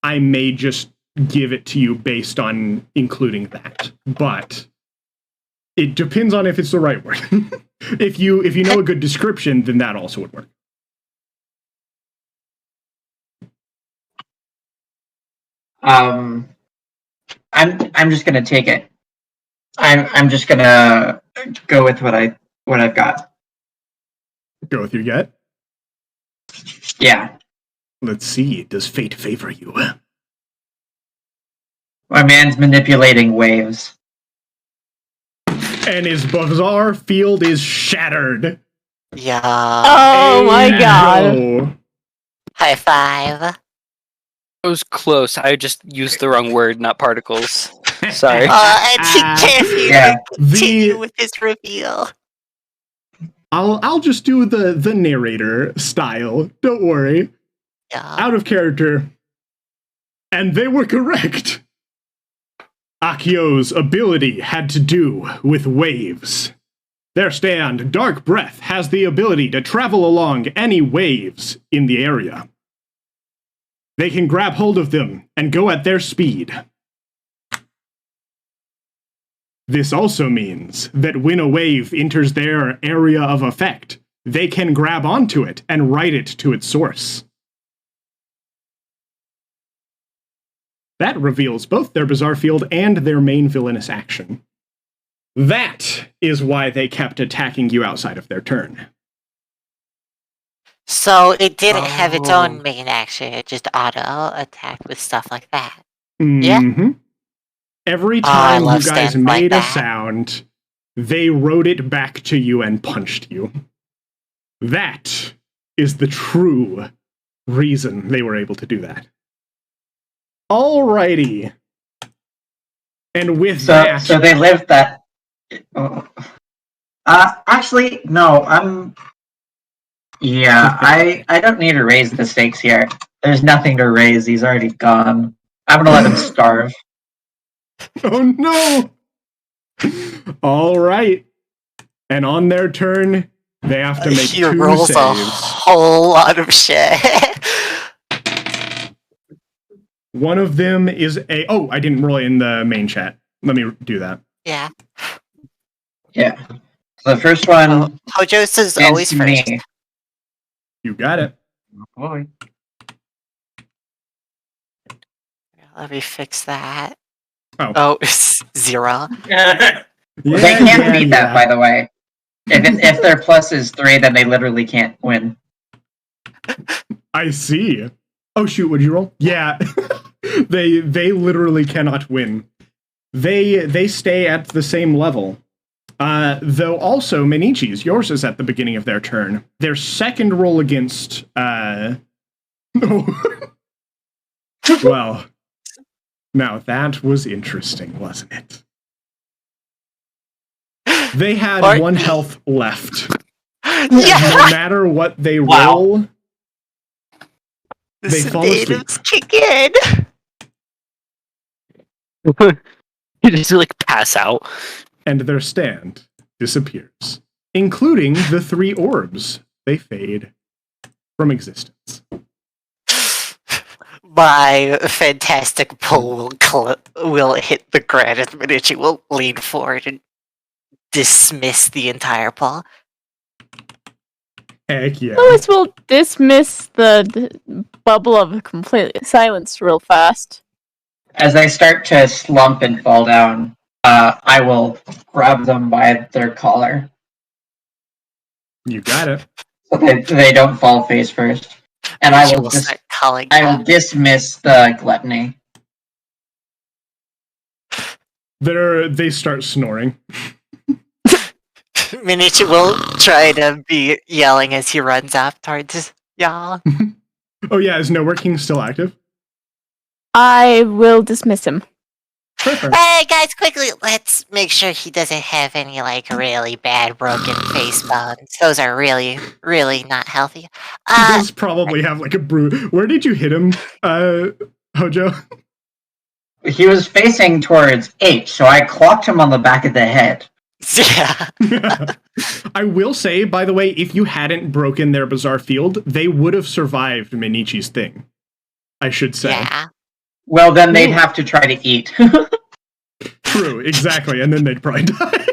I may just give it to you based on including that. But it depends on if it's the right word. If you know a good description, then that also would work. I'm just gonna take it. I'm just gonna go with what I've got. Go with your gut. Yeah. Let's see. Does fate favor you? My man's manipulating waves. And his bizarre field is shattered. Yeah. Oh my god. Go. High five. It was close. I just used the wrong word, not particles. Sorry. And he can't Yeah. continue with his reveal. I'll just do the narrator style. Don't worry. Yeah. Out of character. And they were correct. Akio's ability had to do with waves. Their stand, Dark Breath, has the ability to travel along any waves in the area. They can grab hold of them and go at their speed. This also means that when a wave enters their area of effect, they can grab onto it and ride it to its source. That reveals both their bizarre field and their main villainous action. That is why they kept attacking you outside of their turn. So it didn't have its own main action, it just auto attacked with stuff like that. Yeah. Mm-hmm. Every I time love you guys stands like made a that. sound, they wrote it back to you and punched you. That is the true reason they were able to do that. Alrighty. And with that... So they lived that. Actually, no. Yeah, I don't need to raise the stakes here. There's nothing to raise. He's already gone. I'm gonna let him starve. Oh no! All right. And on their turn, they have to make He 2 rolls a saves. whole lot of shit. One of them is a... Oh, I didn't roll it in the main chat. Let me do that. Yeah. Yeah. So the first one Hojo's is is always first. me. You got it. Boy. Let me fix that. Oh. It's 0. Yeah, They can't yeah, beat that, yeah. by the way. If their plus is 3, then they literally can't win. I see. Oh shoot, what'd you roll? Yeah. they literally cannot win. They stay at the same level. Though also Minichi's, yours is at the beginning of their turn. Their second roll against well, now that was interesting, wasn't it? They had 1 health left. Yeah. No matter what they roll, The they fall asleep. sedatives kick in. You just like pass out. And their stand disappears, including the 3 orbs. They fade from existence. My fantastic pull will hit the ground as Minichi will lean forward and dismiss the entire paw. Heck yeah. Louis will dismiss the bubble of complete silence real fast. As they start to slump and fall down, I will grab them by their collar You got it. so they don't fall face first. And I Minichi will will start calling I will out. dismiss the gluttony. They start snoring. Minichi will try to be yelling as he runs up towards y'all. Oh yeah, is No Working still active? I will dismiss him. Perfect. Hey guys, quickly, let's make sure he doesn't have any like really bad broken face bones. Those are really, really not healthy. He does probably have like a Where did you hit him, Hojo? He was facing towards H, so I clocked him on the back of the head. Yeah. I will say, by the way, if you hadn't broken their bizarre field, they would have survived Minichi's thing. I should say. Yeah. Well, then they'd have to try to eat. True, exactly, and then they'd probably die.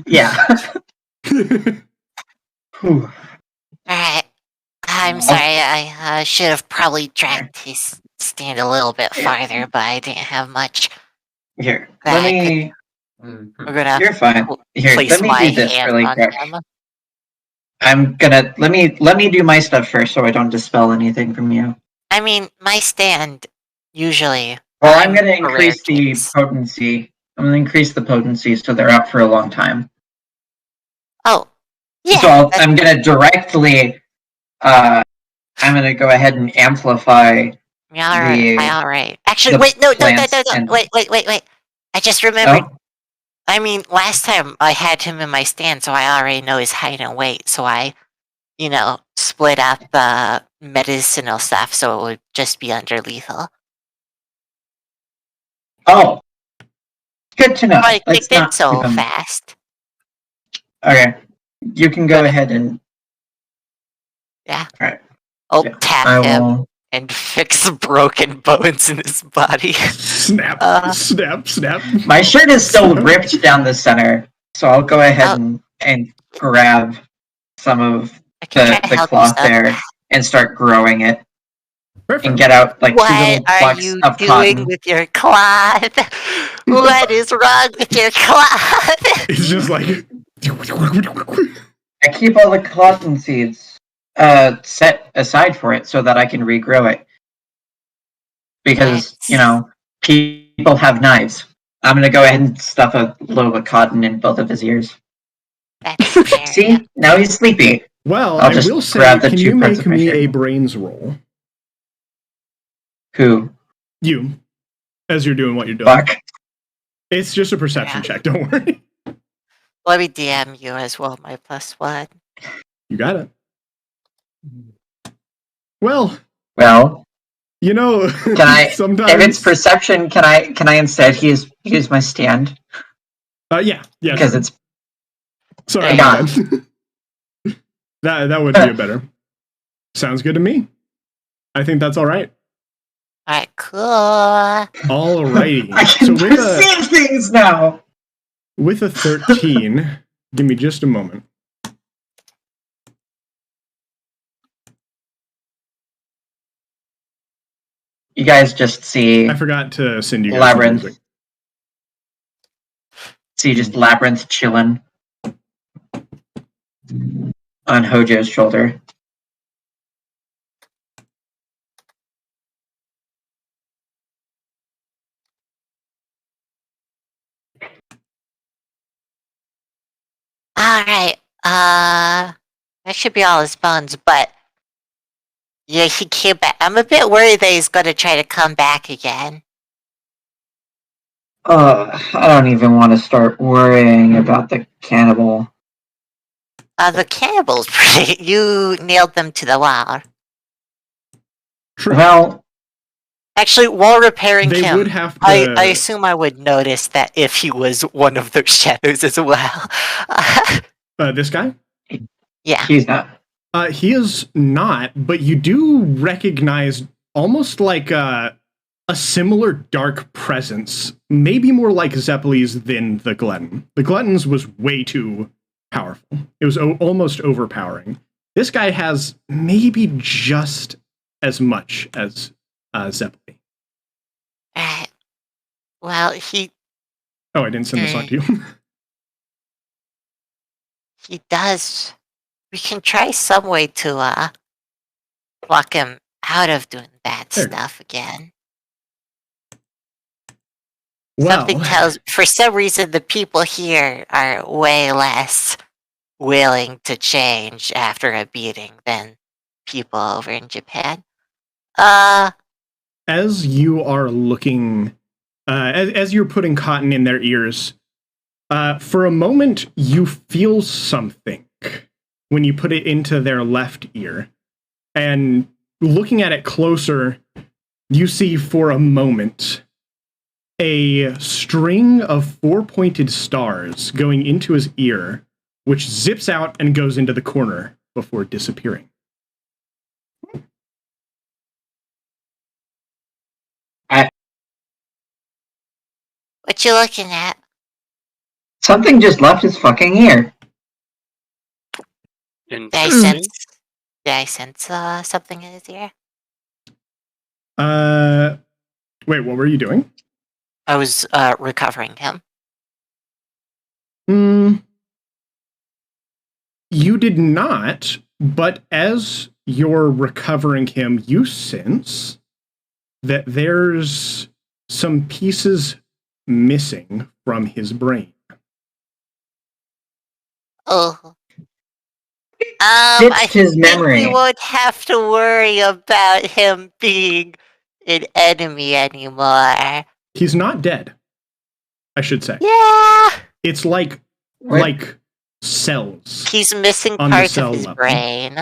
Yeah. Whew. Alright. I'm sorry, I should have probably dragged his stand a little bit farther, but I didn't have much. Here, That let I me. We're gonna You're fine. Here, place let me my do this hand really on quick. him. I'm gonna let me do my stuff first, so I don't dispel anything from you. I mean, my stand usually. Well, I'm gonna a rare increase the case. potency. I'm gonna increase the potency so they're out for a long time. Oh, yeah. So I'm gonna directly. I'm gonna go ahead and amplify. All right. Actually, the wait, no, plants and- wait. I just remembered. Oh, I mean, last time I had him in my stand, so I already know his height and weight. So I, split up the medicinal stuff so it would just be under lethal. oh, good to know. I Let's kicked it not so keep 'em- fast. Okay, you can go ahead and. Yeah. Alright. I'll Yeah, tap I him will. and fix the broken bones in his body. Snap, snap, snap. My shirt is still ripped down the center, so I'll go ahead and grab some of I can try to the help you, cloth son. there and start growing it Perfect. and get out like two What little are plucks you of doing cotton. with your cloth? What is wrong with your cloth? It's just like. I keep all the cotton seeds set aside for it so that I can regrow it. Because, people have knives. I'm gonna go ahead and stuff a load of cotton in both of his ears. That's fair. See? Now he's sleepy. Well, I'll I just will say, grab the can 2 you parts make of my me shirt. a brains roll? Who? You. As you're doing what you're doing. Fuck. It's just a perception check, don't worry. Let me DM you as well, my +1. You got it. Well, Well, You know, Can I? sometimes If it's perception, can I instead use my stand? yeah, Because sure. it's Sorry, Yeah. my bad. that would be a better. Sounds good to me. I think that's all right. Alright, cool. Alrighty. I can perceive things now. With a 13, give me just a moment. You guys just see I forgot to send you guys Labyrinth. the music. See just Labyrinth chilling on Hojo's shoulder. Alright, that should be all his bones, but yeah, he came back. I'm a bit worried that he's gonna try to come back again. I don't even want to start worrying about the cannibal. The cannibals, you nailed them to the wall. True. Well, Actually, while repairing They him, would have to. I assume I would notice that if he was one of those shadows as well. This guy? Yeah. he's not. He is not, but you do recognize almost like a similar dark presence, maybe more like Zeppeli's than the Glutton. The Glutton's was way too powerful. It was almost overpowering. This guy has maybe just as much as Zeppeli. Well, he Oh, I didn't send this on to you. he does. We can try some way to block him out of doing bad There. stuff again. Well, Something tells, for some reason, the people here are way less willing to change after a beating than people over in Japan. as you are looking, as you're putting cotton in their ears, for a moment you feel something when you put it into their left ear. And looking at it closer, you see for a moment a string of 4-pointed stars going into his ear, which zips out and goes into the corner before disappearing. What you looking at? Something just left his fucking ear. Did I sense something in his ear? Wait, what were you doing? I was recovering him. You did not, but as you're recovering him, you sense that there's some pieces missing from his brain. Oh. Ditched his memory. Think we won't have to worry about him being an enemy anymore. He's not dead, I should say. Yeah. It's like cells. He's missing on the parts cell of his level. brain.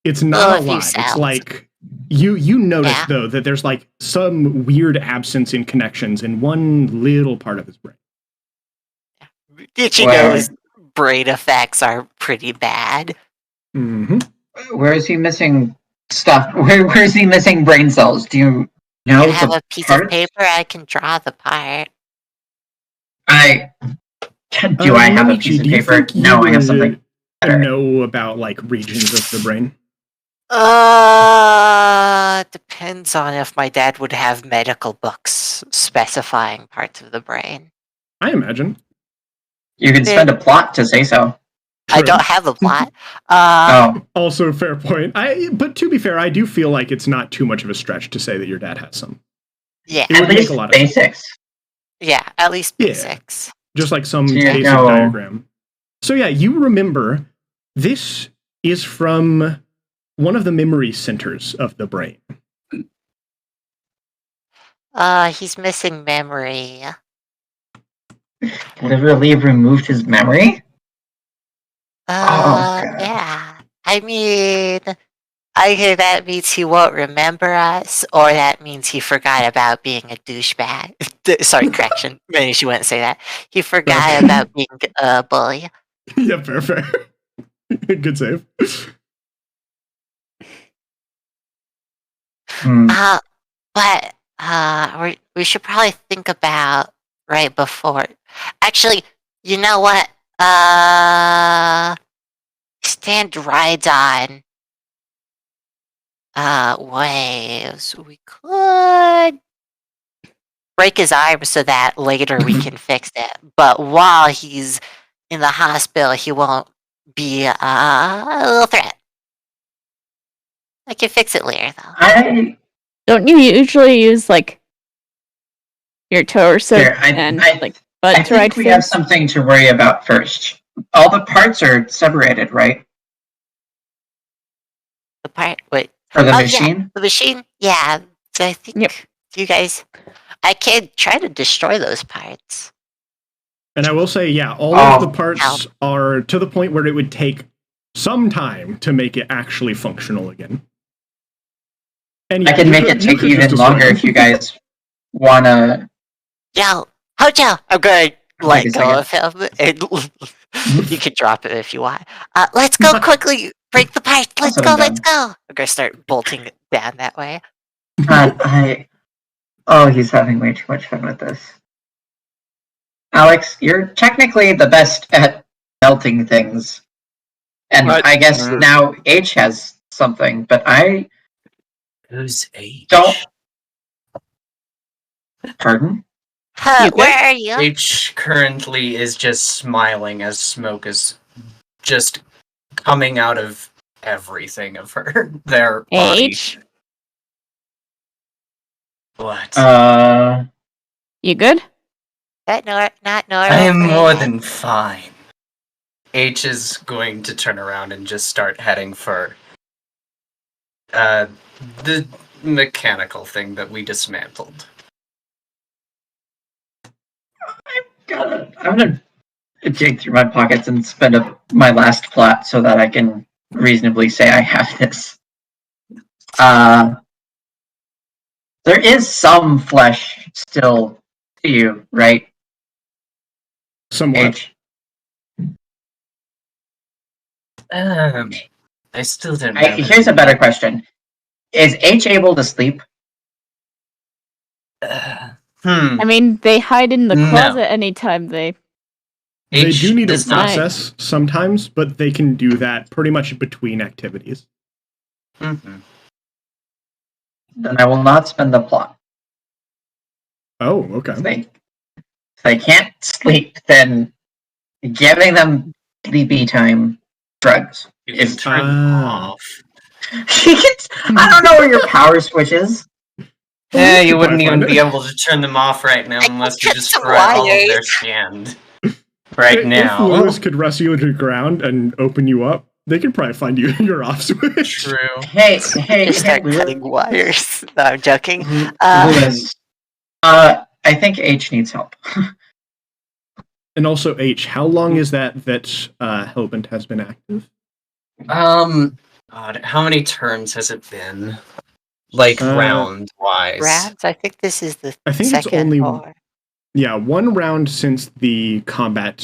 It's not a few alive. It's cells. like you notice Yeah. though that there's like some weird absence in connections in one little part of his brain. Did you know his brain effects are pretty bad? Mm-hmm. Where is he missing stuff? Where is he missing brain cells? Do you know? I have the a piece part? of paper. I can draw the part. Do I have a Mamichi, piece of do you paper? think you No, I have would something better. know about like regions of the brain? Depends on if my dad would have medical books specifying parts of the brain. I imagine. You could spend a plot to say so. I True. don't have a plot. Also, fair point. But to be fair, I do feel like it's not too much of a stretch to say that your dad has some. Yeah, It would At make least a lot of sense. basics. yeah, at least Yeah. basics. Just like some Yeah, basic no. diagram. So yeah, you remember this is from one of the memory centers of the brain. He's missing memory. Literally removed his memory? God. Yeah. I mean, Either that means he won't remember us, or that means he forgot about being a douchebag. Sorry, correction. Maybe she wouldn't say that. He forgot about being a bully. Yeah, fair. Good save. But we should probably think about right before. Actually, you know what? Stand rides on waves. We could break his arm so that later we can fix it. But while he's in the hospital, he won't be a little threat. I can fix it later, though. Don't you usually use like your torso Here, and I butt to ride think we have things? something to worry about first. All the parts are separated, right? The part, wait. For the Yeah, machine? the machine? Yeah. So I think you guys, I can try to destroy those parts. And I will say, yeah, all of the parts are to the point where it would take some time to make it actually functional again. And yeah, I can make it take even longer if you guys wanna. Yo, Hojo, I'm gonna let Take a go of him, and you can drop it if you want. Let's go quickly. Break the pipe. Let's go. Let's go. I'm gonna start bolting it down that way. He's having way too much fun with this. Alex, you're technically the best at melting things. And I guess now H has something, but I Who's H? don't. Pardon? Where are you? H currently is just smiling as smoke is just coming out of everything of her. Their body. H? What? You good? Not normal. I am more than fine. H is going to turn around and just start heading for the mechanical thing that we dismantled. I'm gonna dig through my pockets and spend up my last plot so that I can reasonably say I have this. There is some flesh still to you, right? Somewhat. H. I still don't know. Here's a better question. Is H able to sleep? I mean, they hide in the closet anytime they. They do need to does not. process sometimes, but they can do that pretty much between activities. Mm-hmm. Then I will not spend the plot. Oh, okay. If they can't sleep, then giving them sleepy time drugs is turn them off. I don't know where your power switch is. Yeah, you wouldn't even be able to turn them off right now unless you destroy all of their stand. Right now. If Lewis could rescue you into the ground and open you up, they could probably find you your off switch. True. Hey, start cutting wires. No, I'm joking. Lewis. I think H needs help. And also, H, how long is that Hellbent has been active? God, how many turns has it been? Like round wise. Rounds? I think this is the I think second it's only or... Yeah, one round since the combat,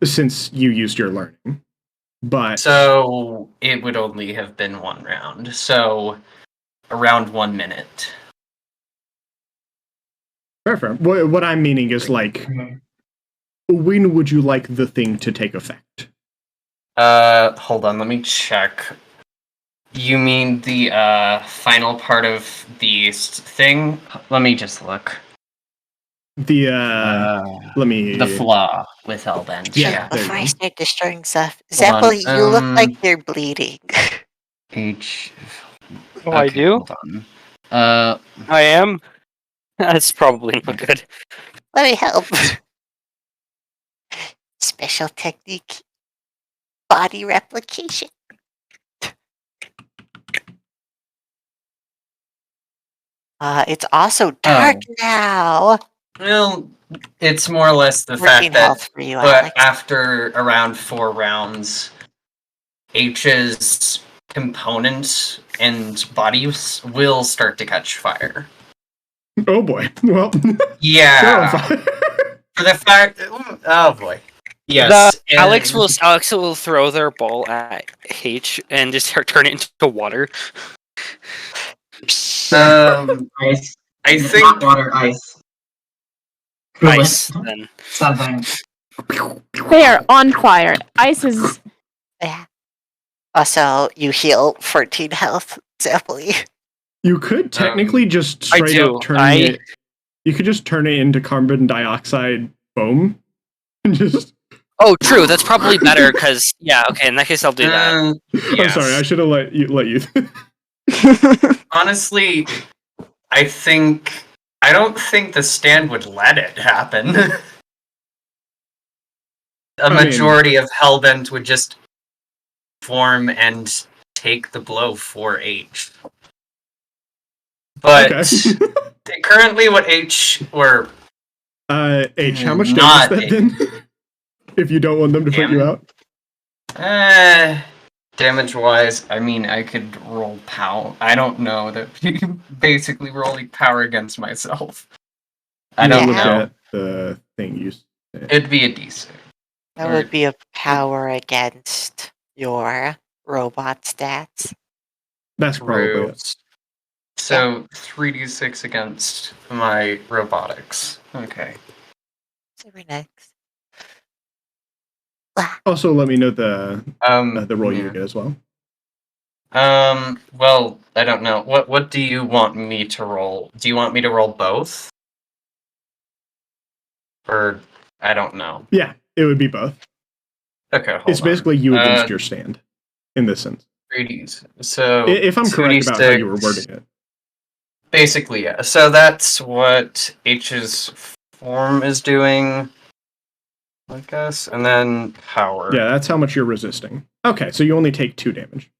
since you used your learning. But so it would only have been one round. So around 1 minute. Fair. What I'm meaning is, like, when would you like the thing to take effect? Hold on, let me check. You mean the final part of the thing? Let me just look. The flaw with Hellbent. Yeah. Before I start destroying stuff, Zeppel, you look like you're bleeding. H. Oh, I do? Hold on. I am? That's probably not good. Let me help. Special technique. Body replication. It's also dark now. Well, it's more or less the fact that after around 4 rounds, H's components and bodies will start to catch fire. Oh boy. Well, they're on Yeah. fire. For the fire. Oh boy. Yes. Alex will throw their ball at H and just turn it into water. Ice. I think Hot water ice. Ice, then. Something. They are on fire. Ice is. Yeah. Also, you heal 14 health, simply. You could technically just straight up turn it. You could just turn it into carbon dioxide foam. And just. Oh, true. That's probably better because okay. In that case, I'll do that. I'm sorry. I should have let you. Honestly, I don't think the stand would let it happen. Majority of Hellbent would just form and take the blow for H. But currently, what H or H, how much damage is that then? If you don't want them to put you out. Damage-wise, I mean, I could roll power. I don't know. That basically rolling power against myself. I don't know. At the thing you said. It'd be a D6. That would be a power against your robot stats. That's probably it. So 3d6 against my robotics. Okay. Super next. Also, let me know the roll you get as well. Well, I don't know. What do you want me to roll? Do you want me to roll both? Or I don't know. Yeah, it would be both. Okay, it's basically you against your stand, in this sense. 3Ds. So if I'm correct about how you were wording it. Basically, yeah. So that's what H's form is doing, I guess, and then power. Yeah, that's how much you're resisting. Okay, so you only take 2 damage.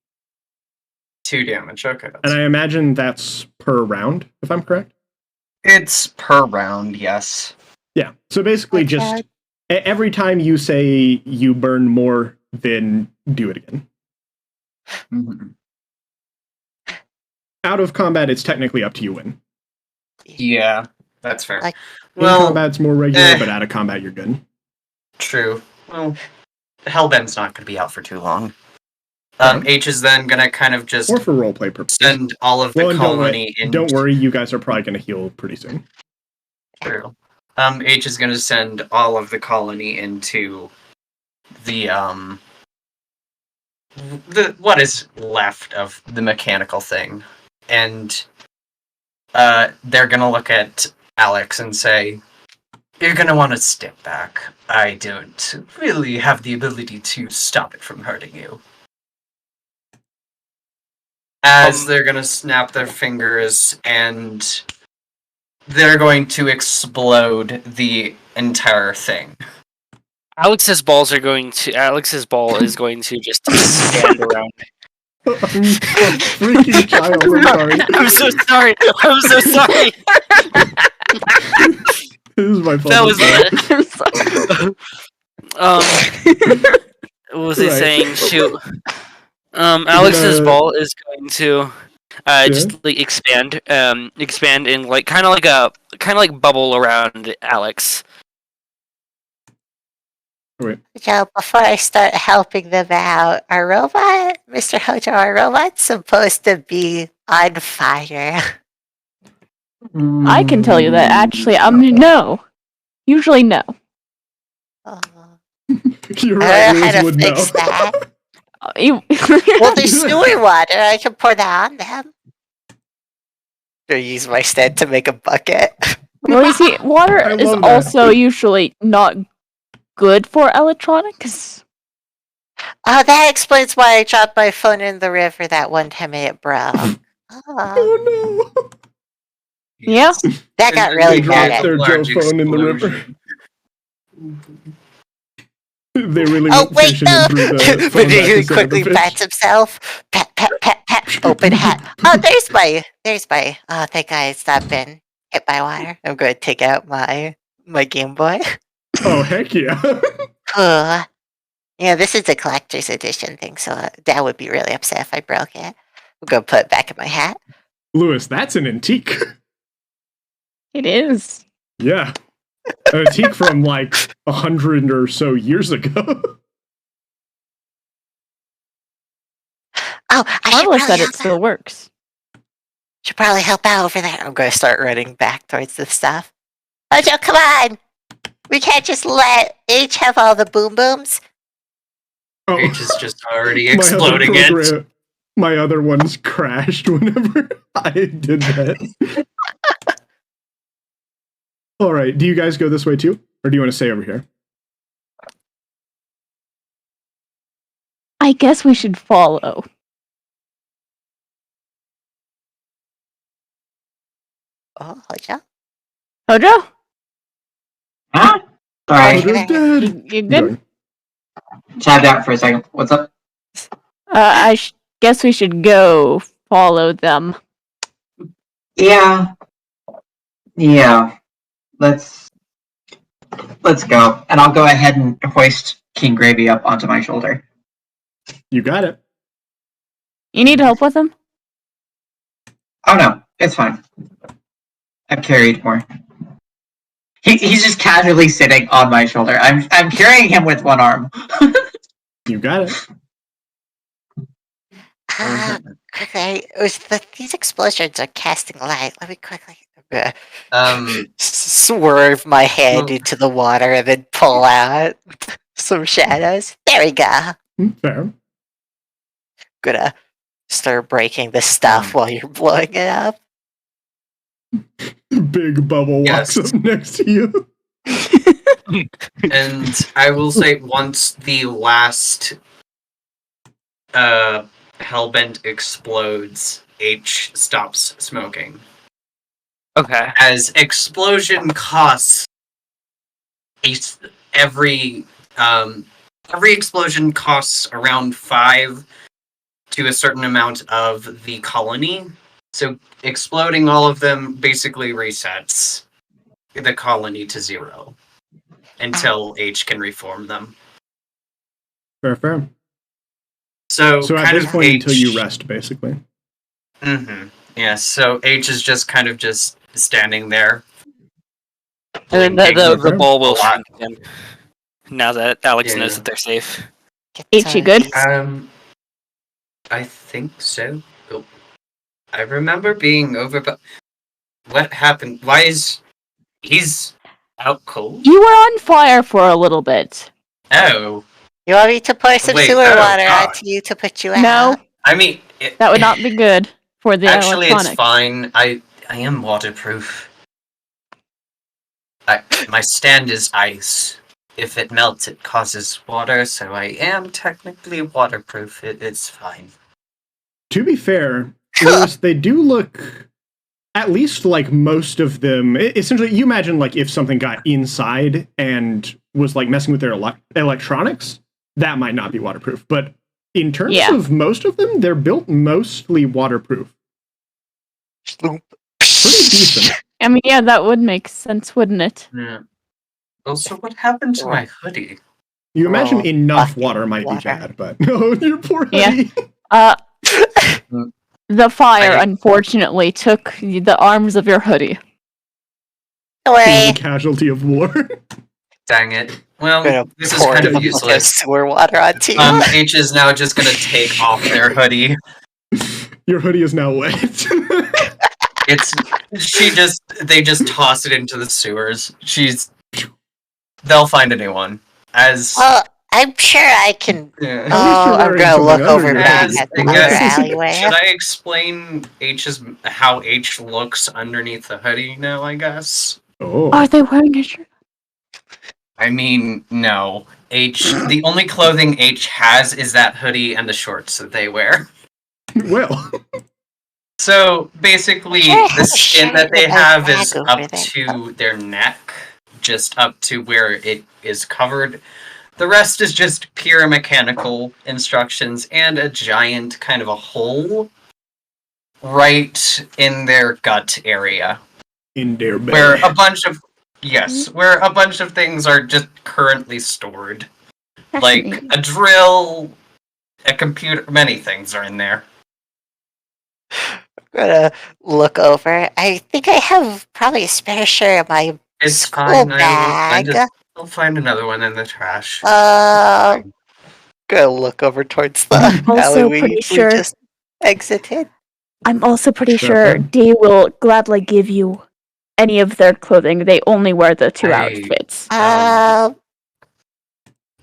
2 damage, okay. And I imagine that's per round, if I'm correct? It's per round, yes. Yeah, so basically just every time you say you burn more, then do it again. Mm-hmm. Out of combat, it's technically up to you win. Yeah, that's fair. In combat, it's more regular, but out of combat, you're good. True. Well, Hellbent's not going to be out for too long. H is then going to kind of just... Or for roleplay purposes. Send all of the colony in... Don't worry, you guys are probably going to heal pretty soon. True. H is going to send all of the colony into the what is left of the mechanical thing. And they're going to look at Alex and say, "You're going to want to step back. I don't really have the ability to stop it from hurting you." As they're going to snap their fingers and they're going to explode the entire thing. Alex's ball is going to just stand around. Freaking child, I'm sorry. I'm so sorry. This is my fault. That was what was he saying? Shoot. Alex's ball is going to just like expand and like kind of like bubble around Alex. Wait. So before I start helping them out, Mr. Hojo, our robot's supposed to be on fire. I can tell you that actually, no. Usually no. You're right, Liz would know. That. Well, there's sewer water. I can pour that on them. Or use my stand to make a bucket. Well, you see, water is also usually not good for electronics. Oh, that explains why I dropped my phone in the river that one time it broke. Oh no! Yeah, that got really bad. Their Joe phone in the river. They really wait, no! But he quickly pats himself. Pat, pat, pat, pat. Open hat. Oh, there's my. Oh, thank God it's not been hit by water. I'm going to take out my Game Boy. Oh, heck yeah. Yeah, this is a collector's edition thing, so Dad would be really upset if I broke it. I'm gonna put it back in my hat. Lewis, that's an antique. It is. Yeah. An antique from like 100 or so years ago. Oh, Marvelous that it still works. Should probably help out over there. I'm gonna start running back towards the stuff. JoJo, come on! We can't just let H have all the boom booms. Oh, H is just already my other exploding it. program- My other ones crashed whenever I did that. All right, do you guys go this way too? Or do you want to stay over here? I guess we should follow. Oh, JoJo? Hojo? Huh? Sorry, Hojo's dead. You good? tabbed out for a second. What's up? I guess we should go follow them. Yeah. Let's go, and I'll go ahead and hoist King Gravy up onto my shoulder. You got it. You need help with them? Oh no, it's fine. I've carried more. He's just casually sitting on my shoulder. I'm carrying him with one arm. You got it. Quickly, these explosions are casting light. Let me quickly swerve my head into the water and then pull out some shadows. There we go. Fair. Gonna start breaking the stuff while you're blowing it up. Big bubble walks Yes. up next to you. And I will say, once the last Hellbent explodes, H stops smoking. Okay. As explosion costs every explosion costs around 5 to a certain amount of the colony. So exploding all of them basically resets the colony to 0 until H can reform them. Fair. So at kind this of point, H, until you rest, basically. Mm-hmm. Yeah, so H is just kind of just standing there. And then blinking the ball will a lot. shrink again. Now that Alex Yeah. knows that they're safe. H, you good? I think so. Oh. I remember being over, but what happened? Why is he's out cold? You were on fire for a little bit. Oh, You want me to pour some Wait, sewer oh, water God. onto you to put you No, out? I mean, that would not be good for the actually, electronics. it's fine. I am waterproof. My stand is ice. If it melts, it causes water, so I am technically waterproof. It's fine. To be fair, Lewis, they do look, at least like most of them, essentially, you imagine like if something got inside and was like messing with their electronics, that might not be waterproof. But in terms of most of them, they're built mostly waterproof. Pretty decent. I mean, yeah, that would make sense, wouldn't it? Yeah. Also, what happened to my hoodie? You imagine enough fucking water might water. be bad, but no, your poor Yeah. hoodie. The fire, unfortunately, took the arms of your hoodie. Don't He's worry. a casualty of war. Dang it. Well, Gonna this is pour kind of the useless. sewer water onto you. H is now just gonna take off their hoodie. Your hoodie is now wet. They just toss it into the sewers. They'll find a new one. As Well, I'm sure I can. yeah. least Oh, you're I'm wearing gonna look something over under your back As, at the I other guess, alleyway. should I explain how H looks underneath the hoodie now, I guess? Oh. Are they wearing a shirt? I mean, no. The only clothing H has is that hoodie and the shorts that they wear. Well, So basically, Sure, the skin sure, that they with a have is bag up over there. to their neck, just up to where it is covered. The rest is just pure mechanical instructions and a giant kind of a hole right in their gut area, in their belly. where a bunch of things are just currently stored. Like Fascinating. a drill, a computer, many things are in there. I'm gonna look over. I think I have probably a spare share of my It's school fine. bag. I'll find another one in the trash. Gonna look over towards the I'm also alley pretty we sure. just exited. I'm also pretty Sure sure thing. D will gladly give you any of their clothing. They only wear the two outfits.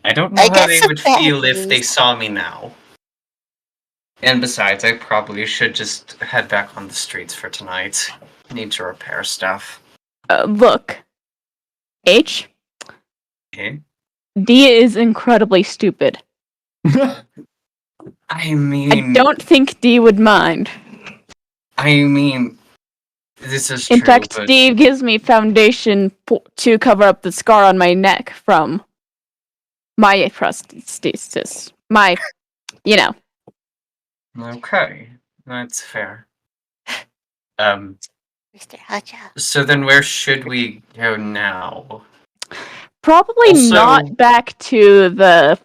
I don't know I how got they some would feel if they baggies. saw me now. And besides, I probably should just head back on the streets for tonight. Need to repair stuff. Look, H, Okay. D is incredibly stupid. I mean, I don't think D would mind. this is In true, fact, but D gives me foundation to cover up the scar on my neck from my prosthesis. okay, that's fair. Mr. Haja. So then where should we go now? Probably Also- not back to the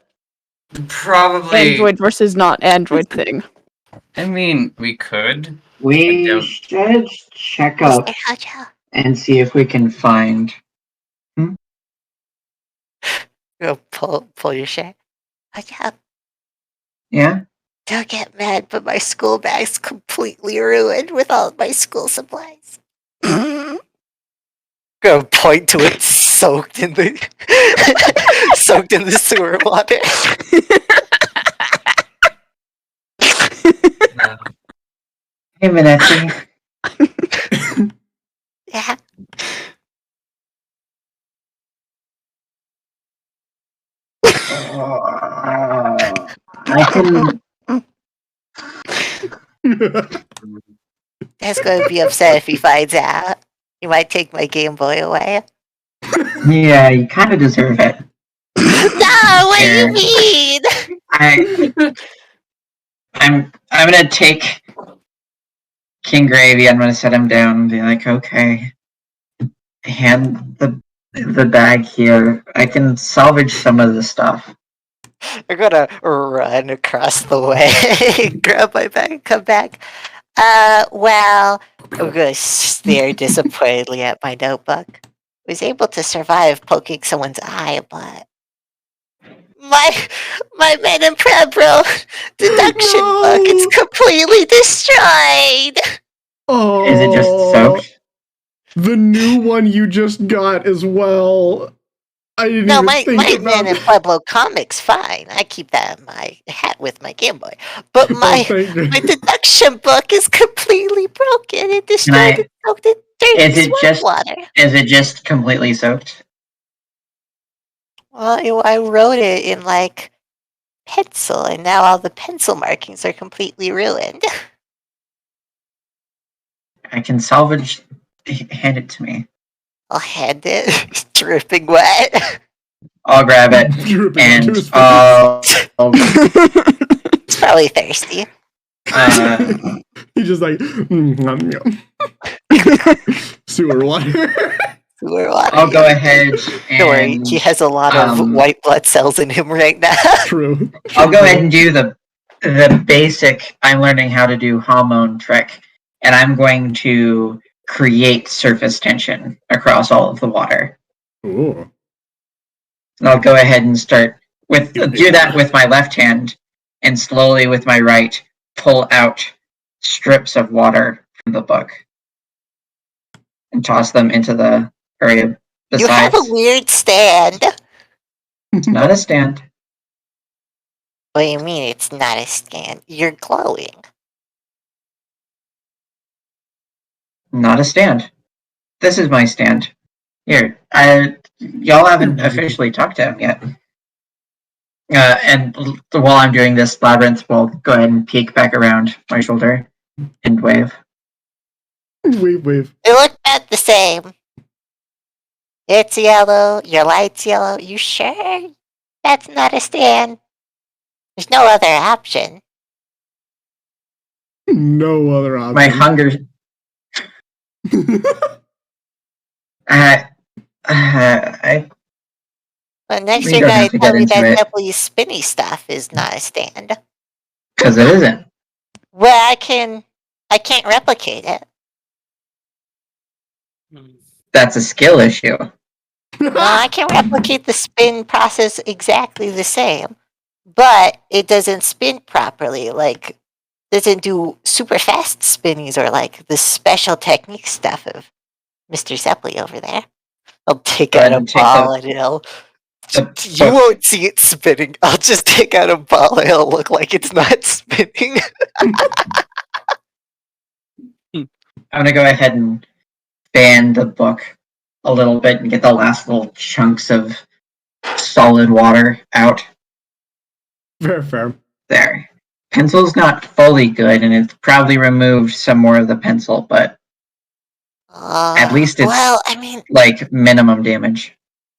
Probably. Android versus not Android thing. I mean, we could. We should check up Mr. Haja. and see if we can find. Go pull your shirt. Haja, Yeah? don't get mad, but my school bag's completely ruined with all of my school supplies. Go point to it soaked in the sewer water. Hey, Minetti. Yeah. I can. Dad's gonna be upset if he finds out. He might take my Game Boy away. Yeah, you kind of deserve it. No, what do you mean? I'm gonna take King Gravy. I'm gonna set him down and be like, okay, hand the bag here. I can salvage some of the stuff. I'm gonna run across the way, grab my bag, and come back. Well, I'm gonna stare disappointedly at my notebook. I was able to survive poking someone's eye, but my Men in Prepro deduction book is completely destroyed. Oh, Is it just soaked? The new one you just got as well. I didn't No, even my think about Man in that. Pueblo comic's fine. I keep that in my hat with my Game Boy. But my thank you. my deduction book is completely broken and destroyed and soaked in dirty water. Is it just completely soaked? Well, I wrote it in like pencil, and now all the pencil markings are completely ruined. I can salvage. Hand it to me. I'll hand it, dripping wet. I'll grab it Dripping and onto his face. It's probably thirsty. He's just like nom, nom. Sewer water. Sewer water. I'll go ahead and. Don't worry, he has a lot of white blood cells in him right now. True. I'll go ahead and do the basic. I'm learning how to do hormone trick, and I'm going to create surface tension across all of the water. Ooh. And I'll go ahead and do that with my left hand, and slowly with my right pull out strips of water from the book and toss them into the area beside. You have a weird stand. It's not a stand. What do you mean it's not a stand? You're glowing. Not a stand. This is my stand. Here, y'all haven't officially talked to him yet. And while I'm doing this, Labyrinth will go ahead and peek back around my shoulder and wave. Wave. They look about the same. It's yellow, your light's yellow. You sure that's not a stand? There's no other option. No other option. My hunger. Well, next We you're don't gonna have to tell get me into that it. Zeppeli spinny stuff is not a stand. Because it isn't. Well, I can't replicate it. That's a skill issue. No, I can replicate the spin process exactly the same, but it doesn't spin properly. Like, doesn't do super fast spinnies or like the special technique stuff of Mr. Zeppeli over there. I'll take Go out ahead a and take ball and it'll. You won't see it spinning. I'll just take out a ball and it'll look like it's not spinning. I'm gonna go ahead and fan the book a little bit and get the last little chunks of solid water out. Fair. There. Pencil's not fully good, and it's probably removed some more of the pencil, but at least it's well, I mean, like minimum damage.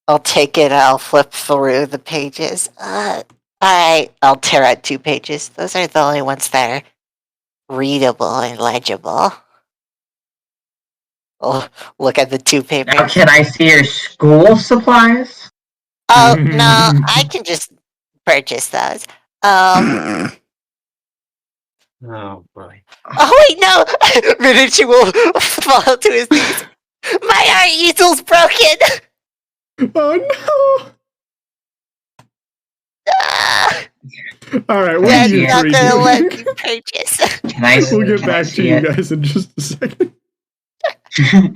I'll take it. I'll flip through the pages. I'll tear out 2 pages. Those are the only ones that are readable and legible. Oh, look at the 2 papers. Now, can I see your school supplies? Oh no, I can just purchase those. Oh boy. Oh wait, no! Minichi will fall to his knees. My art easel's broken. Oh Ah, no! All right, we'll Dad's keep not gonna let reading. me purchase. Can I? We'll get can I back to see you it? guys in just a second. I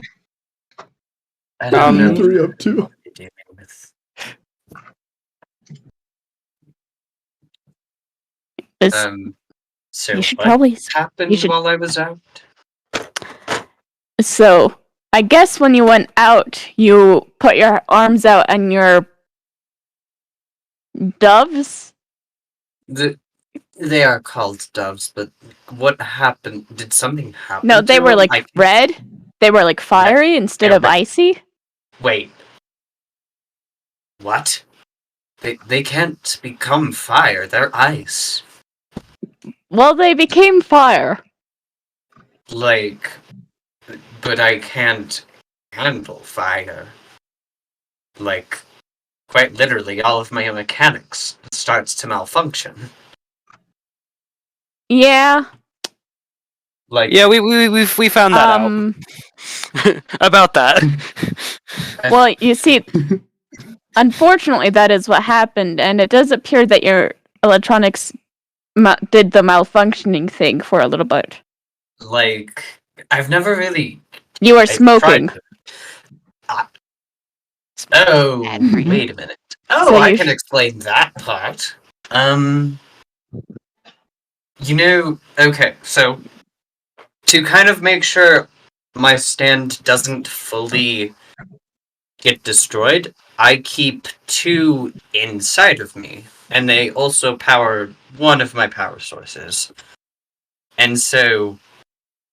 What don't are know. you 3 up to? what you're dealing with. So You should what probably. happened you should- while I was out? So, I guess when you went out, you put your arms out and your doves. They are called doves, but what happened? Did something happen? No, they to were them? like red. They were like fiery instead they're of red. icy. Wait. What? They can't become fire. They're ice. Well, they became fire. Like, but I can't handle fire. Like, quite literally, all of my mechanics starts to malfunction. Yeah. Like, Yeah, we found that out about that. Well, you see, unfortunately, that is what happened, and it does appear that your electronics did the malfunctioning thing for a little bit. like I've never really. You were I've smoking. tried Oh, wait a minute. Oh, So I you can explain that part. Okay, so to kind of make sure my stand doesn't fully get destroyed, I keep 2 inside of me, and they also power one of my power sources. And so,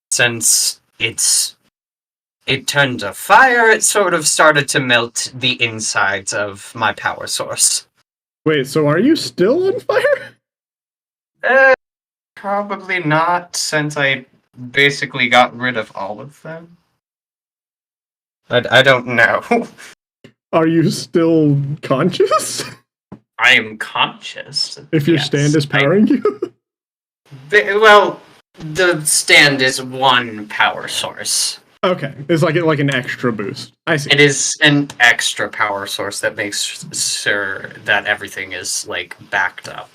since it turned to fire, it sort of started to melt the insides of my power source. Wait, so are you still on fire? Probably not, since I basically got rid of all of them. I don't know. Are you still conscious? I am conscious. If your yes. stand is powering you? Well, the stand is one power source. Okay, it's like an extra boost. I see. It is an extra power source that makes sure that everything is like backed up.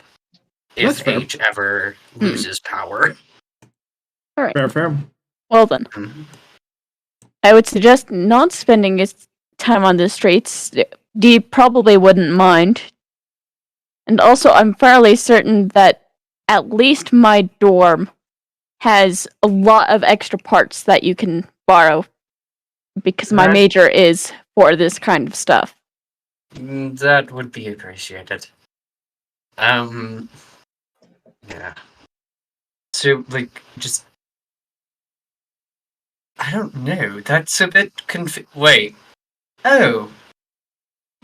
That's If fair. H ever loses power. Fair. Well then, I would suggest not spending his time on the streets. Dee probably wouldn't mind. And also, I'm fairly certain that at least my dorm has a lot of extra parts that you can borrow, because my major is for this kind of stuff. That would be appreciated. Yeah. So, like, just... I don't know, that's a bit wait. Oh!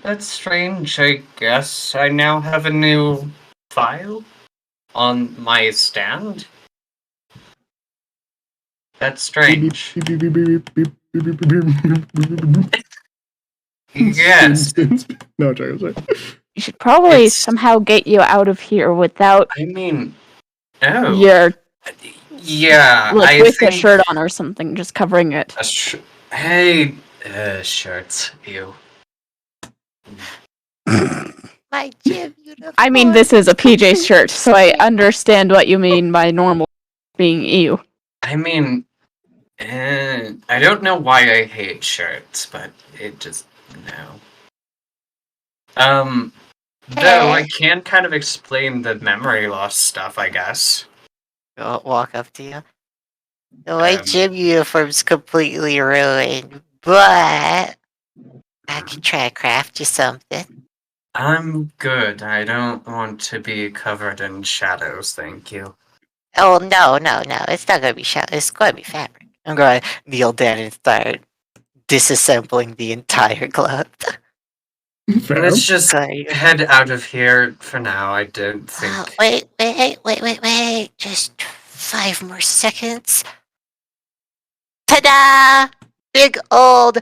That's strange, I guess. I now have a new file on my stand? That's strange. Yes. No, sorry, sorry. You should probably It's- somehow get you out of here without I mean, oh. your Yeah, like I with think... a shirt on or something, just covering it. Hey, shirts, ew. My gym uniform. I mean, this is a PJ shirt, so I understand what you mean by normal being ew. I mean, I don't know why I hate shirts, but it just, no. Though I can kind of explain the memory loss stuff, I guess. I'll walk up to you. My gym uniform's completely ruined, but I can try to craft you something. I'm good. I don't want to be covered in shadows, thank you. Oh, no. It's not going to be shadow. It's going to be fabric. I'm going to kneel down and start disassembling the entire cloth. Fair. Let's just Sorry. head out of here for now. I don't think... Wait. Just 5 more seconds. Ta-da! Big old,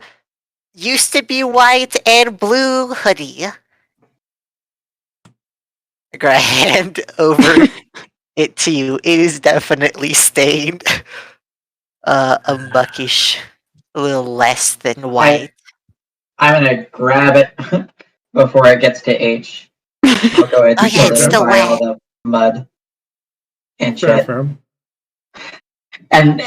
used to be white and blue hoodie. I grab a hand over it to you. It is definitely stained. A muckish, a little less than white. I'm gonna grab it before it gets to H. I'll go ahead and yeah, it's still solidify all wet. the mud and Fair, shit. fair. And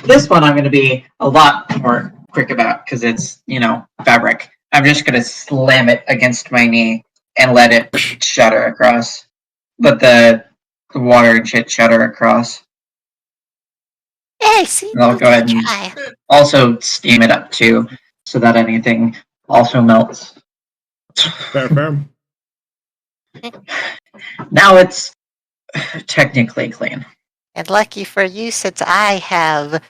this one I'm gonna be a lot more quick about because it's, fabric. I'm just gonna slam it against my knee and let it shatter across. Let the water and shit shatter across. Hey, see? And I'll go ahead and Try. also steam it up too, so that anything also melts. Fair. Now it's technically clean. And lucky for you, since I have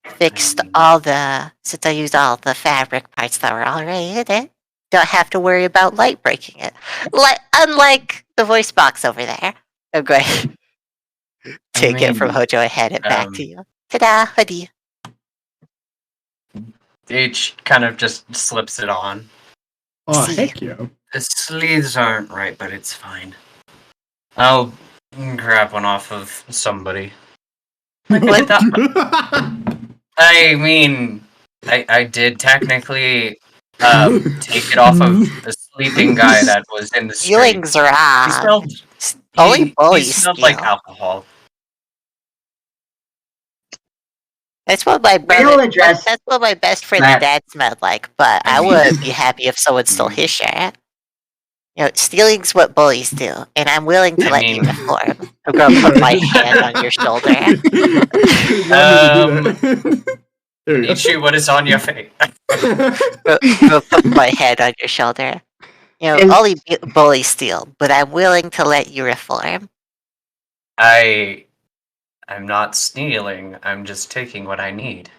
fixed since I used all the fabric parts that were already in it, don't have to worry about light breaking it. Unlike the voice box over there. I'm going to take it from Hojo and hand it back to you. Ta-da, hoodie. H kind of just slips it on. Oh, See. heck yeah. The sleeves aren't right, but it's fine. I'll grab one off of somebody. What the? I mean, I did technically take it off of the sleeping guy that was in the street. Feelings wrong. He smelled. Only He bullies smelled steal. like alcohol. That's what my that's what my best friend's dad smelled like, but I would be happy if someone stole his shirt. Stealing's what bullies do, and I'm willing to let you reform. I'm gonna put my hand on your shoulder. Ichi, what is on your face? Go put my head on your shoulder. Only bullies steal, but I'm willing to let you reform. I'm not stealing. I'm just taking what I need.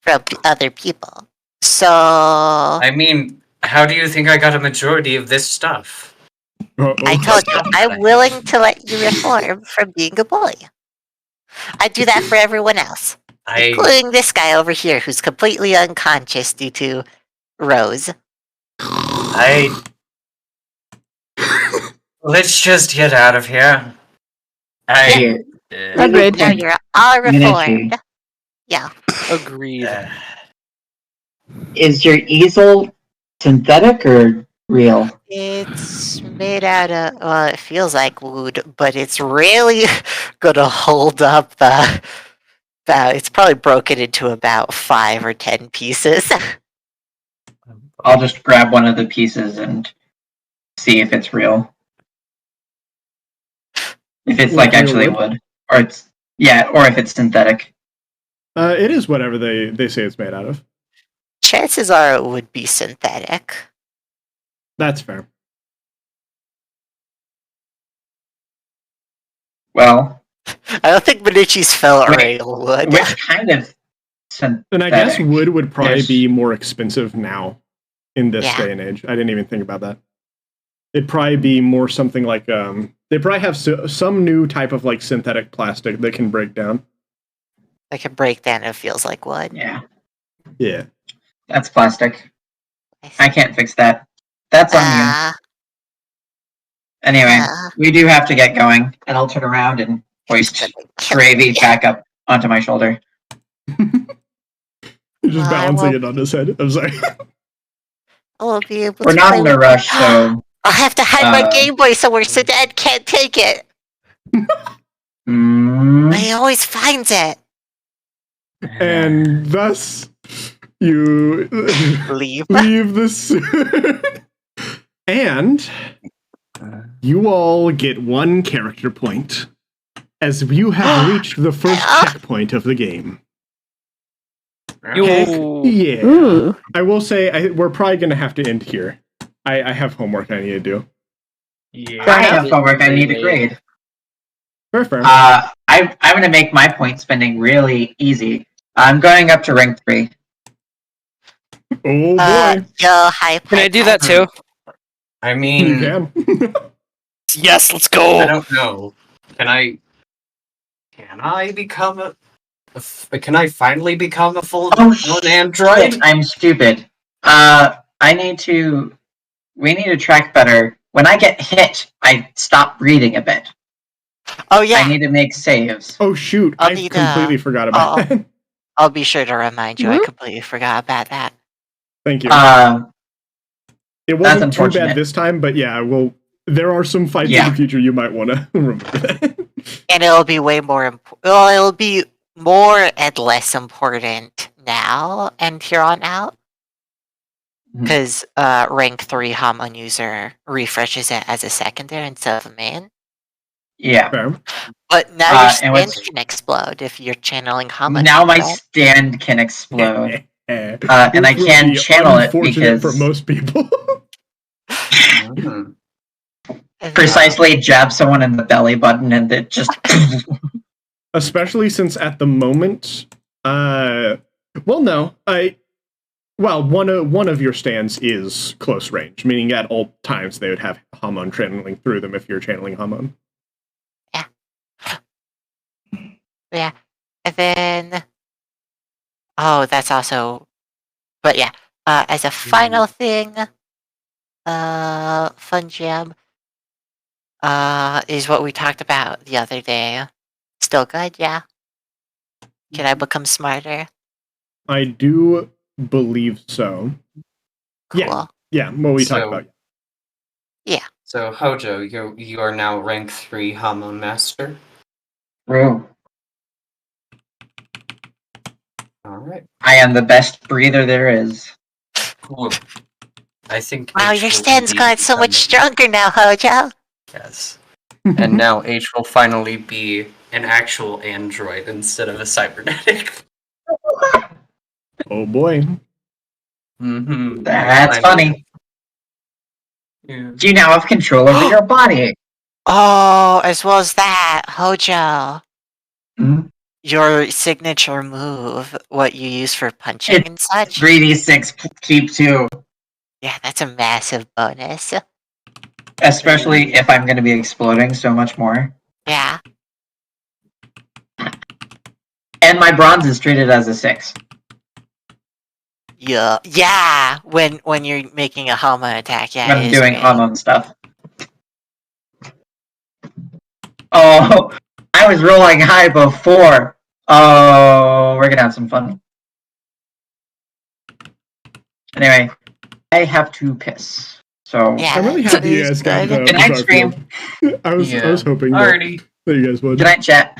From other people. So... I mean, how do you think I got a majority of this stuff? I told you, I'm willing to let you reform from being a bully. I do that for everyone else. Including this guy over here who's completely unconscious due to Rose. Let's just get out of here. Agreed. Now you're all reformed. Yeah. Agreed. Is your easel synthetic or real? It's made out of, well, it feels like wood, but it's really gonna hold up it's probably broken into about 5 or 10 pieces. I'll just grab one of the pieces and see if it's real. If it's like actually wood. Or if it's synthetic. It is whatever they say it's made out of. Chances are it would be synthetic. That's fair. Well, I don't think Medicis felt real wood. Which kind of synthetic? And I guess wood would probably be more expensive now in this day and age. I didn't even think about that. It'd probably be more something like they probably have some new type of like synthetic plastic that can break down. That can break down. It feels like wood. Yeah. Yeah. That's plastic. I can't fix that. That's on you. Anyway, we do have to get going, and I'll turn around and hoist Stravy back up onto my shoulder. You're just balancing it on his head. I'm sorry. I'll be able We're to not play in a with- rush, so... I'll have to hide my Game Boy somewhere so Dad can't take it. He always finds it. And thus, you Leave. leave the suit. And you all get 1 character point as you have reached the first checkpoint of the game. Yo. Yeah. Ooh. I will say we're probably going to have to end here. I have homework I need to do. Yeah. I have homework I need to grade. Fair. I'm going to make my point spending really easy. I'm going up to rank 3. Oh boy. Yo, hi. Can I do that too? I You mean, can. Yes, let's I go. don't know. Can I become can I finally become a full-blown android? I'm stupid. We need to track better. When I get hit, I stop breathing a bit. Oh yeah. I need to make saves. Oh shoot, I'll I need, completely forgot about that. I'll be sure to remind you. I completely forgot about that. Thank you. It That's wasn't too unfortunate. bad this time, but yeah, there are some fights in the future you might want to remember that. And it'll be way more it'll be more and less important now and here on out. Because rank 3 Hamon user refreshes it as a secondary instead of a main. Yeah. Fair. But now your and what's- stand can explode if you're channeling Hamon. Now my stand can explode. And I Which will can be channel it unfortunate because... for most people. Precisely jab someone in the belly button and it just... Especially since at the moment, one of your stands is close range, meaning at all times they would have Hamon channeling through them if you're channeling Hamon. Yeah. And then... Oh, that's also... But yeah, as a final thing, Fun Jam, is what we talked about the other day. Still good, yeah? Can I become smarter? I do believe so. Cool. Yeah, what we talked about. Yeah. So Hojo, you are now rank 3 Hamon Master. True. Alright. I am the best breather there is. Cool. I think Wow, H your will stand's indeed gotten so much become stronger now, Hojo. Yes. And now H will finally be an actual android instead of a cybernetic. Oh boy. Mm-hmm. That's funny. Yeah. You now have control over your body. Oh, as well as that, Hojo. Mhm. Your signature move, what you use for punching and such. 3d6 keep 2. Yeah, that's a massive bonus. Especially if I'm going to be exploding so much more. Yeah. And my bronze is treated as a 6. Yeah. Yeah. When you're making a Hama attack, yeah. When it I'm is doing great. hormone stuff. Oh, I was rolling high before. Oh, we're going to have some fun. Anyway, I have to piss. So Yeah, I'm really that's- happy you guys got the Good night, Bizarre stream. Field. I was hoping Alrighty. that you guys would. Good night, chat.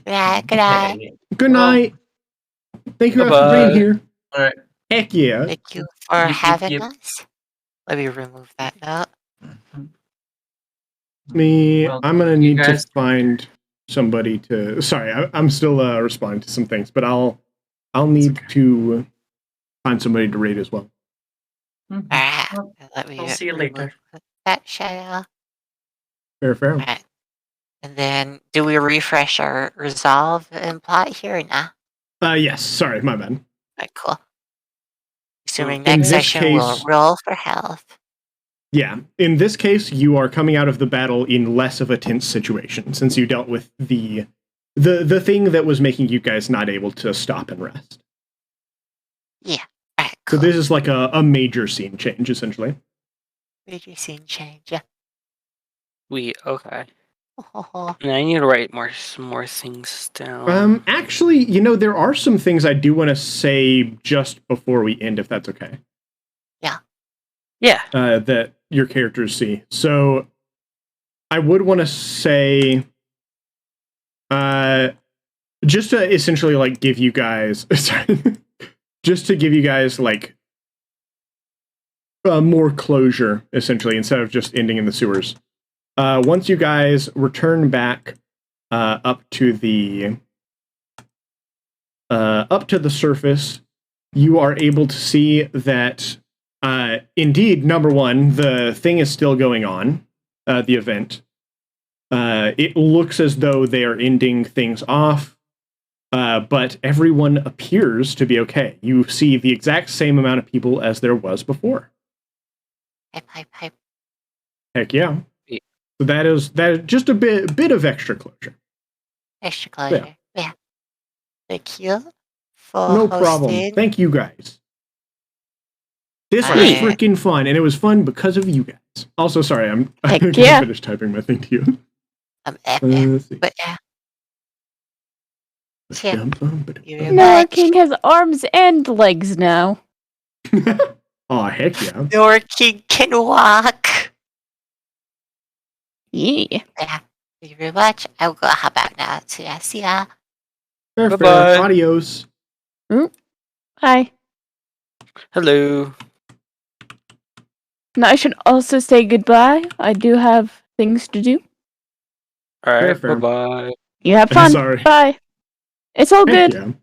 Yeah, good night. Good night. Thank you guys for Bye-bye. being here. Alright. Heck yeah. Thank you for Yep, having yep. us. Let me remove that note. Well, I'm gonna you need guys- to find somebody to. Sorry, I'm still responding to some things, but I'll need to find somebody to raid as well. Alright. Well, Let me I'll see you remove later. that shell. Fair. Alright. And then, do we refresh our resolve and plot here or not? Yes. Sorry, my bad. Alright, cool. Assuming In next this session we'll case- roll for health. Yeah. In this case, you are coming out of the battle in less of a tense situation since you dealt with the thing that was making you guys not able to stop and rest. Yeah. So this is like a major scene change, essentially. Major scene change. Yeah. Okay. And I need to write some more things down. Actually, there are some things I do want to say just before we end, if that's okay. Yeah. That your characters see. So I would want to say, just to essentially like give you guys, just to give you guys like more closure, essentially, instead of just ending in the sewers. Once you guys return back up to the surface, you are able to see that indeed, number one, the thing is still going on, the event. It looks as though they are ending things off, but everyone appears to be okay. You see the exact same amount of people as there was before. Hype. Heck yeah. So that is just a bit of extra closure. Extra closure. Yeah. Thank you for No hosting. problem. Thank you guys. This was Alright. freaking fun, and it was fun because of you guys. Also, sorry, I'm gonna yeah. finish typing my thing to you. Let's see. But yeah. Noah King has arms and legs now. Oh, heck yeah. Your king can walk. Yeah. Yeah. Thank you very much. I will go hop out now. So yeah, see ya. Fair, Bye-bye. Adios. Hi. Hello. Now I should also say goodbye. I do have things to do. All right. Fair. Bye-bye. You have fun. Sorry. Bye. It's all Heck good.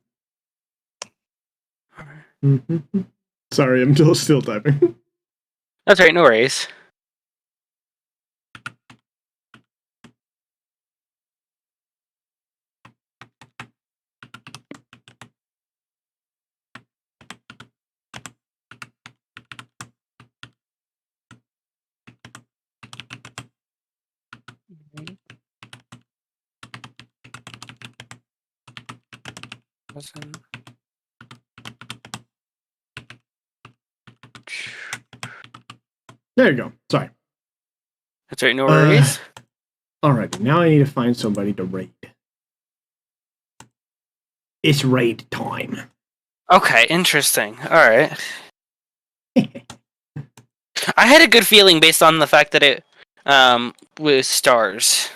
yeah. Mhm. Sorry, I'm still typing. That's right. No worries. There you go. Sorry. That's right. No worries. Alright, now I need to find somebody to raid. It's raid time. Okay. Interesting. All right. I had a good feeling based on the fact that it was stars.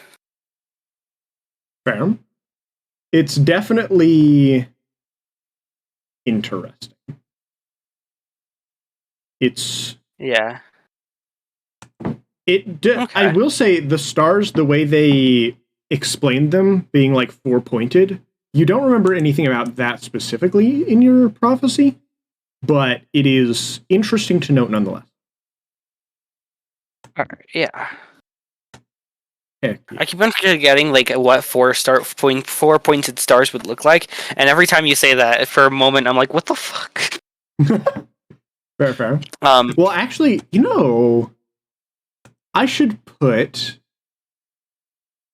Fair. It's definitely interesting. It's Yeah. I Okay. will say the stars, the way they explained them being like 4-pointed, you don't remember anything about that specifically in your prophecy, but it is interesting to note nonetheless. All right. Yeah. Heck yeah. I keep on forgetting like what 4-pointed stars would look like, and every time you say that, for a moment, I'm like, "What the fuck?" Fair. Well, actually, I should put.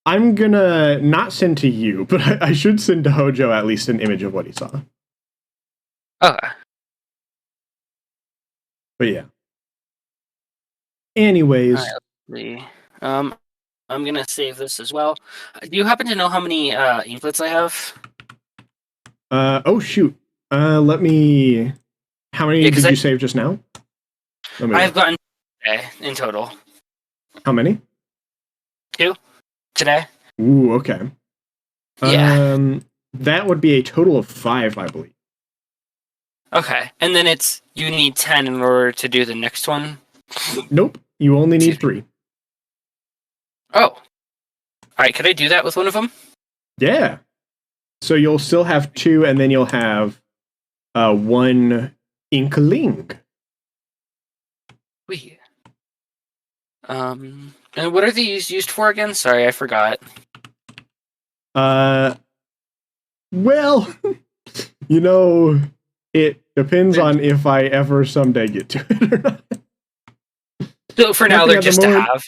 I'm gonna not send to you, but I should send to Hojo at least an image of what he saw. Okay. But yeah. Anyways, All right, let's see. I'm gonna save this as well. Do you happen to know how many inklets I have? oh shoot. Let me. How many did you save just now? I've gotten in total. How many? 2 today. Ooh, okay. Yeah. That would be a total of 5, I believe. Okay, and then you need 10 in order to do the next one. Nope, you only need 3. Oh. All right, could I do that with one of them? Yeah. So you'll still have 2, and then you'll have 1 inkling. Wait. And what are these used for again? Sorry, I forgot. Well, it depends on if I ever someday get to it or not. So for now, they're just to have.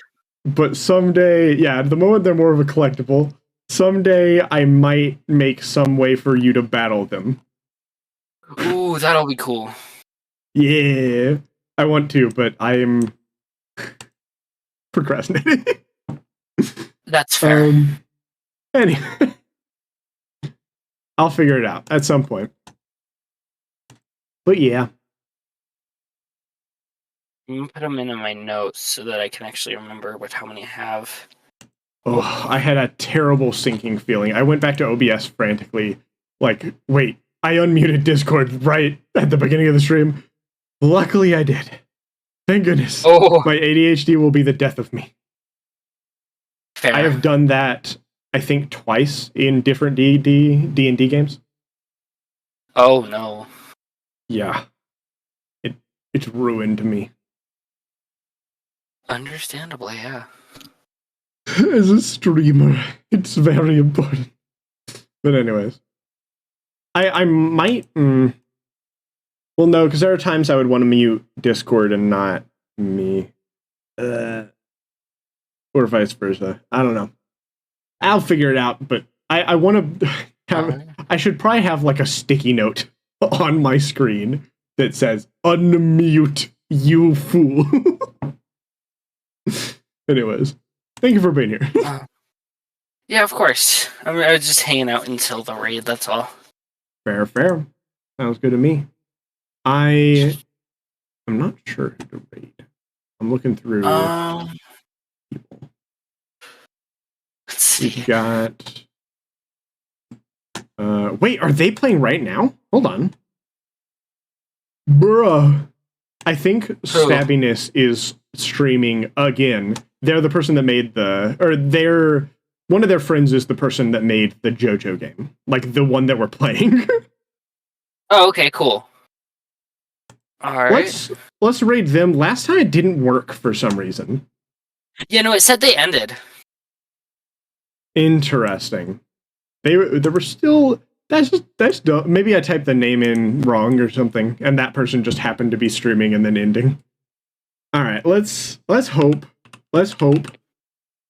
But someday, yeah, at the moment they're more of a collectible. Someday I might make some way for you to battle them. Ooh, that'll be cool. Yeah, I want to, but I'm procrastinating. That's fair. Anyway, I'll figure it out at some point. But yeah. I'm gonna put them in my notes so that I can actually remember how many I have. Oh, I had a terrible sinking feeling. I went back to OBS frantically. Like, wait, I unmuted Discord right at the beginning of the stream. Luckily, I did. Thank goodness. Oh, My ADHD will be the death of me. fair. I have done that, I think, twice in different D&D games. Oh no. Yeah. It's ruined me. Understandably, yeah. As a streamer, it's very important. But anyways. I might... well, no, because there are times I would want to mute Discord and not me. Or vice versa. I don't know. I'll figure it out, but I want to have... I should probably have like a sticky note on my screen that says, unmute, you fool. Anyways, thank you for being here. Yeah, of course. I was just hanging out until the raid, that's all. Fair. Sounds good to me. I'm not sure who to raid. I'm looking through people. Let's see. We've got... wait, are they playing right now? Hold on. Bruh. I think Stabbiness is streaming again. They're the person that made one of their friends is the person that made the JoJo game. Like, the one that we're playing. Oh, okay, cool. Alright. Let's raid them. Last time it didn't work for some reason. Yeah, no, it said they ended. Interesting. They were still... That's dumb. Maybe I typed the name in wrong or something, and that person just happened to be streaming and then ending. Alright, let's hope. Let's hope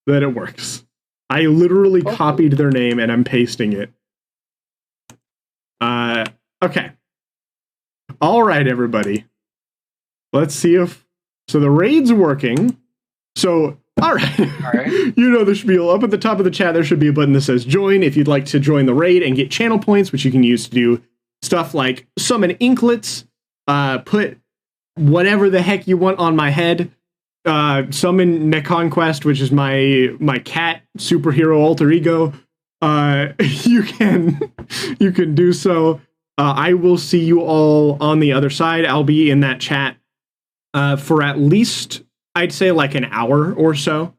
that it works. I literally copied their name and I'm pasting it. Okay. Alright, everybody. Let's see if... So the raid's working. So, alright. You know the spiel. Up at the top of the chat, there should be a button that says join if you'd like to join the raid and get channel points, which you can use to do stuff like summon inklets, put whatever the heck you want on my head, summon Neconquest, which is my cat superhero alter ego. You can do so. I will see you all on the other side. I'll be in that chat for at least, I'd say, like an hour or so,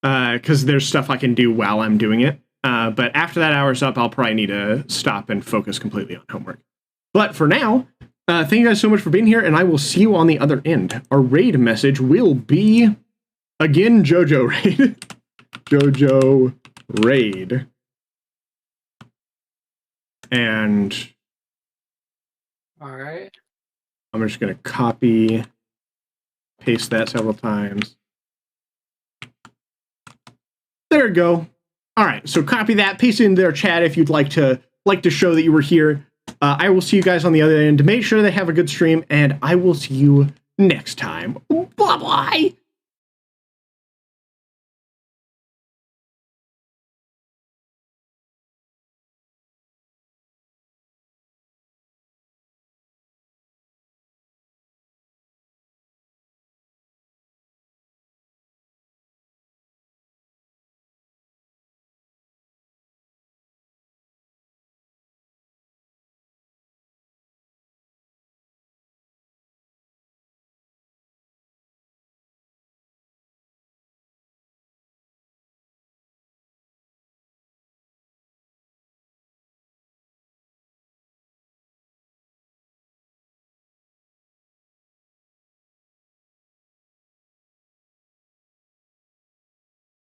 because there's stuff I can do while I'm doing it. But after that hour's up, I'll probably need to stop and focus completely on homework. But for now, thank you guys so much for being here, and I will see you on the other end. Our raid message will be, again, JoJo raid. JoJo raid. And... Alright. I'm just going to copy, paste that several times. There we go. All right, so copy that, paste it into their chat if you'd like to show that you were here. I will see you guys on the other end. Make sure they have a good stream, and I will see you next time. Bye-bye.